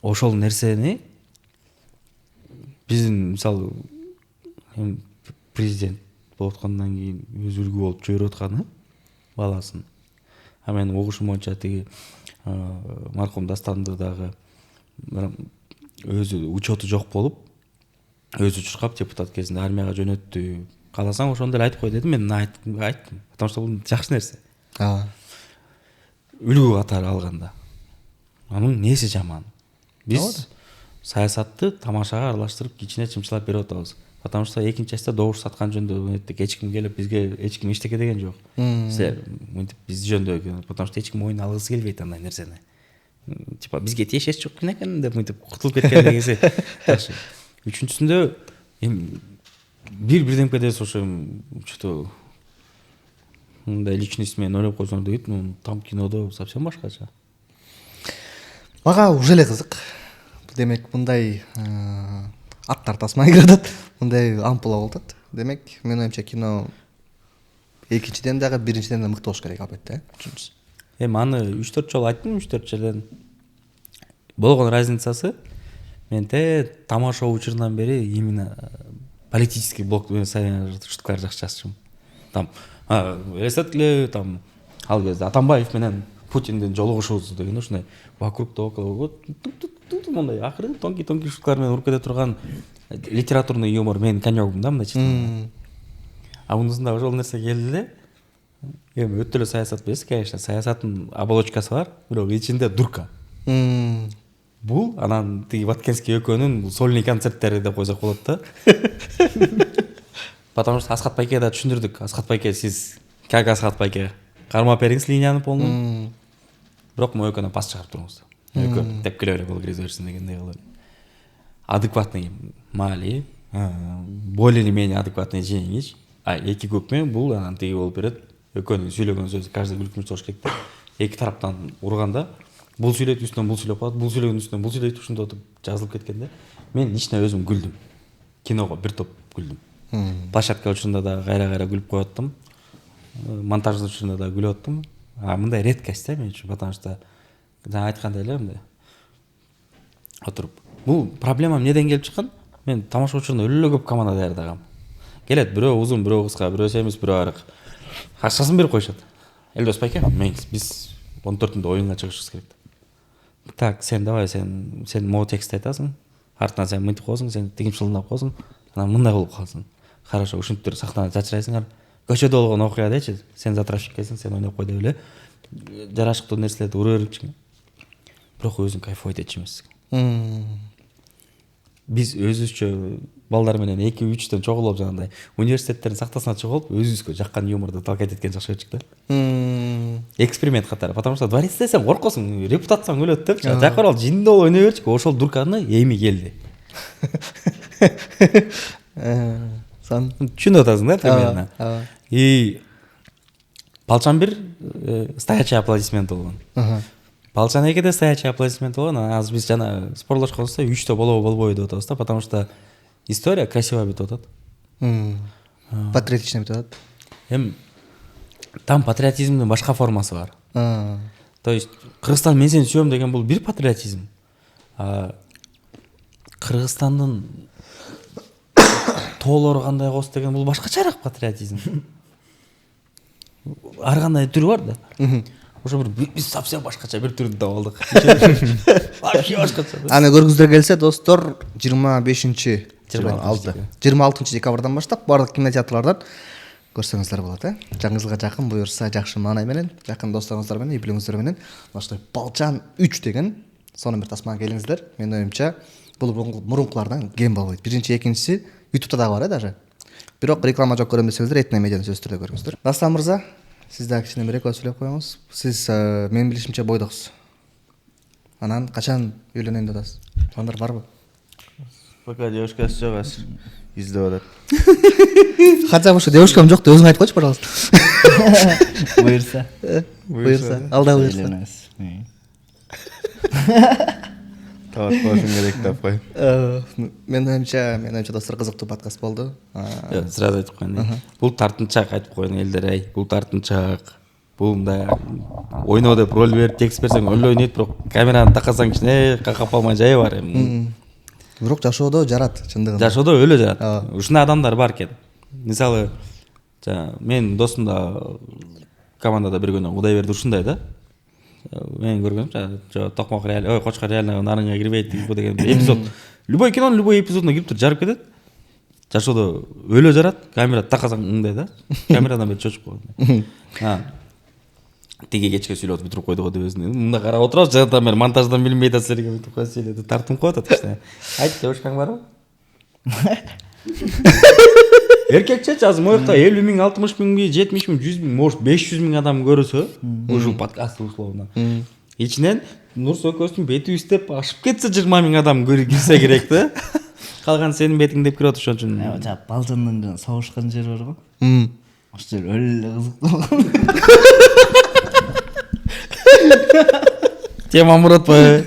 ошол нерсени биздин мисалы президент болуп аткандан кийин өзү үлгү болуп жүрүп атканы баласын. А менин угушум боюнча тиги маркум Дастанды дагы өзү учету жок болуп, өзү чуркап депутат кезинде армияга жөнөттү. Кааласаң ошондой эле айтып кой дедим, мен айттым. Потому что бул жакшы нерсе. Үлгү катары алганда. Анын неси жаман? Биз саясатты тамашага аралаштырып, кичине чымчылап берип атабыз. Потому что экинчи частта добуш саткан жөнүндө эч ким келип бизге эч ким эчтеке деген жок. Силер мынтип биз жөнүндө, потому что эч ким оюн алгысы келбейт андай нерсени. Типа бизге тиешеси жок экен деп мынтип кутулуп кеткен дегенси. Жакшы. Үчүнчүсүндө эми бирдемке ошо что-то мындай личность менен ойлоп койсоң дейт, там кинодо совсем башкача. Мага уже эле кызык. Демек мындай аттар тасмай кирет, мындай ампула болот. Демек менин оюмча кино экинчиден дагы биринчиден да мыкты болуш керек албетте, үчүнчүсү. Эми аны 3-4 жолу айттым, 3-4 жерден. Болгон разницасы менде тамаша учурунан бери именно политический блок шуткалар жакшы жазчумун. Там эсеткиле, там ал кезде Атамбаев менен Путиндин жолугушуусу деген ушундай вокруг да около мындай акыры тонкий шуткалар менен уруп кете турган литературный юмор менин конёгум да, мындай. А мунусунда ошол нерсе келди эле. Эми өтө эле саясат билесиз, конечно, саясаттын оболочкасы бар, бирок ичинде дурка. Бул анан тиги Ваткенский экөөнүн сольный концерттери деп койсок болот да. Потому что Асхат байкеге да түшүндүрдүк. Асхат байке, сиз как Асхат байке кармап бериңиз линияны полную. Бирок могу экөөнөн пас чыгарып туруңуз. Экөө тепкилеп эле гол киргизе берсин дегендей кылып. Адекватный мали, более или менее адекватный жеңиш. А эки көпме бул анан тиги болуп берет. Экөөнүн сүйлөгөн сөзү каждый күлкүнчү болуш керек. Эки тараптан урганда бул сүйлөйт, үстүнөн бул сүйлөп калат, бул сүйлөгөн үстүнөн бул сүйлөйт, ушундай жазылып кеткенде мен лично өзүм күлдүм. Киного бир топ күлдүм. Площадка учурунда да кайра күлүп коюп аттым. Монтаж учурунда да күлүп аттым. А мындай редкость да мен үчүн, потому что жана айткандай эле мындай отуруп. Бул проблема эмнеден келип чыккан? Мен тамаша учурунда өлө көп команда даярдагам. келет, бирөө узун, бирөө кыска, бирөө семиз, бирөө арык. Акчасын берип коюшат. Элдос байке, биз 14-түндө оюнга чыгышыбыз керек. Так, сен давай, сен могу текст айтасың. Артынан сен мынтип коесуң, сен тигим шылдап коесуң. Анан мындай болуп калсын. Хорошо, ушинтип сахнада чачырайсыңар. Көчөдө болгон окуя дечи, сен затравщиккесиң, сен ойноп кой деп эле. Жарашыктуу нерселерди ура берипчиң. Бирок өзүң кайфовать этчү эмессиң. Биз өзүбүзчө балдар менен 2-3төн чогулуп жанагындай университеттердин сактасына чогулуп өзүбүзгө жаккан юморду талкайт эткен жакшы болчук да. Эксперимент катары, потому что дворецте сен коркосуң, репутацияң өлөт деп. Жакка барып жинде болуп ойной берчү. Ошол дурканы эми келди. Түшүнүп атасың да примерно. И Балчан 1 стоячий аплодисмент болгон. Балчан 2 стоячий аплодисмент болгон. Азыр биз жана спорлошконбузда 3тө болобу деп атабыз да, потому что история красиво бүтүп атат. Патриотично бүтүп атат. Эми там патриотизмдин башка формасы бар. То есть Кыргызстан мен сени сүйөм деген бул бир патриотизм. Кыргызстандын тоолору кандай кос деген бул башкачараак патриотизм. Ар кандай түрү бар да. Ошо биз совсем башкача бир түрдү таап алдык. Вообще башкача. Аны көргүздөр келсе, достор, 26 декабрдан баштап барлык кинотеатрлардан көрсөңүздөр болот, Жаңы жылга жакын буюрса, жакшы маанай менен, жакын досторуңуздар менен, бийлигиңиздер менен оштой Балчан 3 деген сонун бир тасмага келиңиздер. Менин оюмча, бул мурункулардан кем болбойт. Биринчи, экинчиси YouTube'да дагы бар, даже. Бирок реклама жок көрөм десеңиздер, Этно медианы сөзсүз түрдө көрүңүздөр. Дастан мырза, сиз дагы кичине бир эки сөйлөп коюңуз. Сиз менин билишимче бойдоксуз. Анан качан үйлөнөйүн деп атасыз? Пландар барбы? Пока девушкасы жок азыр. Издеп атат. Хотя бы девушкам жок деп өзүң айтып койчу, пожалуйста. Буюрса. Алда буюрса. Табат болушуң керек деп кой. Менин оюмча достор, кызыктуу подкаст болду. Сразу айтып коеюн. Бул тартынчаак айтып коеюн элдер, бул тартынчаак. Бул мындай ойноо деп роль берип текст берсең өлө ойнойт, бирок камераны такасаң кичине какап калмай жайы бар эми. Бирок жашоодо жарат, чындыгында. Жашоодо өлө жарат. Ушундай адамдар бар экен. Мисалы, менин досум да командада бир күнү Кудайберди ушундай да. Мен көргөнүм, токмок реаль, Кочкор реально нарынга кирбейт деген эпизод. Любой кинонун любой эпизодуна кирип туруп жарып кетет. Жашоодо өлө жарат, камера такасаң мындай да. Камерадан бери чочуп койгон. Тиги кечке сүйлөп бүтүрүп койду го деп өзүн. Мында карап отурабыз, жагатан бери монтаждан билинбей атат силерге бүтүп койсо сүйлөдү. Тартынып коюп атат кичине. Айт, девушкаң барбы? Эркекче азыр моюкта 50 миң, 60 миңби, 70 миң, 100 миң, может 500 миң адам көрөсө, ушул подкаст условно. Ичинен Нурс экөөбүздүн бети үстеп ашып кетсе 20 миң адам кирсе керек да. Калган сенин бетиң деп кирип отурушон үчүн. Балжандын сабышкан жери бар го. Ошол жер өлө кызыктуу. Тема муротпой.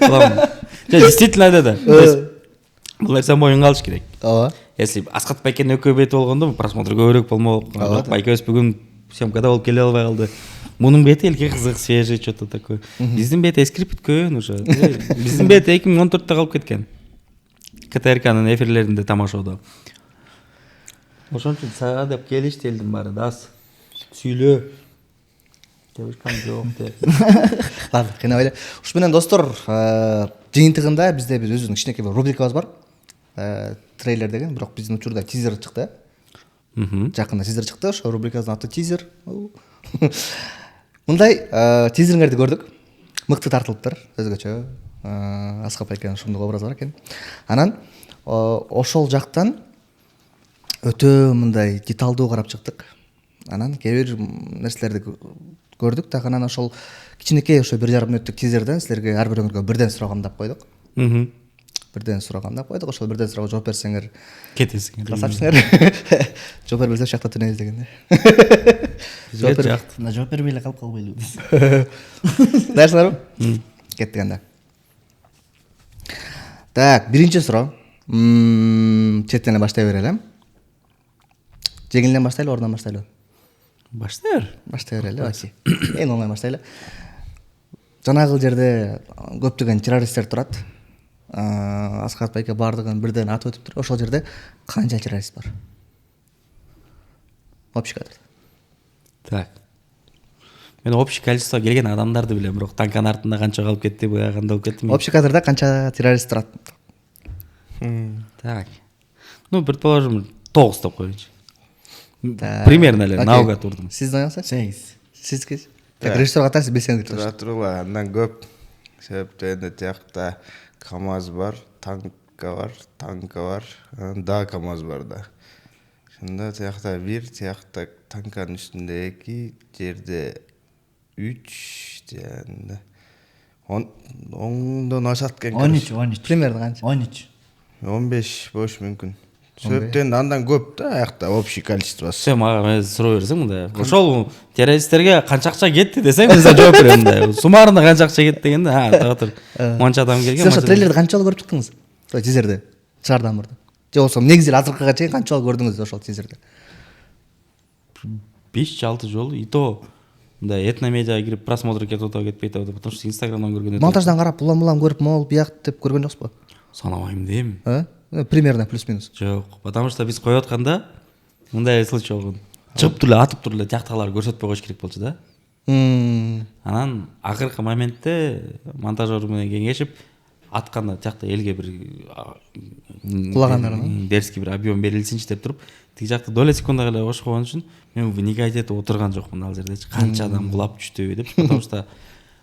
Действительно да. Бул нерсе моюнга алыш керек. Ооба. Если Аскат Байкенин экөө бети болгондо просмотр көбүрөөк болмок. Байкебиз бүгүн съемкада болуп келе албай калды. Мунун бети элге кызык, свежий что-то такое. Биздин бети эскирип бүткөн уже. Биздин бети 2014-те калып кеткен. КТРКнын эфирлеринде тамашоодо. Ошон үчүн сага деп келишти элдин баары дас. Сүйлө. Девушкам жок деп. Ладно, кыйнабай эле. Ушу менен достор, жыйынтыгында бизде бир өзүбүздүн кичинекей бир рубрикабыз бар. Трейлер деген, бирок биздин учурда тизер чыкты. Жакында тизер чыкты, ошо рубрикабыздын аты тизер. Мындай тизериңерди көрдүк. Мыкты тартылыптыр, өзгөчө. Аскат Байкенин ушундой образы бар экен. Анан ошол жактан өтө мындай деталдуу карап чыктык. Анан кээ бир нерселерди көрдүк да, анан ошол кичинекей ошо 1,5 мүнөттүк тизерден силерге ар бирөөңөргө бирден сурагандап койдук. Ошол бирден суроого жооп берсеңер кетесиңер. Красавчыңар. Жооп бербесеңер шакта түнөйбүз дегенде. Жооп бербей эле калып калбайлыбы? Даярсыңарбы? Кеттик анда. Так, биринчи суроо. Четтен баштай берели. Жеңилден баштайлы, ордон баштайлы? Баштай берели, окей. Эң оңой баштайлы. Жанагыл жерде көптөгөн террористтер турат. Аскат Байке бардыгын бирден атып өтүптүр. Ошол жерде канча террорист бар? общий кадрда. Так. Мен общий количество келген адамдарды билем, бирок танканын артында канча калып кетти, буяга кандай болуп кетти? Общий кадрда канча террорист турат? Так. Ну, предположим, 9 деп коелучу. Так. Примерно эле Окей. наугад урдум. Сиздин оюңузчу? 8. Сиздики? Так, режиссер катары сиз белсеңдүү Тура тургула, андан көп. Себептен де тиякта КамАЗ бар, танка бар, да КамАЗ бар да. Шында тиякта 1, тиякта танканын үстүндө 2, жерде 3, дегенде. Оңдон ашат экен. 13. Примерно канча? 13. 15 болуш мүмкүн. Себептен андан көп да аякта общий количествосы. Сен мага суроо берсең мындай. Ошол террористтерге канча акча кетти десең, мен жооп берем мындай. Суммарно канча акча кетти дегенде, татыр. Манча адам келген. Сиз ошо трейлерди канча жолу көрүп чыктыңыз? Ошо тизерди. Чыгардан мурда. Же болбосо негизи азыркыга чейин канча жолу көрдүңүз ошол тизерди? 5-6 жолу. И то мындай этномедиага кирип просмотр кетип атабы кетпейт атабы, потому что Инстаграмдан көргөн. Монтаждан карап улам көрүп, могул бияк деп көргөн жоксузбу? Санабайм дейм. Примерно плюс-минус. Жок, потому что биз коюп атканда мындай случай болгон. Чыгып туруп эле, атып туруп эле тияктагыларды көрсөтпөй коюш керек болчу да. Анан акыркы моментте монтажер менен кеңешип атканда тиякта элге бир кулагандарын дерский бир объем берилсинчи деп туруп, тиги жакта доля секундага эле кошкон үчүн мен вникать этип отурган жокмун ал жердечи. Канча адам кулап түштүбү деп, потому что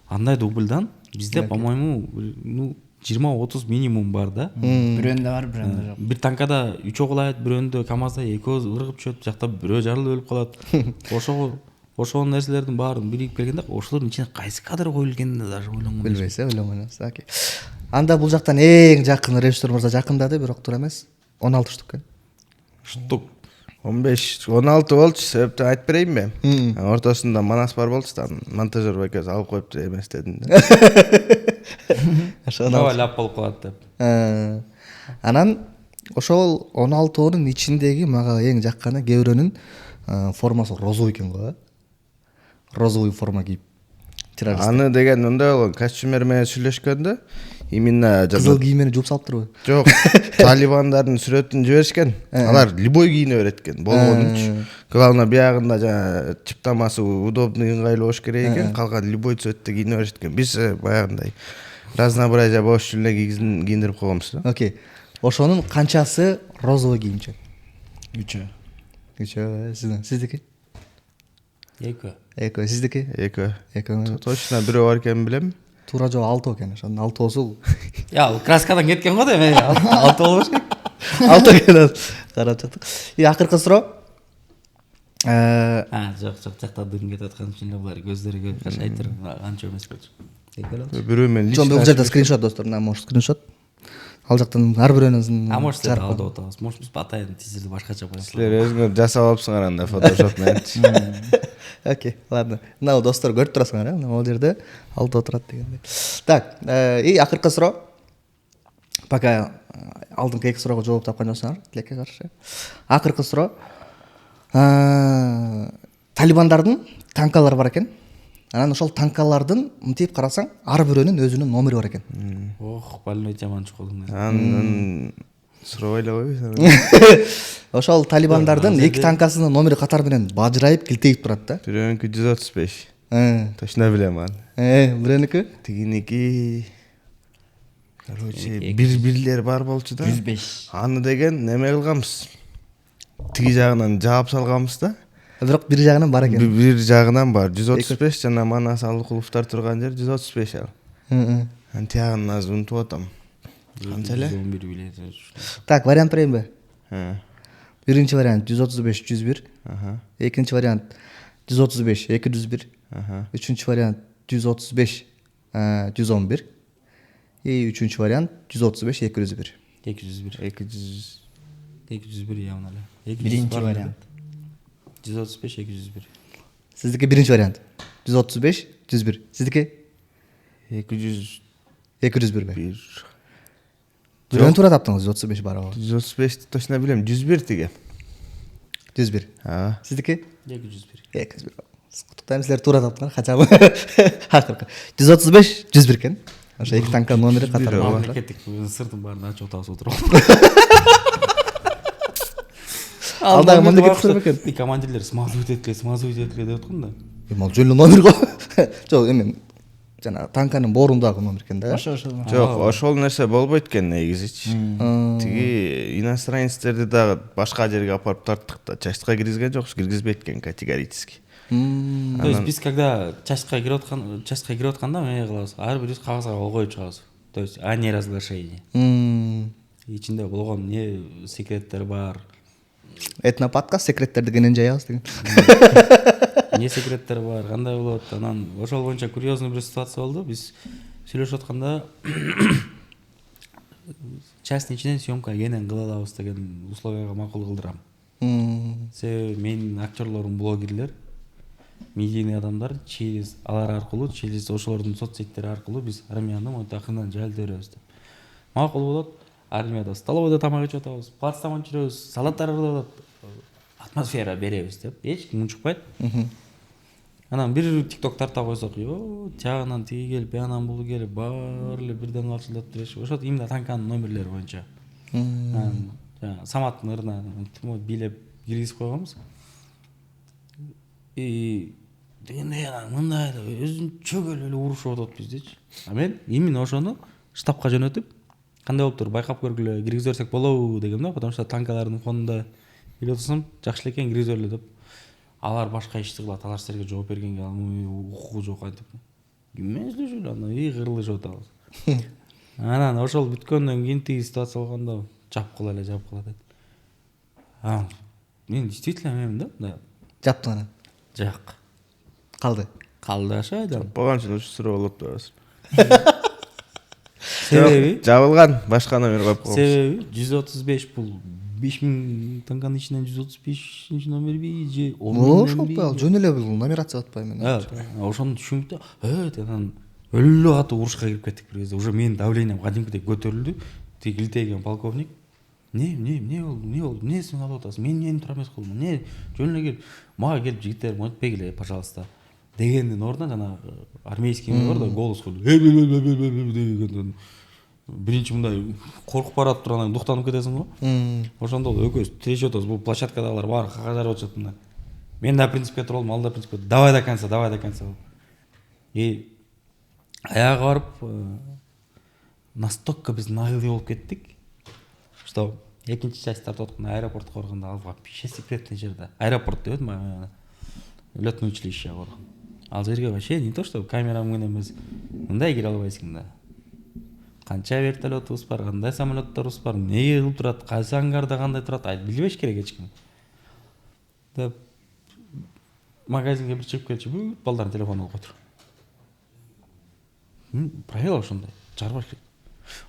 андай дубльдан бизде, по-моему, ну 20-30 минимум бар да. Бирөөндө бар, бирөөндө жок. Бир танкада 3 кулайт, бирөөндө КамАЗда 2 ыргып чөт, жакта бирөө жарылып өлүп калат. Ошол нерселердин баарын бирип келгенде, ошолордун ичине кайсы кадр коюлгенин даже ойлонгон. Билбейсиз, ойлонгонсуз. Окей. Анда бул жактан эң жакын режиссер мырза жакындады, бирок туура эмес. 16 штук экен. Штук. 15-16 болчу, себептен айтып берейинби? Ортосунда Манас бар болчу да, монтажер байкасы алып коюптур эмес дедим да. Ошол лап болуп калат деп. Анан ошол 16нун ичиндеги мага эң жакканы кээ бирөөнүн формасы розовый экен го. Розовый форма кийип террорист. Аны деген мындай болгон, костюмер менен сүйлөшкөндө именно кызыл кийимени жууп салып турбу? Жок, талибандардын сүрөтүн жиберишкен. Алар любой кийине берет экен. Болгонучу. Главное биягында жана чыптамасы удобный, ыңгайлуу болуш керек экен. Калган любой цветте кийине берет экен. Биз баягындай разнообразие болуш үчүн эле кийиндирип койгонбуз да. Окей. Ошонун канчасы розовый кийимчи? 3. Сиздики? 2. Сиздики? 2. Точно бирөө бар экенин билем. Туура жооп 6 экен. Ошонун 6 болсу. Я, краскадан кеткен го да, мен 6 болуш керек. 6 экен. Карап жаттык. И акыркы суроо. Жок, жакта дым кетип аткан үчүн эле булар көздөрүгө кашайтыр, анча эмес болчу. Бирөө менен лично. Бул жерде скриншот достор, может скриншот. Ал жактан ар бирөөнүн. Может силер алып атабыз. Может биз атайын тизерди башкача коебуз. Силер өзүңөр жасап алыпсыңар анда фотошоп менен. Окей, ладно. Мына достор көрүп турасыңар, могул жерде алып отурат дегенде. Так, и акыркы суроо. Пока алдыңкы эки суроого жооп тапкан жоксуңар, тилекке каршы. Акыркы суроо. Талибандардын танкалары бар экен. Анан ошол танкалардын мынтип карасаң, ар бирөөнүн өзүнүн номери бар экен. Ох, больной жаман чукулдуң. Анын суроо эле койбойсуң. Ошол талибандардын эки танкасынын номери катар менен бажырайып, килтейип турат да. Бирөөнүкү 135. Точно билем аны. Бирөөнүкү? Тигиники короче, бирлер бар болчу да. 105. Аны деген неме кылганбыз? Тиги жагынан жаап салганбыз да. Бирок бир жагынан бар экен. Бир жагынан бар. 135 жана Манас Алыкуловдор турган жер 135 ал. Тиягын азыр унутуп атам. Канча эле? Так, вариант берейинби? Биринчи вариант 135 101. Экинчи вариант 135 201. Үчүнчү вариант 135 111. И үчүнчү вариант 135 201. 201 явно эле. Биринчи вариант 135 201. Сиздики биринчи вариант 135 101. Сиздики 200 201. Бирөөнү туура таптыңыз, 135 барабы? 135 точно билем, 101 тиги. 101. Сиздики? 201. 201. Куттуктайм, силер туура таптыңар, качабы. Акыркы 135 101 экен. Ошо эки танка номери катар. Мамлекеттик сырдын баарын ачып атабыз отуруп. Алдағы мемлекеттик экен. Командирлер смазывать эткиле деп аткан да. Ал жөн эле номер го. Жок, эми жана танканын борундагы номер экен да. Жок, ошол нерсе болбойт экен негизичи. Тиги иностранецтерди дагы башка жерге апарып тарттык да, частька киргизген жокпуз, киргизбейт экен категорически. То есть биз когда частька кирип атканда эмне кылабыз? Ар бирибиз кагазга кол коюп чыгабыз. То есть о неразглашении. Ичинде болгон не секреттер бар. Этноподкаст секреттерди кенен жаябыз деген. Не секреттер бар, кандай болот? Анан ошол боюнча курьезный бир ситуация болду. Биз сүйлөшүп атканда часть ичинен съемка кенен кыла алабыз деген условияга макул кылдырам. Себеби менин актерлорум блогерлер, медийный адамдар, через алар аркылуу, через ошолордун соцсеттери аркылуу биз армияны акырынан жайылта беребиз деп. Макул болот. Армияда столовойдо тамак ичип атабыз, плацтаман жүрөбүз, салаттар кылып атат, атмосфера беребиз деп. Эч ким унчукпайт. Анан бир тикток тарта койсок, тягынан тиги келип, биянан бул келип, баары эле бирден калчылдап туруш. Ошо именно танканын номерлери боюнча. Саматтын ырына бийлеп киргизип койгонбуз. Дегенде мындай өзүнчө эле урушуп атат биздечи. А мен именно ошону штабка жөнөтүп, кандай болуптур байкап көргүлө, киргизе берсек болобу дегем да, потому что танкалардын фонунда билип атсам жакшы эле экен, киргизе берле деп. Алар башка ишти кылат, алар силерге жооп бергенге укугу жок антип. Киммен сүйлөшүп анан кырылышып атабыз. Анан ошол бүткөндөн кийин тиги ситуация болгондо жапкыла деп. Мен действительно эмем да. Жаптың анан. Жак. Калды аша айдам. Болгон үчүн суроо болот да. Себеби жабылган, башка номер коюп койгонбуз. Себеби 135 бул 5000 танканын ичинен 135 номерби же ошол жөн эле бул номерация атпайбы мен. Ошону түшүнүп да, анан өлө катуу урушка кирип кеттик бир кезде. Уже менин давлением кадимкидей көтөрүлдү. Тиги илтеген полковник: "Не болду? Эмнесин алып атасың? Мен эмне тура эмес кылдым? Не жөн эле кел. Мага келип жигиттер монтпегиле, пожалуйста." Дегендин ордуна жана армейский бар да, голос кылып деген. Биринчи мындай коркуп баратып тургандан дуктанып кетесиң го. Ошондо экөөбүз тирешип атабыз. Бул площадкадагылар баары кагаз жарып атышат мындай. Мен да принципке турдум, ал да принципке. Давай до конца. Аягы барып настолько биз наглый болуп кеттик, что экинчи часть тартып атканда аэропортко барганда ал вообще секретный жерде. Аэропорт деп атам, лётное училище бар. Ал жерге вообще не то что камера менен эмес, мындай кире албайсың да. Канча вертолетубуз бар, кандай самолетторубуз бар, эмне кылып турат, кайсы ангарда кандай турат, билбеш керек эч ким. Деп магазинге бир чыгып келчү, бүт балдардын телефонун алып койтур. Правила ошондой, чыгарбаш керек.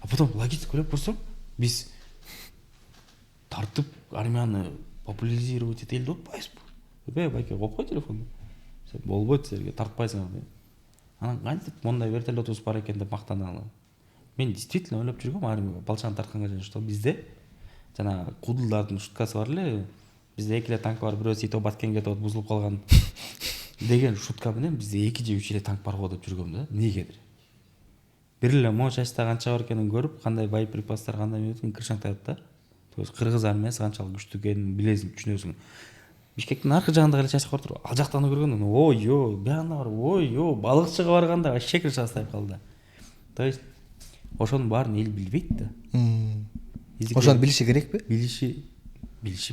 А потом логистика ойлоп көрсөм, биз тартып армияны популяризировать эте эле атпайбызбы? Байке коюп кой телефонду. Болбойт силерге, тартпайсың. Анан кантип мондай вертолетубуз бар экен деп мактаналы. Мен действительно ойлоп жүргөм, армия балчаны тартканга жана что бизде жана кудулдардын шуткасы бар эле. Бизде эки эле танк бар, бирөөсү итеп баткен кетип бузулуп калган деген шутка менен бизде 2 же 3 эле танк бар го деп жүргөм да. Эмнегедир? Бир эле могу частьта канча бар экенин көрүп, кандай боеприпастар, кандай менен кыршаңтайт да. То есть кыргыз армиясы канчалык күчтүү экенин билесиң, түшүнөсүң. Бишкектин аркы жагында эле часть бар туруп, ал жактан көргөндө, ой-ё, бияна бар, ой-ё, балыкчыга барганда вообще крыша астайып калды. То есть ошонун баарын эл билбейт да. Ошону билиши керекпи? Билиши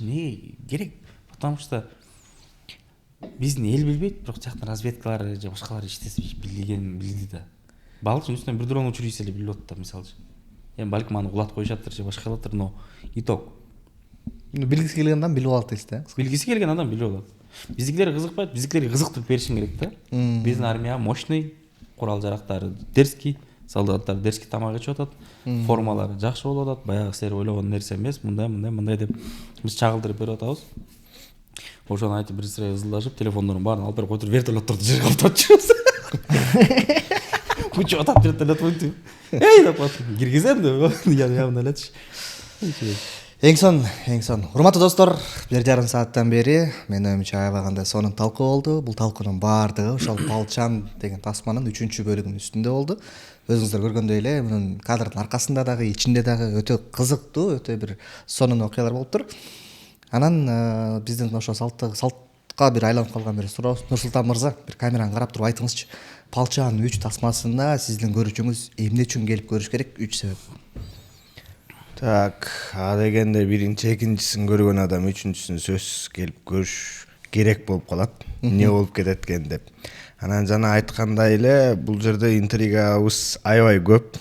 эмне керек? Потому что биздин эл билбейт, бирок жактын разведкалары же башкалар иштесе билди да. Балыктын үстүнөн бир дрон учурийсе эле билип атат да, мисалы. Эми балким аны улат коюшаттыр же башка кылаттыр, но итог. Билгиси келген адам билип алат дейсиз да? Билгиси келген адам билип алат. Биздикилер кызыкпайт, биздикилерге кызыктырып беришиң керек да. Биздин армия мощный, курал жарактары дерзкий, солдаттар дерзкий тамак ичип атат, формалары жакшы болуп атат, баягы силер ойлогон нерсе эмес, мындай деп биз чагылдырып берип атабыз. Ошону айтып бир сыра ызылдашып, телефондордун баарын алып берип койтур, вертолетторду жерге каптап жүрөбүз. Күчүп атат вертолет мынтип. Деп атып киргизем деп, явно элечи. Эң сон. Урматтуу достор, 1,5 сааттан бери мен оюмча аябагандай сонун талкуу болду. Бул талкуунун баардыгы ошол Балчан деген тасманын 3-бөлүгүнүн үстүндө болду. Өзүңүздөр көргөндөй эле, мунун кадрдын аркасында дагы, ичинде дагы өтө кызыктуу, өтө бир сонун окуялар болуптур. Анан биздин ошо салтка бир айланып калган бир суроо. Нурсултан мырза, бир камераны карап туруп айтыңызчы. Палчанын 3 тасмасына сиздин көрүүчүңүз эмне үчүн келип көрүш керек? 3 себеп. Так, а дегенде биринчи, экинчисин көргөн адам үчүнчүсүн сөзсүз келип көрүш керек болуп калат. Эмне болуп кетет экен деп. Анан жана айткандай эле бул жерде интригабыз аябай көп.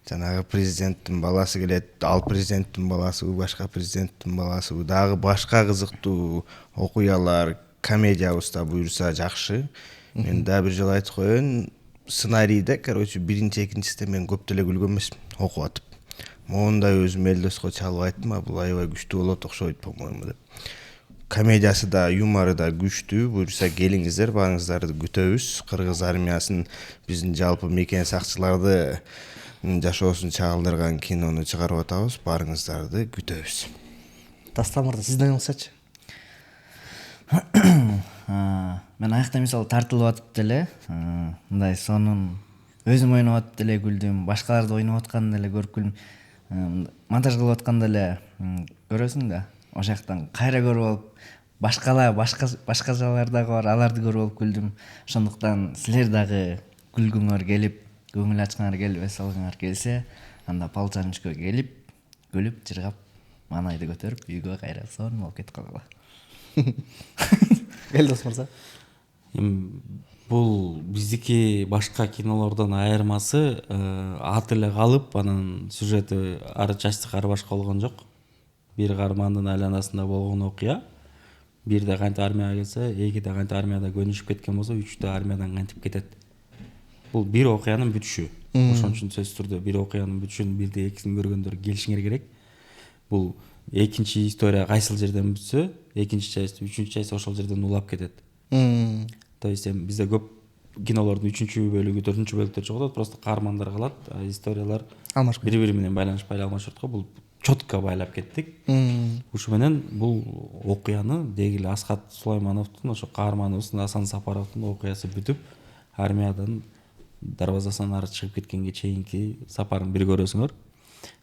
Жанагы президенттин баласы келет, ал президенттин баласы, башка президенттин баласы, дагы башка кызыктуу окуялар, комедиябыз да буюрса жакшы. Мен да бир жолу айтып коеюн, сценарийде, короче, биринчи, экинчисинде мен көп деле күлгөн эмесмин окуп атып. Моундай өзүм Элдоско чалып айттым, бул аябай күчтүү болот окшойт, по-моему деп. Комедиясы да, юмору да күчтүү. Буюрса келиңиздер, баарыңыздарды күтөбүз. Кыргыз армиясын, биздин жалпы мекен сакчыларды жашоосун чагылдырган кинону чыгарып атабыз. Баарыңыздарды күтөбүз. Дастан мырза, сиздин оюңузчачы? Мен аякта мисалы тартылып атып деле, мындай сонун өзүм ойноп атып деле күлдүм, башкаларды ойноп атканын деле көрүп күлдүм. Монтаж кылып атканда эле көрөсүң да, ошол жактан кайра көрүп алып, башкачалар дагы бар, аларды көрүп алып күлдүм. Ошондуктан силер дагы күлгүңөр келип, көңүл ачкыңар келип, эс алгыңар келсе, анда Палчанычкө келип, күлүп, жыргап, маанайды көтөрүп, үйгө кайра сонун болуп кетип калгыла. Элдос мырза. Бул биздики башка кинолордон айырмасы аты эле калып, анан сюжети ары частик ары башка болгон жок. Бир каармандын айланасында болгон окуя. Бирде кантип армияга келсе, экиде кантип армияда көнүшүп кеткен болсо, үчтө армиядан кантип кетет. Бул бир окуянын бүтүшү. Ошон үчүн сөзсүз түрдө бир окуянын бүтүшүн бирде экисин көргөндөр келишиңер керек. Бул экинчи история кайсыл жерден бүтсө, экинчи часть, үчүнчү часть ошол жерден улап кетет. То есть бизде көп кинолордун 3-чү бөлүгү, 4-чү бөлүктөр жоготот, просто каармандар калат, историялар бири-бири менен байланышпай алмашат го. Бул четко байлап кеттик. Ушу менен бул окуяны дегиле Асхат Сулаймановдун, ошо каарманыбыздын Асан Сапаровдун окуясы бүтүп, армиядан дарбазасынан ары чыгып кеткенге чейинки сапарын бир көрөсүңөр.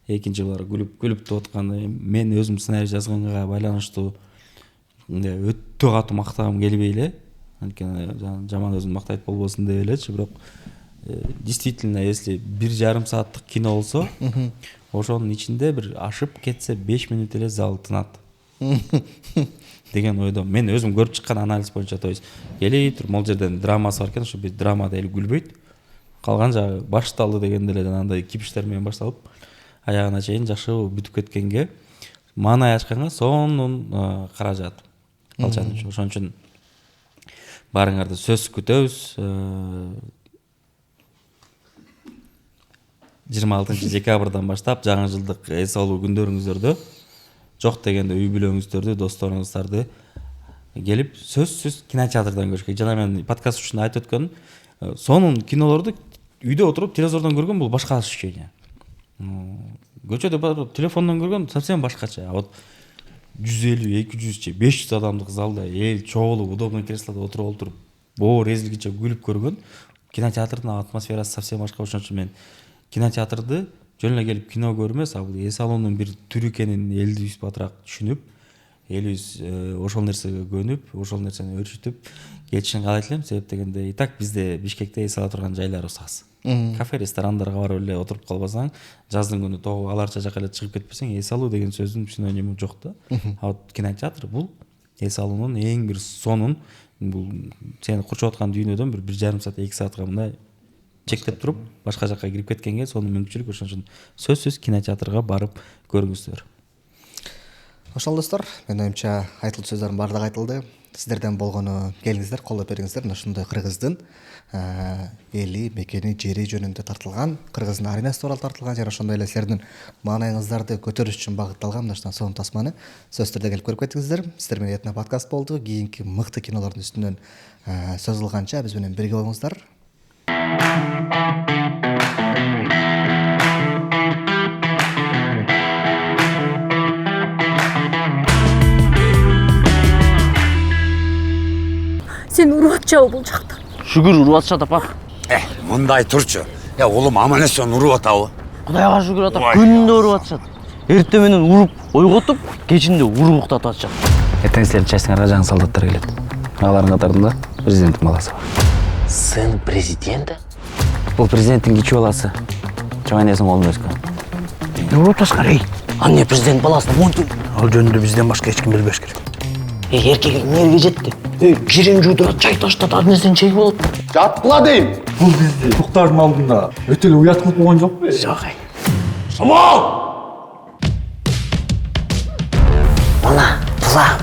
Экинчи булар күлүп туруп атканы, мен өзүм сценарий жазганга байланыштуу өтө катуу мактагым келбей эле, анткени жаман өзүн мактайт болбосун деп элечи, бирок действительно если 1,5 сааттык кино болсо, ошонун ичинде бир ашып кетсе 5 минут эле зал тынат деген ойдо. Мен өзүм көрүп чыккан анализ боюнча, то есть эле туруп могул жерден драмасы бар экен, ошо бир драмада эле күлбөйт. Калган жагы башталды дегенде эле андай кипиштер менен башталып, аягына чейин жакшы бүтүп кеткенге, маанай ачканга сонун каражат Палчаныч. Ошон үчүн баарыңарды сөзсүз күтөбүз. 26 декабрдан баштап жаңы жылдык эс алуу күндөрүңүздөрдө жок дегенде үй бүлөңүздөрдү, досторуңуздарды келип сөзсүз кинотеатрдан көрүш керек. Жана мен подкаст үчүн айтып өткөнүм, сонун кинолорду үйдө отуруп телевизордон көргөн бул башка ощущение. Көчөдө телефондон көргөн совсем башкача. А вот 150, 200, 500 адамдык залда эл чогулуп, удобный креслодо отуруп, боор эзилгиче күлүп көргөн кинотеатрдын атмосферасы совсем башка. Ошон үчүн мен кинотеатрды жөн эле келип кино көрүү эмес, а бул эс алуунун бир түрү экенин элибиз батыраак түшүнүп, элибиз ошол нерсеге көнүп, ошол нерсени өрчүтүп кетишин каалайт элем. Себеп дегенде и так бизде Бишкекте эс ала турган жайларыбыз аз. Кафе, ресторандарга барып эле отуруп калбасаң, жаздын күнү тоого аларча жака эле чыгып кетпесең, эс алуу деген сөздүн синониму жок да. А вот кинотеатр бул эс алуунун эң бир сонун, бул сени курчап аткан дүйнөдөн бир 1,5 саат, 2 саатка мындай чектеп туруп, башка жакка кирип кеткенге сонун мүмкүнчүлүк. Ошон үчүн сөзсүз кинотеатрга барып көрүңүздөр. Ошол достор, менин оюмча айтылды сөздөрдүн баардыгы айтылды. Сиздерден болгону келиңиздер, колдоп бериңиздер. Мына ушундай Кыргыздын эли, мекени, жери жөнүндө тартылган, Кыргыздын армиясы тууралуу тартылган жана ошондой эле силердин маанайыңыздарды көтөрүш үчүн багытталган мына сонун тасманы сөзсүз түрдө келип көрүп кеттиңиздер. Сиздер менен Этно подкаст болду. Кийинки мыкты кинолордун үстүнөн сөз кылганча биз менен бирге болуңуздар. Сен уруп атчабы бул жакта? Шүгүр уруп атышат апа. Мындай турчу. Улум аман эсен уруп атабы? Кудайга шүгүр ата, күнүндө уруп атышат. эртең менен уруп ойготуп кечинде уруп уктатып атышат. эртең силердин частиңарга жаңы солдаттар келет. Алардын катарында президенттин баласы бар. Сын президента? Бул президенттин кичүү баласы. Чоңайнесин колунда өскөн. Урутаскар, ей. Ал не президент баласына монту? Ал жөнүндө бизден башка эч ким билбеш керек. Эркек эмнеге жетти? Кирен жуудурат, чай таштат, ар нерсени чек болот. Жаткыла дейм. Бул кезде Токтардын алдында өтө эле уят кылып болгон жокпу? Жок. Мына, план.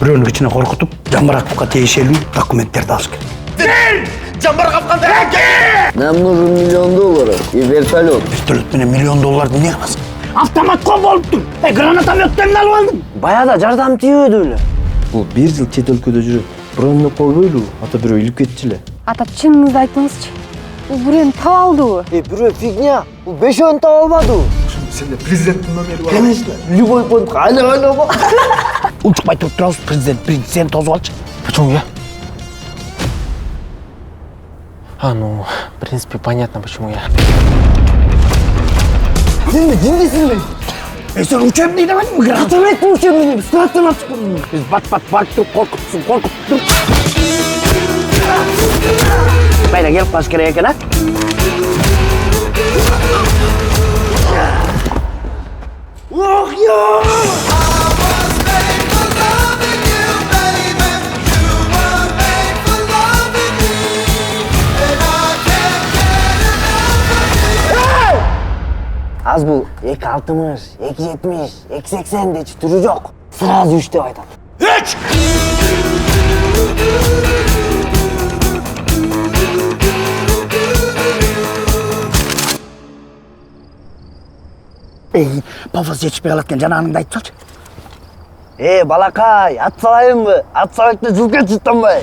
Бирөөнү кичине коркутуп, Жамбараковго тиешелүү документтерди алыш керек. Нам нужен $1 миллион и вертолет. Вертолет менен $1 миллион эмне кыласың? Автомат кол болуптур. Гранатометтерин алып алдым. Баягыда жардам тийбөдү беле. Бул 1 жыл чет өлкөдө жүрүп, бирөөнү койбойлу, ата бирөө илип кетчү эле. Ата чыныңызды айтыңызчы. Бул бирөөнү таап алдыбы? Бирөө фигня. Бул 5-өн таап албады. Сенде президенттин номери бар. Конечно. Любой поинт айла-айла. Учукпай туруп турабыз, президент сени тосуп алчы. Почему я? Ну, в принципе, понятно, почему я. Сен учебный дейт эмесиңби? Гранатомет учебный дейм. Сынактан атып. Биз бат-бат барып туруп коркутуп. Майда келип калыш керек экен, а? Ох, Аз бул 2.60, 2.70, 2.80 дечи түрү жок. Сразу 3 деп айтат. 3! Эй, пафос жетишпей калат экен, жанагыныңды айтып салчы. Балакай, ат салайынбы? Ат салайын деп жылкы чыттанбай.